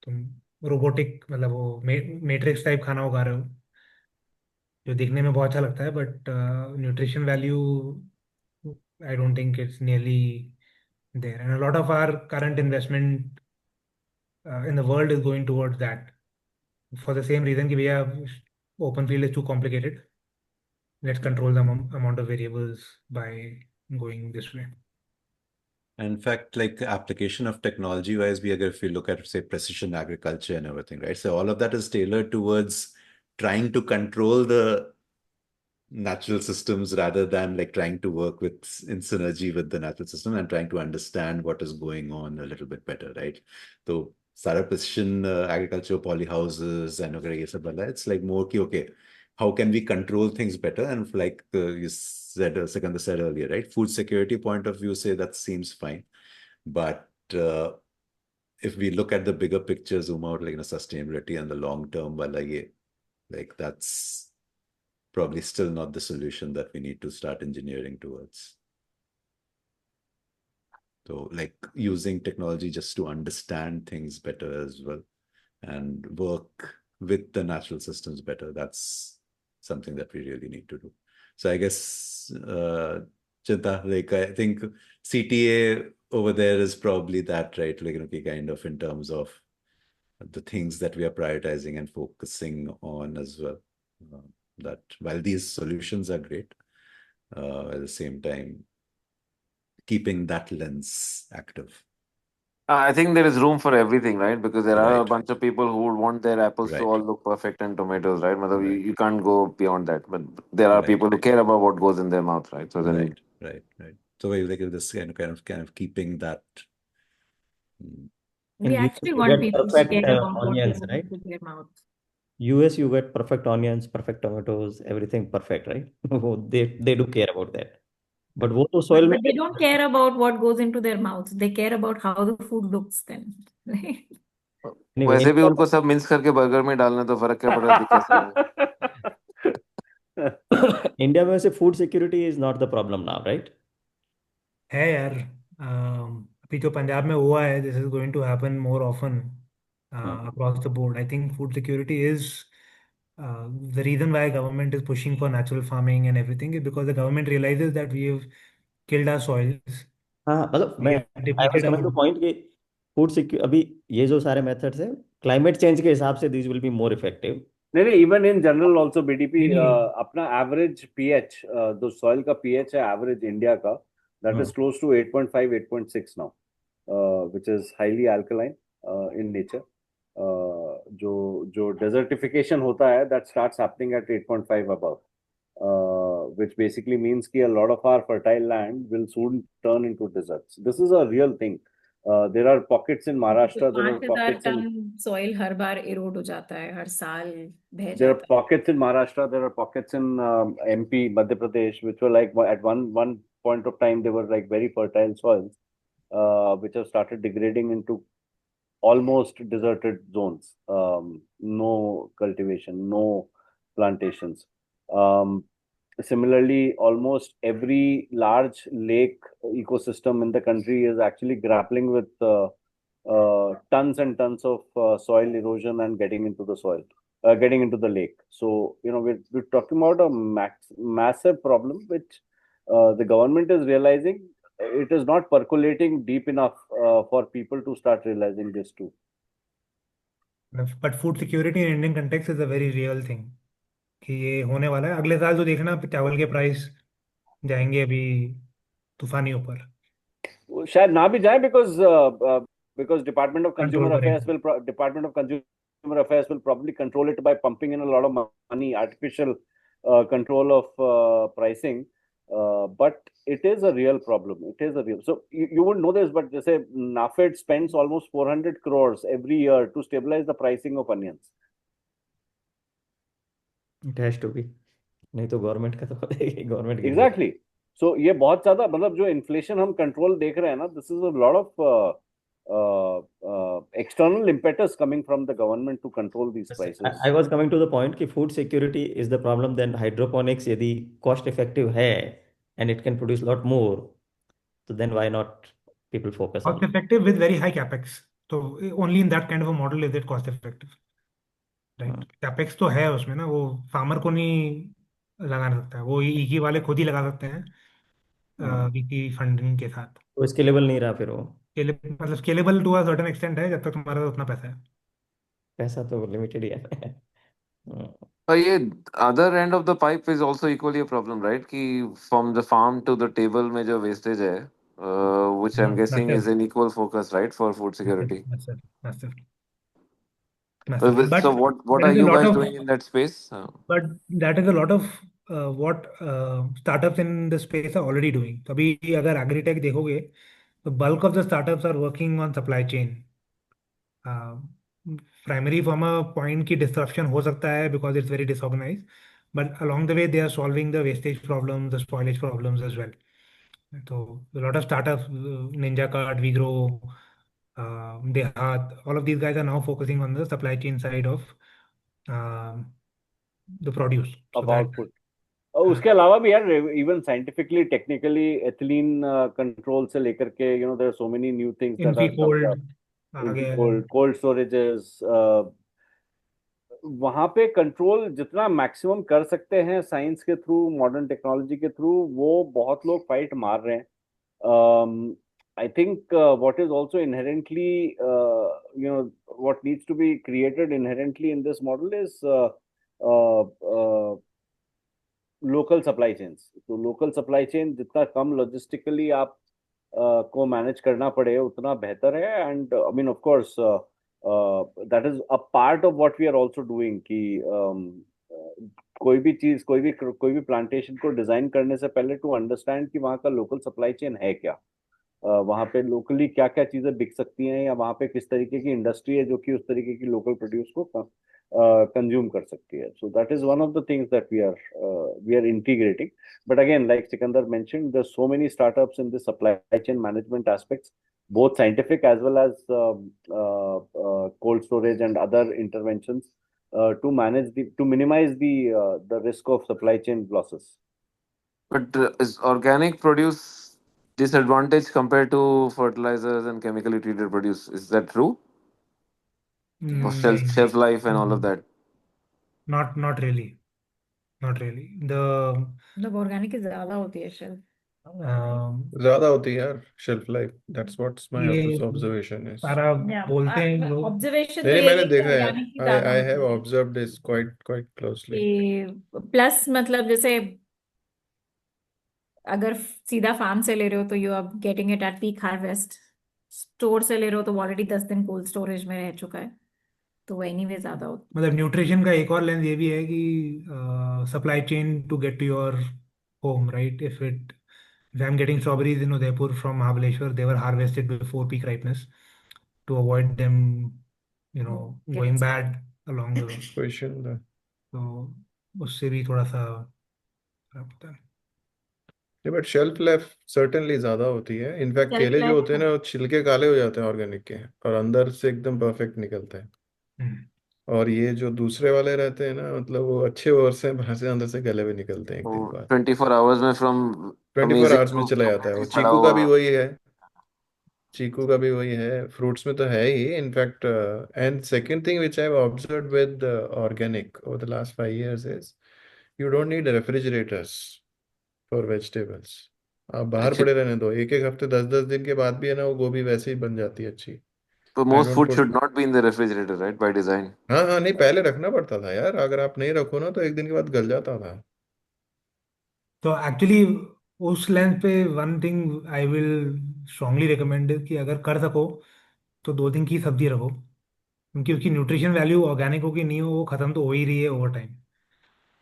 तुम robotic मतलब वो matrix type खाना उगा रहे हो जो दिखने में बहुत अच्छा लगता है, but nutrition value I don't think it's nearly there. And a lot of our current investment in the world is going towards that. For the same reason, कि भैया open field is too complicated. Let's control the amount of variables by going this way. In fact, like application of technology wise, if we look at, say, precision agriculture and everything, right? So all of that is tailored towards trying to control the natural systems rather than like trying to work in synergy with the natural system and trying to understand what is going on a little bit better, right? So सारा precision agriculture, polyhouses and ये सब वाला, it's like more कि okay, how can we control things better? And like you said, Sikander said earlier, right? Food security point of view, say that seems fine, but if we look at the bigger picture, zoom out, like sustainability and the long term, वाला ये, like that's probably still not the solution that we need to start engineering towards. So like using technology just to understand things better as well and work with the natural systems better, that's something that we really need to do. So I guess, Chinta, like I think CTA over there is probably that, right? Like, kind of in terms of the things that we are prioritizing and focusing on as well. That while these solutions are great, at the same time, keeping that lens active. I think there is room for everything, right? Because there are a Right. bunch of people who would want their apples to Right. all look perfect and tomatoes, right? Matlab, Right. you can't go beyond that. But there are Right. people who care about what goes in their mouth, right? So then, Right. So like this kind of keeping that. We In US, actually you want get people to perfect care about what onions, goes right? into their mouth. US, you get perfect onions, perfect tomatoes, everything perfect, right? They do care about that. But वो तो soil में But they don't care about what goes into their mouths. They care about how the food looks then. anyway, वैसे भी उनको सब mix करके burger में डालना, तो फर्क क्या पड़ रहा है कैसे है? India में वैसे food security is not the problem now, right? है यार, अभी जो पंजाब में हुआ है, this is going to happen more often across the board. I think food security is the reason why government is pushing for natural farming and everything is because the government realizes that we have killed our soils. हाँ मतलब We मैं have I was depleted coming to our point कि food secure अभी ये जो सारे methods हैं climate change के हिसाब से this will be more effective नहीं नहीं, even in general also BDP नहीं, अपना एवरेज पीएच, जो सॉइल का पीएच है एवरेज इंडिया का, that is close to 8.5 8.6 now, which is highly alkaline in nature. जो जो डेजर्टिफिकेशन होता है that starts happening at 8.5 above, which basically means कि a lot of our fertile land will soon turn into deserts. This is a real thing. There are pockets in Maharashtra, there are 5,000 pockets in ton soil हर बार erode हो जाता है, हर साल बह there are जाता है. pockets in Maharashtra, there are pockets in MP, Madhya Pradesh, which were like at one point of time they were like very fertile soils, which have started degrading into almost deserted zones. No cultivation, no plantations. Similarly, almost every large lake ecosystem in the country is actually grappling with tons and tons of soil erosion and getting into the soil, getting into the lake. So, we're talking about a massive problem, which the government is realizing it is not percolating deep enough for people to start realizing this too. but food security in Indian context is a very real thing. कि ये होने वाला है. अगले साल तो देखना चावल के प्राइस जाएंगे अभी तूफानी ऊपर. शायद ना भी जाए, because Department of Control Consumer Affairs करेंगे. Department of Consumer Affairs will probably control it by pumping in a lot of money, artificial control of pricing. But it is a real problem. It is a real. So you wouldn't know this, but they say NAFED spends almost 400 crores every year to stabilize the pricing of onions. It has to be नहीं तो government का तो government गिर Exactly. So ये बहुत ज्यादा, मतलब जो इन्फ्लेशन हम कंट्रोल देख रहे हैं ना, this is a lot of external impetus coming from the government to control these prices. I was coming to the point कि food security is the problem, then hydroponics यदि cost effective है and it can produce a lot more, so then why not people focus on Cost effective with very high capex. So only in that kind of a model is it cost effective. Right? Capex तो है उसमें ना, वो farmer को नहीं लगा सकता है, वो ईकी वाले खुद ही लगा सकते हैं वीकी फंडिंग के साथ. तो स्केलेबल नहीं रहा फिर वो। मतलब scalable to a certain extent है, जब तक तुम्हारे पास उतना पैसा है। पैसा तो लिमिटेड ही है। But ये other end of the pipe is also equally a problem, right? कि from the farm to the table में जो wastage है, which I'm guessing is Massive, an equal focus, right, for food security. massive, massive, massive. So But what there are is a you lot guys of, doing in that space? but that is a lot of what startups in the space are already doing. तो अभी अगर agri-tech देखोगे, तो bulk of the startups are working on supply chain. Primary from a point की disruption हो सकता है because it's very disorganise, but along the way they are solving the wastage problems, the spoilage problems as well. So a lot of startups, Ninja Cart, WeGrow, Dehat, all of these guys are now focusing on the supply chain side of um, the produce. So of that output. और उसके अलावा भी यार even scientifically technically ethylene control से लेकर के there are so many new things that are coming Infi-Cold up आ इन गया है। कोल्ड स्टोरेजेस वहां पे कंट्रोल जितना मैक्सिमम कर सकते हैं साइंस के थ्रू मॉडर्न टेक्नोलॉजी के थ्रू वो बहुत लोग फाइट मार रहे हैं I think what is also inherently what needs to be created inherently in this model is uh, uh, local supply chains तो लोकल सप्लाई चेन जितना कम लॉजिस्टिकली आप को मैनेज करना पड़े उतना बेहतर है and I mean of course that is a part of what we are also doing कि कोई भी चीज कोई भी प्लांटेशन को डिजाइन करने से पहले टू अंडरस्टैंड कि वहाँ का लोकल सप्लाई चेन है क्या वहाँ पे लोकली क्या क्या चीजें बिक सकती हैं या वहाँ पे किस तरीके की इंडस्ट्री है जो कि उस तरीके की लोकल प्रोड्यूस को कंज्यूम कर सकती है so that is one of the things that we are integrating but again like Sikandar mentioned there's so many startups in the supply chain management aspects both scientific as well as cold storage and other interventions to minimize the risk of supply chain losses. But is organic produce disadvantage compared to fertilizers and chemically treated produce? Is that true? Or नहीं, shelf life and all of that? not really, not really. मतलब organic की ज्यादा होती है shelf. Um, ज्यादा होती है यार shelf life, that's what's my ये ऑब्जर्वेशन इज। सारा बोलते हैं लोग। ऑब्जर्वेशन तो नहीं, यही मैंने है कि देखा है, ऑर्गेनिक की आई ज्यादा आई होती हैव है ऑब्जर्व्ड दिस क्वाइट क्लोजली। कि प्लस मतलब जैसे अगर सीधा फार्म से ले रहे हो तो you are getting it at peak harvest, store से ले रहे हो तो ऑलरेडी 10 दिन कोल्ड स्टोरेज में रह चुका है, तो वो एनीवे ज्यादा होता मतलब न्यूट्रिशन का एक और लेंस ये भी है कि supply chain to get to your home, right? if I'm getting strawberries in Udaipur from Mahabaleshwar, they were harvested before peak ripeness to avoid them, going bad along the way. Question तो उससे भी थोड़ा सा खराब होता है। But shelf life certainly ज्यादा होती है। इनफैक्ट शेल्फ केले जो होते हैं लाइफ। ना वो छिलके काले हो जाते हैं ऑर्गेनिक के, और अंदर से एकदम परफेक्ट निकलते हैं। हम्म। और ये जो दूसरे वाले रहते हैं ना, मतलब वो अच्छे ओवर से बाहर से अंदर से गले हुए निकलते हैं एक तो दिन बाद। 24 hours में फ्रॉम 24 आवर्स में अमेजिंग चला टू जाता है। वो खड़ा चीकू का हुआ। भी वही है, चीकू का भी वही है, फ्रूट्स में तो है ही in fact. And second thing which I have observed with organic over the last 5 years is you don't need refrigerators for vegetables. आप बाहर पड़े एक्चुअली रहने दो, एक एक हफ्ते 10-10 दिन के बाद भी है ना, वो गोभी वैसे ही बन जाती है अच्छी। तो I most don't food put. Should not be in the refrigerator, right, by design. हाँ हाँ, नहीं पहले रखना पड़ता था यार, अगर आप नहीं रखो ना तो एक दिन के बाद गल जाता था। तो एक्चुअली उस लेंस पे one thing I will strongly recommend कि अगर कर सको तो 2 दिन की सब्जी रखो, क्योंकि उसकी न्यूट्रिशन वैल्यू ऑर्गेनिक हो कि नहीं हो वो खत्म तो हो ही रही है ओवर टाइम।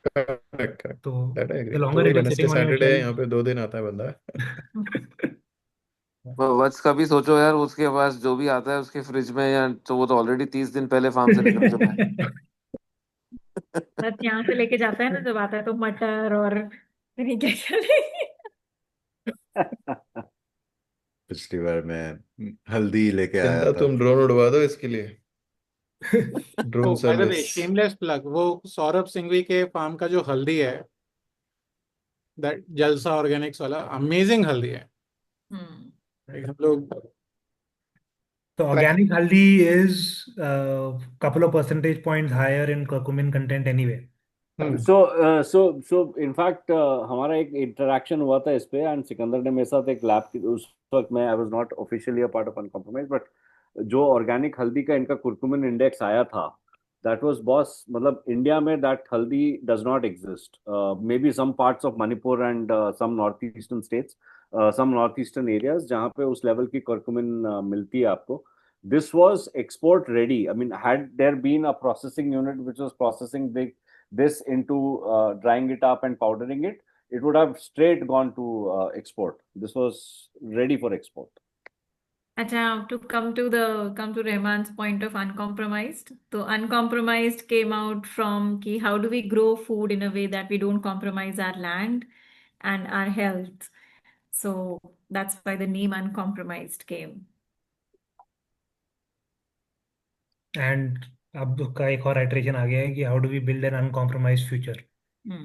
करेक्ट करेक्ट, तो दैट आई द एग्री। तो लॉन्गर वही it is Wednesday sitting on your Saturday यहाँ शेल्फ। पे 2 दिन आता है बंदा। वत्स का भी सोचो यार, उसके पास जो भी आता है उसके फ्रिज में, या तो वो तो ऑलरेडी 30 दिन पहले फार्म से निकल चुका है। बस यहाँ से लेके जाता है ना जब आता है तो मटर और फिर ये क्या चलेगी। पिछली बार मैं हल्दी लेके आया चिंता, था। तुम ड्रोन उड़वा दो इसके लिए, ड्रोन तो by the way, service. Shameless plug, वो सौरभ सिंघवी के फार्म का जो हल्दी है, दैट जलसा ऑर्गेनिक्स वाला, अमेजिंग हल्दी है। हम्म। हम लोग तो ऑर्गेनिक हल्दी is couple of percentage points higher in curcumin content anyway. So in fact हमारा एक interaction हुआ था इस पे, and सिकंदर ने मेरे साथ एक लैब उस वक्त मैं I was not officially a part of Uncompromised, but जो ऑर्गेनिक हल्दी का इनका कुर्कुमिन इंडेक्स आया था, that was boss, मतलब इंडिया में that हल्दी does not exist. Maybe some parts of Manipur and some northeastern states, some northeastern areas जहाँ पे उस लेवल की कुर्कुमिन मिलती है आपको. This was export ready. I mean, had there been a processing unit which was processing this into drying it up and powdering it, it would have straight gone to export. This was ready for export. Acha, to come to Rehman's point of uncompromised. So uncompromised came out from ki how do we grow food in a way that we don't compromise our land and our health. So that's why the name uncompromised came. And अब का एक और iteration आ गया है कि how do we build an uncompromised future? I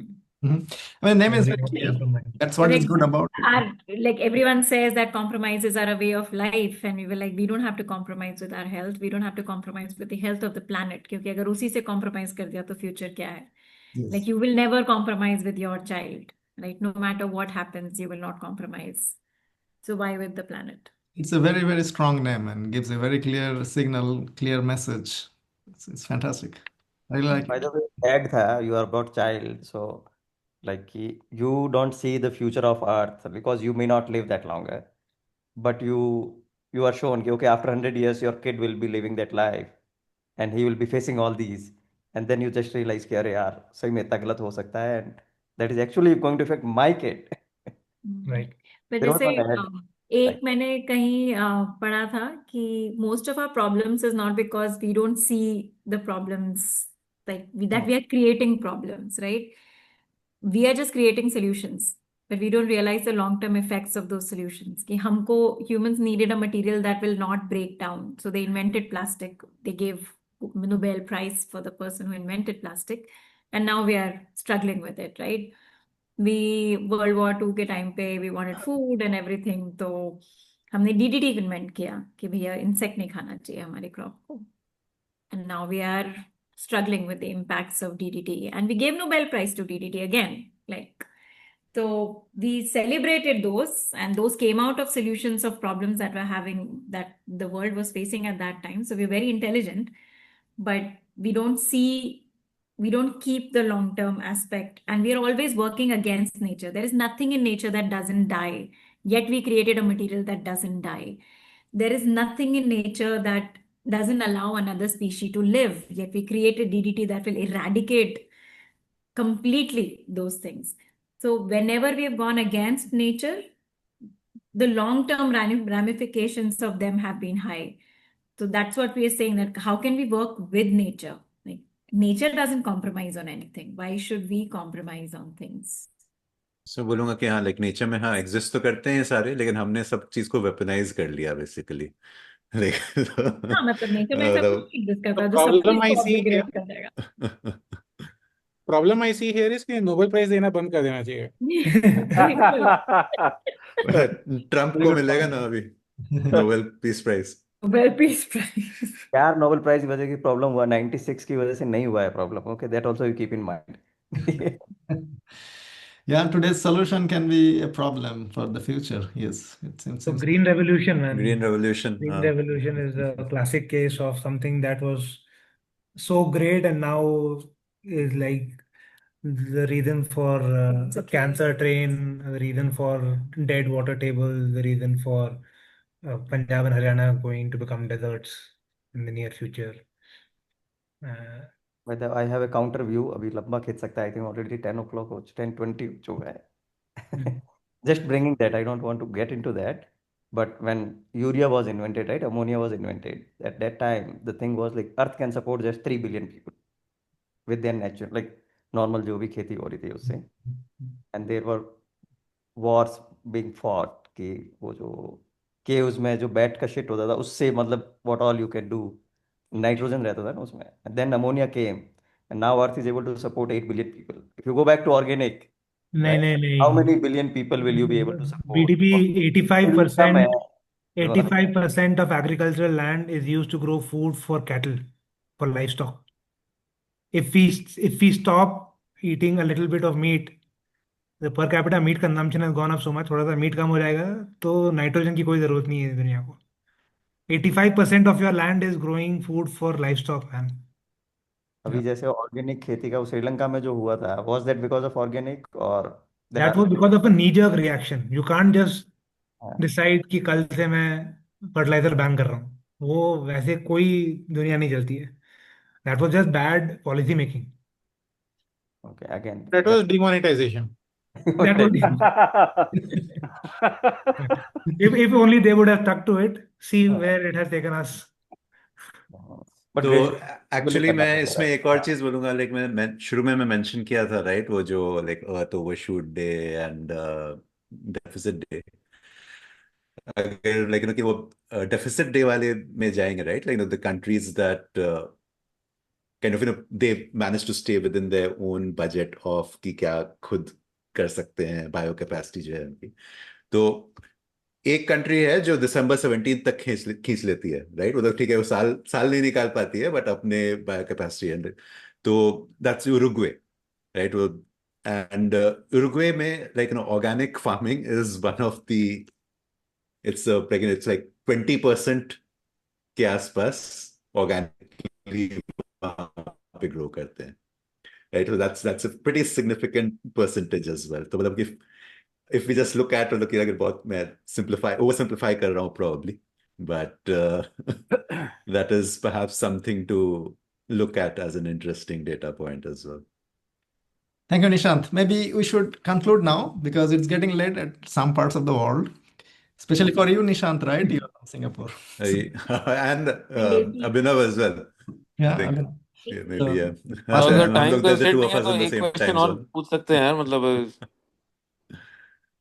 mean, name is very Everyone clear. compromise. That's what is good about it. Like everyone says that compromises are a way of life, and we were like, we don't have to compromise with our health. We don't have to compromise with the health of the planet. क्योंकि अगर उसी से compromise कर दिया तो future क्या है? Yes. Like you will never compromise with your child. Like no matter what happens, you will not compromise. So why with the planet? It's a very, very strong name and gives a very clear signal, clear message. It's fantastic. I like By it. the way, tag tha, you are about child, so like you don't see the future of Earth because you may not live that longer, but you are shown कि, okay, after 100 years your kid will be living that life and he will be facing all these, and then you just realize कि अरे यार सही में इतना गलत हो सकता है, and that is actually going to affect my kid. Right. पर There was जैसे one ad, एक like, मैंने कहीं पढ़ा था कि most of our problems is not because we don't see the problems that we are creating problems, right? We are just creating solutions, but we don't realize the long-term effects of those solutions. कि हमको humans needed a material that will not break down, so they invented plastic. They gave Nobel Prize for the person who invented plastic, and now we are struggling with it, right? World War II के time पे we wanted food and everything, तो हमने DDT invent किया कि भैया insect नहीं खाना चाहिए हमारे क्रॉप को, and now we are struggling with the impacts of DDT, and we gave Nobel Prize to DDT again, like. So we celebrated those, and those came out of solutions of problems that the world was facing at that time. So we're very intelligent, but we don't keep the long-term aspect, and we are always working against nature. There is nothing in nature that doesn't die, yet we created a material that doesn't die. There is nothing in nature that doesn't allow another species to live, yet we created DDT that will eradicate completely those things. So whenever we have gone against nature, the long-term ramifications of them have been high. So that's what we are saying, that how can we work with nature? Like nature doesn't compromise on anything. Why should we compromise on things? So बोलूंगा कि हाँ, like nature में हाँ exist तो करते हैं सारे, लेकिन हमने सब चीज को वेपनाइज कर लिया बेसिकली. हाँ, मतलब नेचर में ऐसा कुछ नहीं एग्जिस्ट करता जो सब प्रॉब्लम चीज आई को सी अपग्रेड कर देगा. Problem I see here is कि नोबेल प्राइज देना बंद कर देना चाहिए. ट्रम्प को मिलेगा ना अभी Nobel Peace Prize. Nobel Peace Prize. यार नोबेल प्राइज की वजह की प्रॉब्लम हुआ 96 की वजह से नहीं हुआ है problem. Okay, that also you keep in mind. Yeah, today's solution can be a problem for the future. Yes, it seems. So Green Revolution, man. Green Revolution. Green Revolution is a classic case of something that was so great and now is like the reason for a cancer train, the reason for dead water tables, the reason for Punjab and Haryana going to become deserts in the near future. I have a counter view. अभी लंबा खींच सकता है. I think already 10 o'clock हो 10:20 हो चुका है. Just bringing that, I don't want to get into that. But when urea was invented, right, ammonia was invented. At that time, the thing was like Earth can support just 3 billion people with their natural, like normal जो भी खेती हो रही थी उससे. And there were wars being fought कि वो जो caves में जो बैट का shit होता था उससे मतलब what all you can do. Nitrogen रहता था ना उसमें. Then ammonia came and now earth is able to support 8 billion people. If you go back to organic, नहीं. How many billion people will you be able to support? BDP 85% है. 85% of agricultural land is used to grow food for cattle, for livestock. If we stop eating a little bit of meat, the per capita meat consumption has gone up so much, थोड़ा सा meet कम हो जाएगा तो nitrogen की कोई जरूरत नहीं है दुनिया को. 85% of your land is growing food for livestock, man. अभी जैसे ऑर्गेनिक खेती का वो श्रीलंका में जो हुआ था, was that because of organic और there That are was because of a knee-jerk reaction. You can't just decide कि कल से मैं फर्टिलाइजर बैन कर रहा हूँ. वो वैसे कोई दुनिया नहीं चलती है. That was just bad policy making. Okay again That was demonetization. That was if only they would have stuck to it. See where it has taken us. But तो ग्रेजुअली एक्चुअली करना मैं पड़ेगा. इसमें एक और चीज बोलूंगा, लाइक मैं शुरू में मैं मेंशन किया था, राइट, वो जो like earth overshoot day and deficit day. अगर लाइक कि वो डेफिसिट डे वाले में जाएंगे, right, like the countries that kind of they manage to stay within their own budget of कि क्या खुद कर सकते हैं, बायो कैपेसिटी जो है उनकी. तो एक कंट्री है जो दिसंबर 17 तक खींच लेती है, राइट, मतलब ठीक है वो साल साल नहीं निकाल पाती है बट अपने बायो कैपेसिटी है. तो दैट्स उरुग्वे, राइट. वो एंड उरुग्वे में like organic farming is one of the, it's like 20% के आसपास ऑर्गेनिकली पे ग्रो करते हैं, right. So that's a pretty significant percentage as well. तो मतलब कि if we just look at, मतलब कि अगर बहुत मैं oversimplify कर रहा हूँ probably, but that is perhaps something to look at as an interesting data point as well. Thank you, Nishant. Maybe we should conclude now because it's getting late at some parts of the world, especially for you, Nishant, right? You're from Singapore. And Abhinav as well. I Yeah, think. Abhinav. Yeah, maybe, yeah. और अगर हम time लोग the constraint two नहीं of है us तो in the एक same question time और zone. पूछ सकते हैं यार, मतलब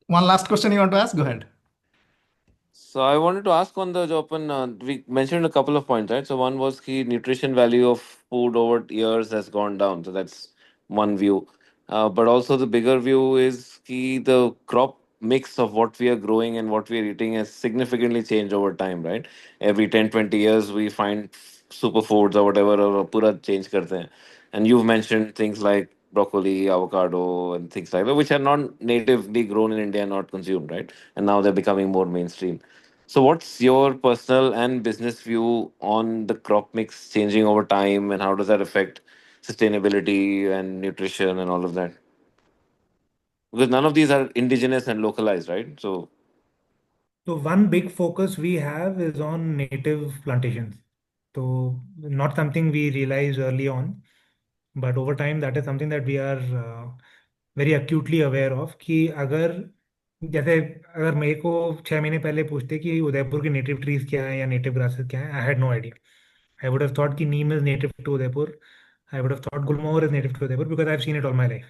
One last question you want to ask? Go ahead. So I wanted to ask on the जो अपन we mentioned a couple of points, right? So one was कि nutrition value of food over years has gone down. So that's one view. But also the bigger view is कि the crop mix of what we are growing and what we are eating has significantly changed over time, right? Every 10, 20 years we find superfoods or whatever और पूरा change करते हैं. And you've mentioned things like broccoli, avocado, and things like that, which are not natively grown in India, not consumed, right? And now they're becoming more mainstream. So, what's your personal and business view on the crop mix changing over time, and how does that affect sustainability and nutrition and all of that? Because none of these are indigenous and localized, right? So, So one big focus we have is on native plantations. So not something we realized early on, but over time that is something that we are very acutely aware of कि अगर जैसे अगर मेरे को 6 महीने पहले पूछते कि उदयपुर के नेटिव ट्रीज क्या है या नेटिव ग्रासेस क्या है, I had no idea. I would have thought कि neem is native to Udaipur. I would have thought Gulmohar is native to Udaipur because I've seen it all my life.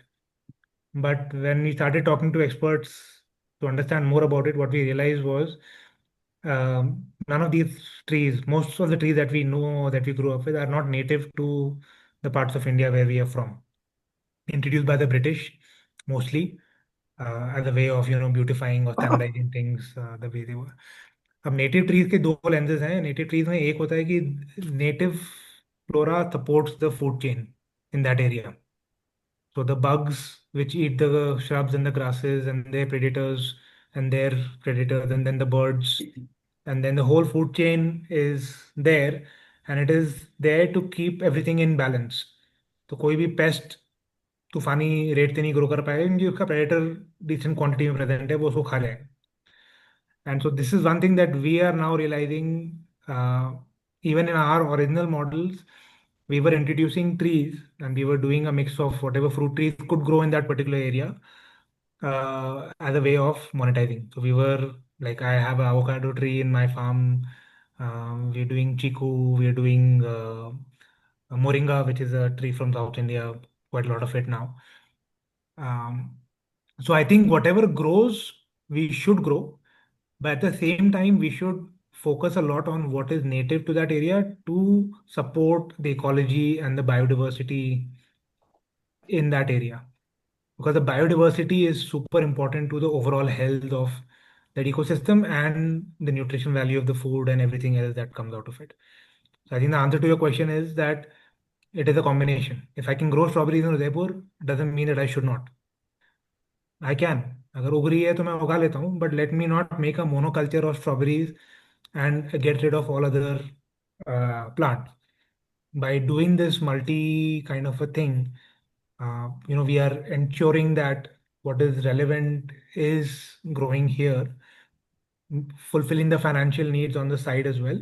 But when we started talking to experts to understand more about it, what we realized was none of these trees, most of the trees that we know that we grew up with, are not native to the parts of India where we are from. Introduced by the British mostly as a way of beautifying or standardizing things the way they were. अब native trees के दो lenses हैं. Native trees में एक होता है कि native flora supports the food chain in that area. So the bugs which eat the shrubs and the grasses and their predators and their predators and then the birds and then the whole food chain is there and it is there to keep everything in balance. तो कोई भी paste तूफानी rate से नहीं grow कर पाएगा क्योंकि उसका प्रेडेटर डिसेंट क्वांटिटी में प्रेजेंट है, वो उसको खा जाएगा. And so this is one thing that we are now realizing. Even in our original models, we were introducing trees and we were doing a mix of whatever fruit trees could grow in that particular area as a way of monetizing. So we were like, I have an avocado tree in my farm. We're doing chiku. We're doing moringa, which is a tree from South India. Quite a lot of it now. So I think whatever grows, we should grow. But at the same time, we should focus a lot on what is native to that area to support the ecology and the biodiversity in that area. Because the biodiversity is super important to the overall health of that ecosystem and the nutrition value of the food and everything else that comes out of it. So I think the answer to your question is that It is a combination. If I can grow strawberries in Udaipur, doesn't mean that I should not. I can. अगर उग रही है तो मैं उगा लेता हूँ, but let me not make a monoculture of strawberries and get rid of all other plants. By doing this multi kind of a thing, we are ensuring that what is relevant is growing here, fulfilling the financial needs on the side as well.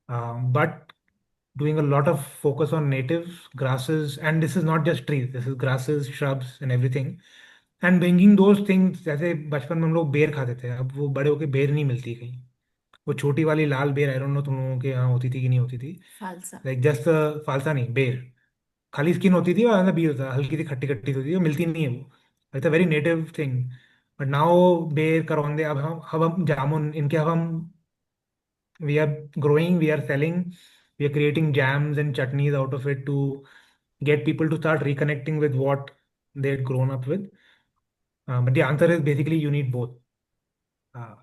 But doing a lot of focus on natives, grasses, and this is not just trees, this is grasses, shrubs, and everything. And bringing those things, जैसे बचपन में हम लोग बेर खाते थे, अब वो बड़े होके बेर नहीं मिलती कहीं. वो छोटी वाली लाल बेर, आई डोंट नो तुम लोगों के यहाँ होती थी कि नहीं होती थी. फालसा लाइक जस्ट फालसा नहीं, बेर खाली स्किन होती थी और अंदर बीज होता था, हल्की सी खट्टी खट्टी होती थी, वो मिलती नहीं है वो. It's a very native thing. But now बेर, करौंदे, अब हम जामुन, इनके अब हम we are growing, we are selling, we are creating jams and chutneys out of it to get people to start reconnecting with what they'd grown up with. But the answer is basically you need both.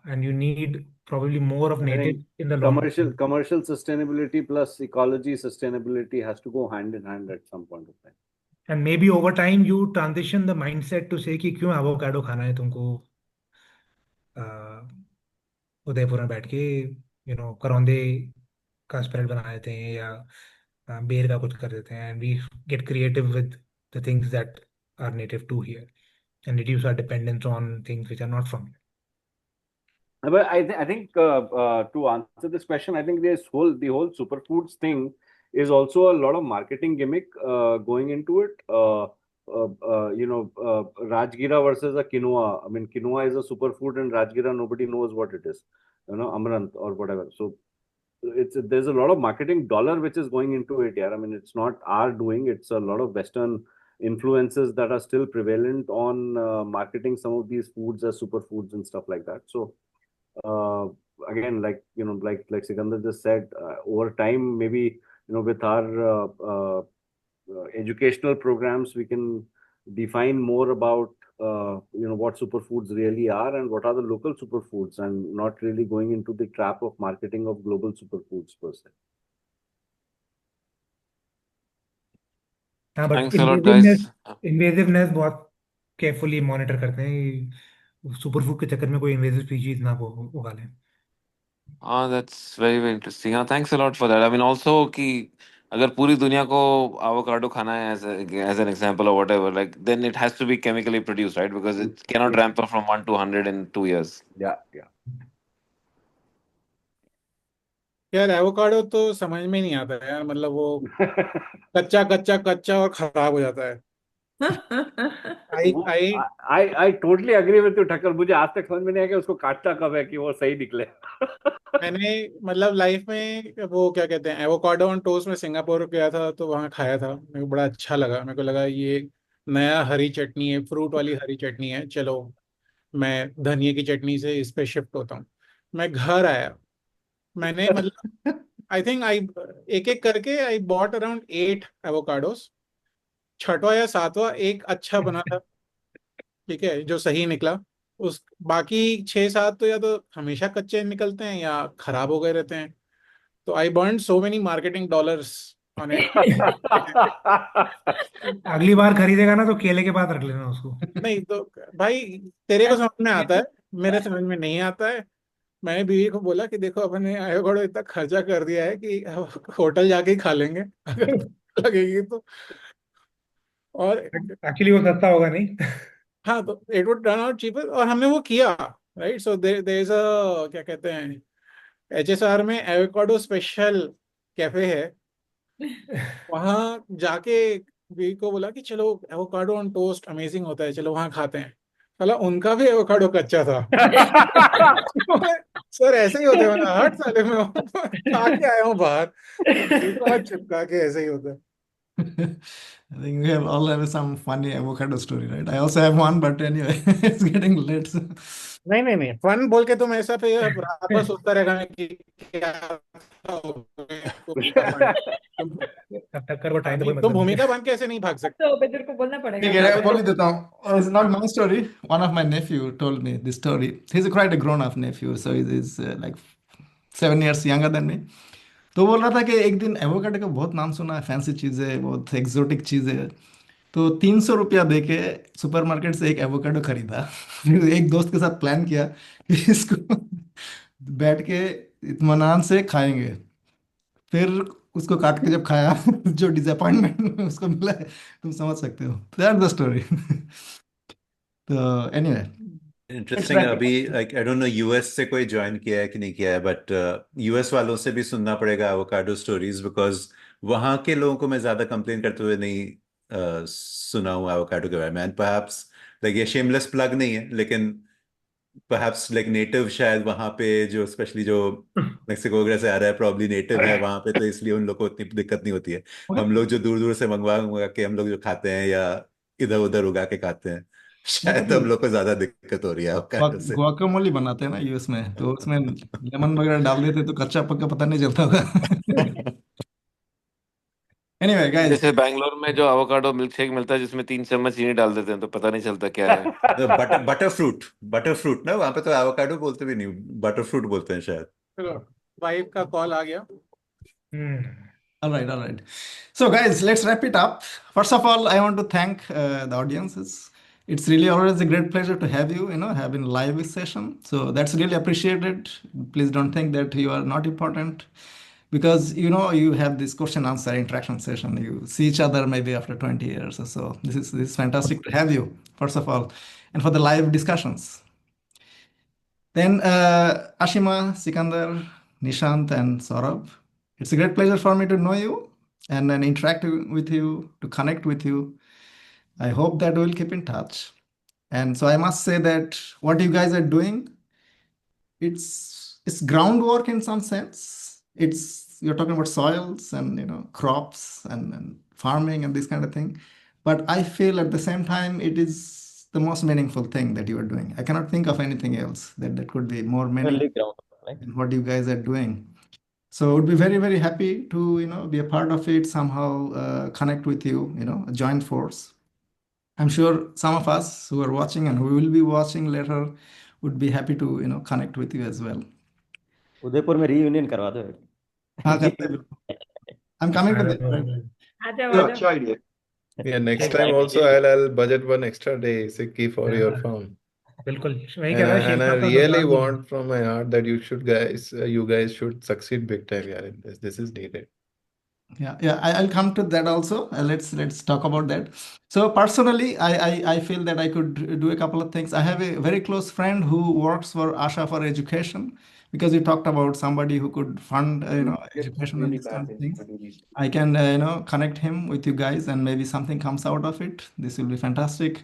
And you need probably more of I native think in the long term. commercial sustainability plus ecology sustainability has to go hand in hand at some point of time. And maybe over time you transition the mindset to say कि क्यों avocado खाना है तुमको उदयपुर में बैठ के करौंदे का स्प्रेड बना देते हैं या बेर का कुछ कर देते हैं, and we get creative with the things that are native to here and reduce our dependence on things which are not from here. But I think to answer this question, I think the whole superfoods thing is also a lot of marketing gimmick going into it. Rajgira versus a quinoa. I mean, quinoa is a superfood, and Rajgira nobody knows what it is. Amaranth or whatever. So there's a lot of marketing dollar which is going into it. Yeah, I mean, it's not our doing. It's a lot of Western influences that are still prevalent on marketing some of these foods as superfoods and stuff like that. So again, like Sikander just said, over time, maybe with our educational programs, we can define more about what superfoods really are and what are the local superfoods, and not really going into the trap of marketing of global superfoods per se. हाँ, but Thanks a lot, guys. invasiveness बहुत carefully monitor करते हैं, superfood के चक्कर में कोई invasive species ना वो उगा लें. That's very, very interesting. Thanks a lot for that. I mean, also कि अगर पूरी दुनिया को avocado खाना है as an example or whatever, like then it has to be chemically produced, right? Because it cannot ramp up from 1 to 100 in 2 years. Yeah. यार avocado तो समझ में नहीं आता है यार, मतलब वो कच्चा कच्चा कच्चा और खराब हो जाता है. I totally agree with you, Thakkar. मुझे आज तक समझ में नहीं आया कि उसको काटता कब है कि वो सही निकले. मैंने मतलब लाइफ में वो क्या कहते हैं, एवोकाडो ऑन टोस्ट में सिंगापुर गया था तो वहाँ खाया था, मेरे को बड़ा अच्छा लगा. मेरे को लगा ये नया हरी चटनी है, फ्रूट वाली हरी चटनी है, चलो मैं धनिया की चटनी से इस पे शिफ्ट होता हूँ. मैं घर आया, मैंने मतलब आई थिंक एक एक करके आई बॉट अराउंड 8 एवोकाडोस. छठवा या सातवां एक अच्छा बना था, ठीक है, जो सही निकला. उस बाकी 6-7 तो या तो हमेशा कच्चे निकलते हैं या खराब हो गए रहते हैं. तो I burn so many marketing dollars on it. अगली बार खरीदेगा ना तो केले के बाद रख लेना उसको. नहीं तो भाई तेरे को समझ में आता है, मेरे समझ में नहीं आता है. मैंने बीवी को बोला कि देखो अपन ने एवोकाडो इतना खर्चा कर दिया है कि होटल जाके ही खा लेंगे अगर लगेगी तो. और एक्चुअली वो सस्ता होगा नहीं. हाँ, तो it would turn out cheaper और हमने वो किया, right. So there is a क्या कहते हैं, HSR में एवोकाडो स्पेशल कैफे है. वहाँ जाके बीवी को बोला कि चलो एवोकाडो ऑन टोस्ट अमेजिंग होता है, चलो वहाँ खाते हैं. साला उनका भी एवोकाडो कच्चा था. सर ऐसे ही होते हैं, मैं हट साले में खा के आया हूँ बाहर, चिपका के ऐसे ही होता है. I think we all have some funny avocado story, right? I also have one, but anyway, it's getting late. नहीं फन बोल के तुम ऐसा पे रात भर सोचता रहेगा मैं कि क्या टक्कर को टाइम तुम भूमिका बन के ऐसे नहीं भाग सकते. तो तेरे को बोलना ठीक है, पड़ेगा. मैं बोल ही देता हूँ. It's not my story. One of my nephew told me this story. He's quite a grown-up nephew, so he's like 7 years younger than me. तो बोल रहा था कि एक दिन एवोकाडो का बहुत नाम सुना है, फैंसी चीज़ है, बहुत एक्सोटिक चीज़ है। तो 300 रुपया दे के सुपरमार्केट से एक एवोकाडो खरीदा। फिर एक दोस्त के साथ प्लान किया कि इसको बैठ के इत्मीनान से खाएंगे। फिर उसको काट के जब खाया, जो डिसअपॉइंटमेंट उसको मिला है, तुम समझ सकते हो। That's the story. तो anyway, let's interesting. Wrap it अभी up. Like I don't know US से कोई ज्वाइन किया है कि नहीं किया है, बट यूएस वालों से भी सुनना पड़ेगा एवोकाडो स्टोरीज, बिकॉज वहाँ के लोगों को मैं ज्यादा कंप्लेन करते हुए नहीं सुना हूँ एवोकाडो के बारे में। एंड परहैप्स लाइक ये शेमलेस प्लग नहीं है, लेकिन परहैप्स लाइक नेटिव शायद वहाँ पे जो स्पेशली जो मेक्सिको वगैरह से आ रहा है प्रॉब्ली नेटिव है वहाँ पे, तो इसलिए उन लोग को उतनी दिक्कत नहीं होती है। ओके, हम लोग जो दूर दूर से मंगवा मंगवा के हम लोग जो खाते हैं या इधर उधर उगा के खाते हैं, शायद हम लोग को ज्यादा दिक्कत हो रही है एवोकाडो से। गुआकामोली बनाते हैं ना यूएस में, तो उसमें लेमन वगैरह डाल देते तो कच्चा पक्का पता नहीं चलता होगा। एनीवे गाइस, जैसे बैंगलोर में जो एवोकाडो मिल्क शेक मिलता है जिसमें 3 चम्मच चीनी डाल देते हैं तो पता नहीं चलता क्या है। बटर बटर फ्रूट ना, वहां पे तो एवोकाडो बोलते भी नहीं, बटर फ्रूट बोलते हैं शायद। चलो, वाइफ का कॉल आ गया। all right, all right. So, guys, let's wrap it up. First of all, I want to thank the audiences. It's really always a great pleasure to have you, have in live session. So that's really appreciated. Please don't think that you are not important because you have this question answer interaction session. You see each other maybe after 20 years or so. This is fantastic to have you, first of all, and for the live discussions. Then Ashima, Sikander, Nishant, and Saurabh, it's a great pleasure for me to know you and then interact with you, to connect with you. I hope that we'll keep in touch. And so I must say that what you guys are doing, it's groundwork in some sense. You're talking about soils and crops and farming and this kind of thing. But I feel at the same time it is the most meaningful thing that you are doing. I cannot think of anything else that could be more meaningful Really ground, right? than what you guys are doing. So I would be very, very happy to be a part of it somehow, connect with you, join force. I'm sure some of us who are watching and who will be watching later would be happy to connect with you as well. Udaipur में reunion करवा दो हाँ, करते हैं, बिल्कुल। I'm coming to that. आ जाओ So, आ जाओ। idea. Yeah, next ठीक time है, also I'll budget one extra day, Sikki, for your हाँ, farm. बिल्कुल वही कह रहा है, And I शीश का really भिजवा दूंगा। want from my heart that you guys should succeed big time, yeah, in this. This is needed. yeah, I'll come to that also. Let's talk about that. So personally, I feel that I could do a couple of things. I have a very close friend who works for Asha for education, because you talked about somebody who could fund education and these kind of things. I can connect him with you guys, and maybe something comes out of it. This will be fantastic.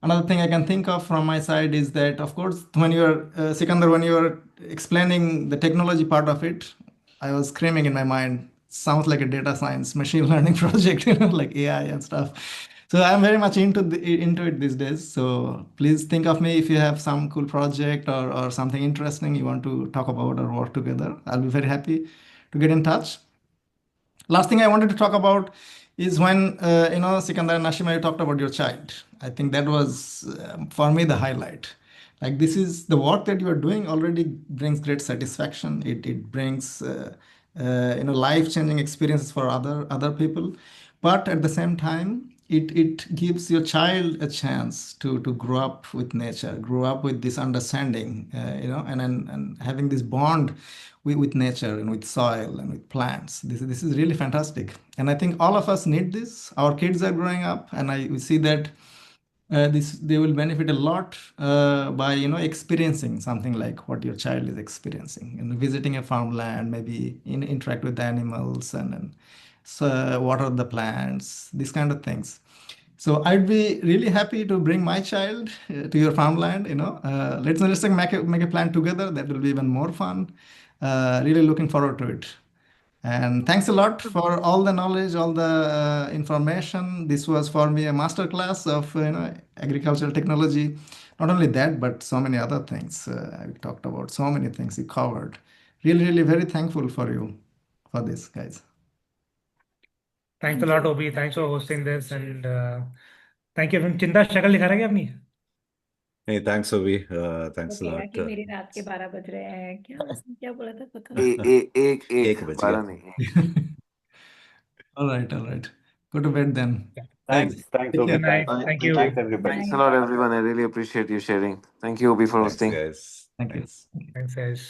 Another thing I can think of from my side is that, of course, when you're Sikandar, when you're explaining the technology part of it, I was screaming in my mind, sounds like a data science, machine learning project, like AI and stuff. So I'm very much into it these days. So please think of me if you have some cool project or something interesting you want to talk about or work together. I'll be very happy to get in touch. Last thing I wanted to talk about is when Sikandar and Ashima, you talked about your child. I think that was for me the highlight. Like, this is the work that you are doing already brings great satisfaction. It brings life-changing experiences for other people, but at the same time it gives your child a chance to grow up with nature, grow up with this understanding, and having this bond with nature and with soil and with plants. This is really fantastic, and I think all of us need this. Our kids are growing up, and we see that they will benefit a lot by experiencing something like what your child is experiencing, visiting a farmland, maybe interact with the animals and so water the plants, these kind of things. So I'd be really happy to bring my child to your farmland. Let's make a plan together. That will be even more fun. Really looking forward to it. And thanks a lot for all the knowledge, all the information. This was for me a master class of agricultural technology. Not only that, but so many other things. We talked about so many things you covered. Really, really very thankful for you for this, guys. Thanks a lot Obi, thanks for hosting this and thank you. चिंता शक्ल दिखा रहा है क्या अपनी? Hey, thanks, Ovi. वो Thanks a कह रहा lot. कि मेरी रात के 12 बज रहे हैं क्या बोला था पता ए, नहीं ए, एक एक एक बज गया 12 नहीं All right, all right. Go to bed then. Thanks. Thanks, Take Obi. care. Good night. Thanks. Thank Thank you. Thanks, you. everybody. Thanks a Bye. lot, everyone. I really appreciate you sharing. Thank you, Obi, for Thanks, hosting. guys. Thank you. Thanks. Thanks, guys.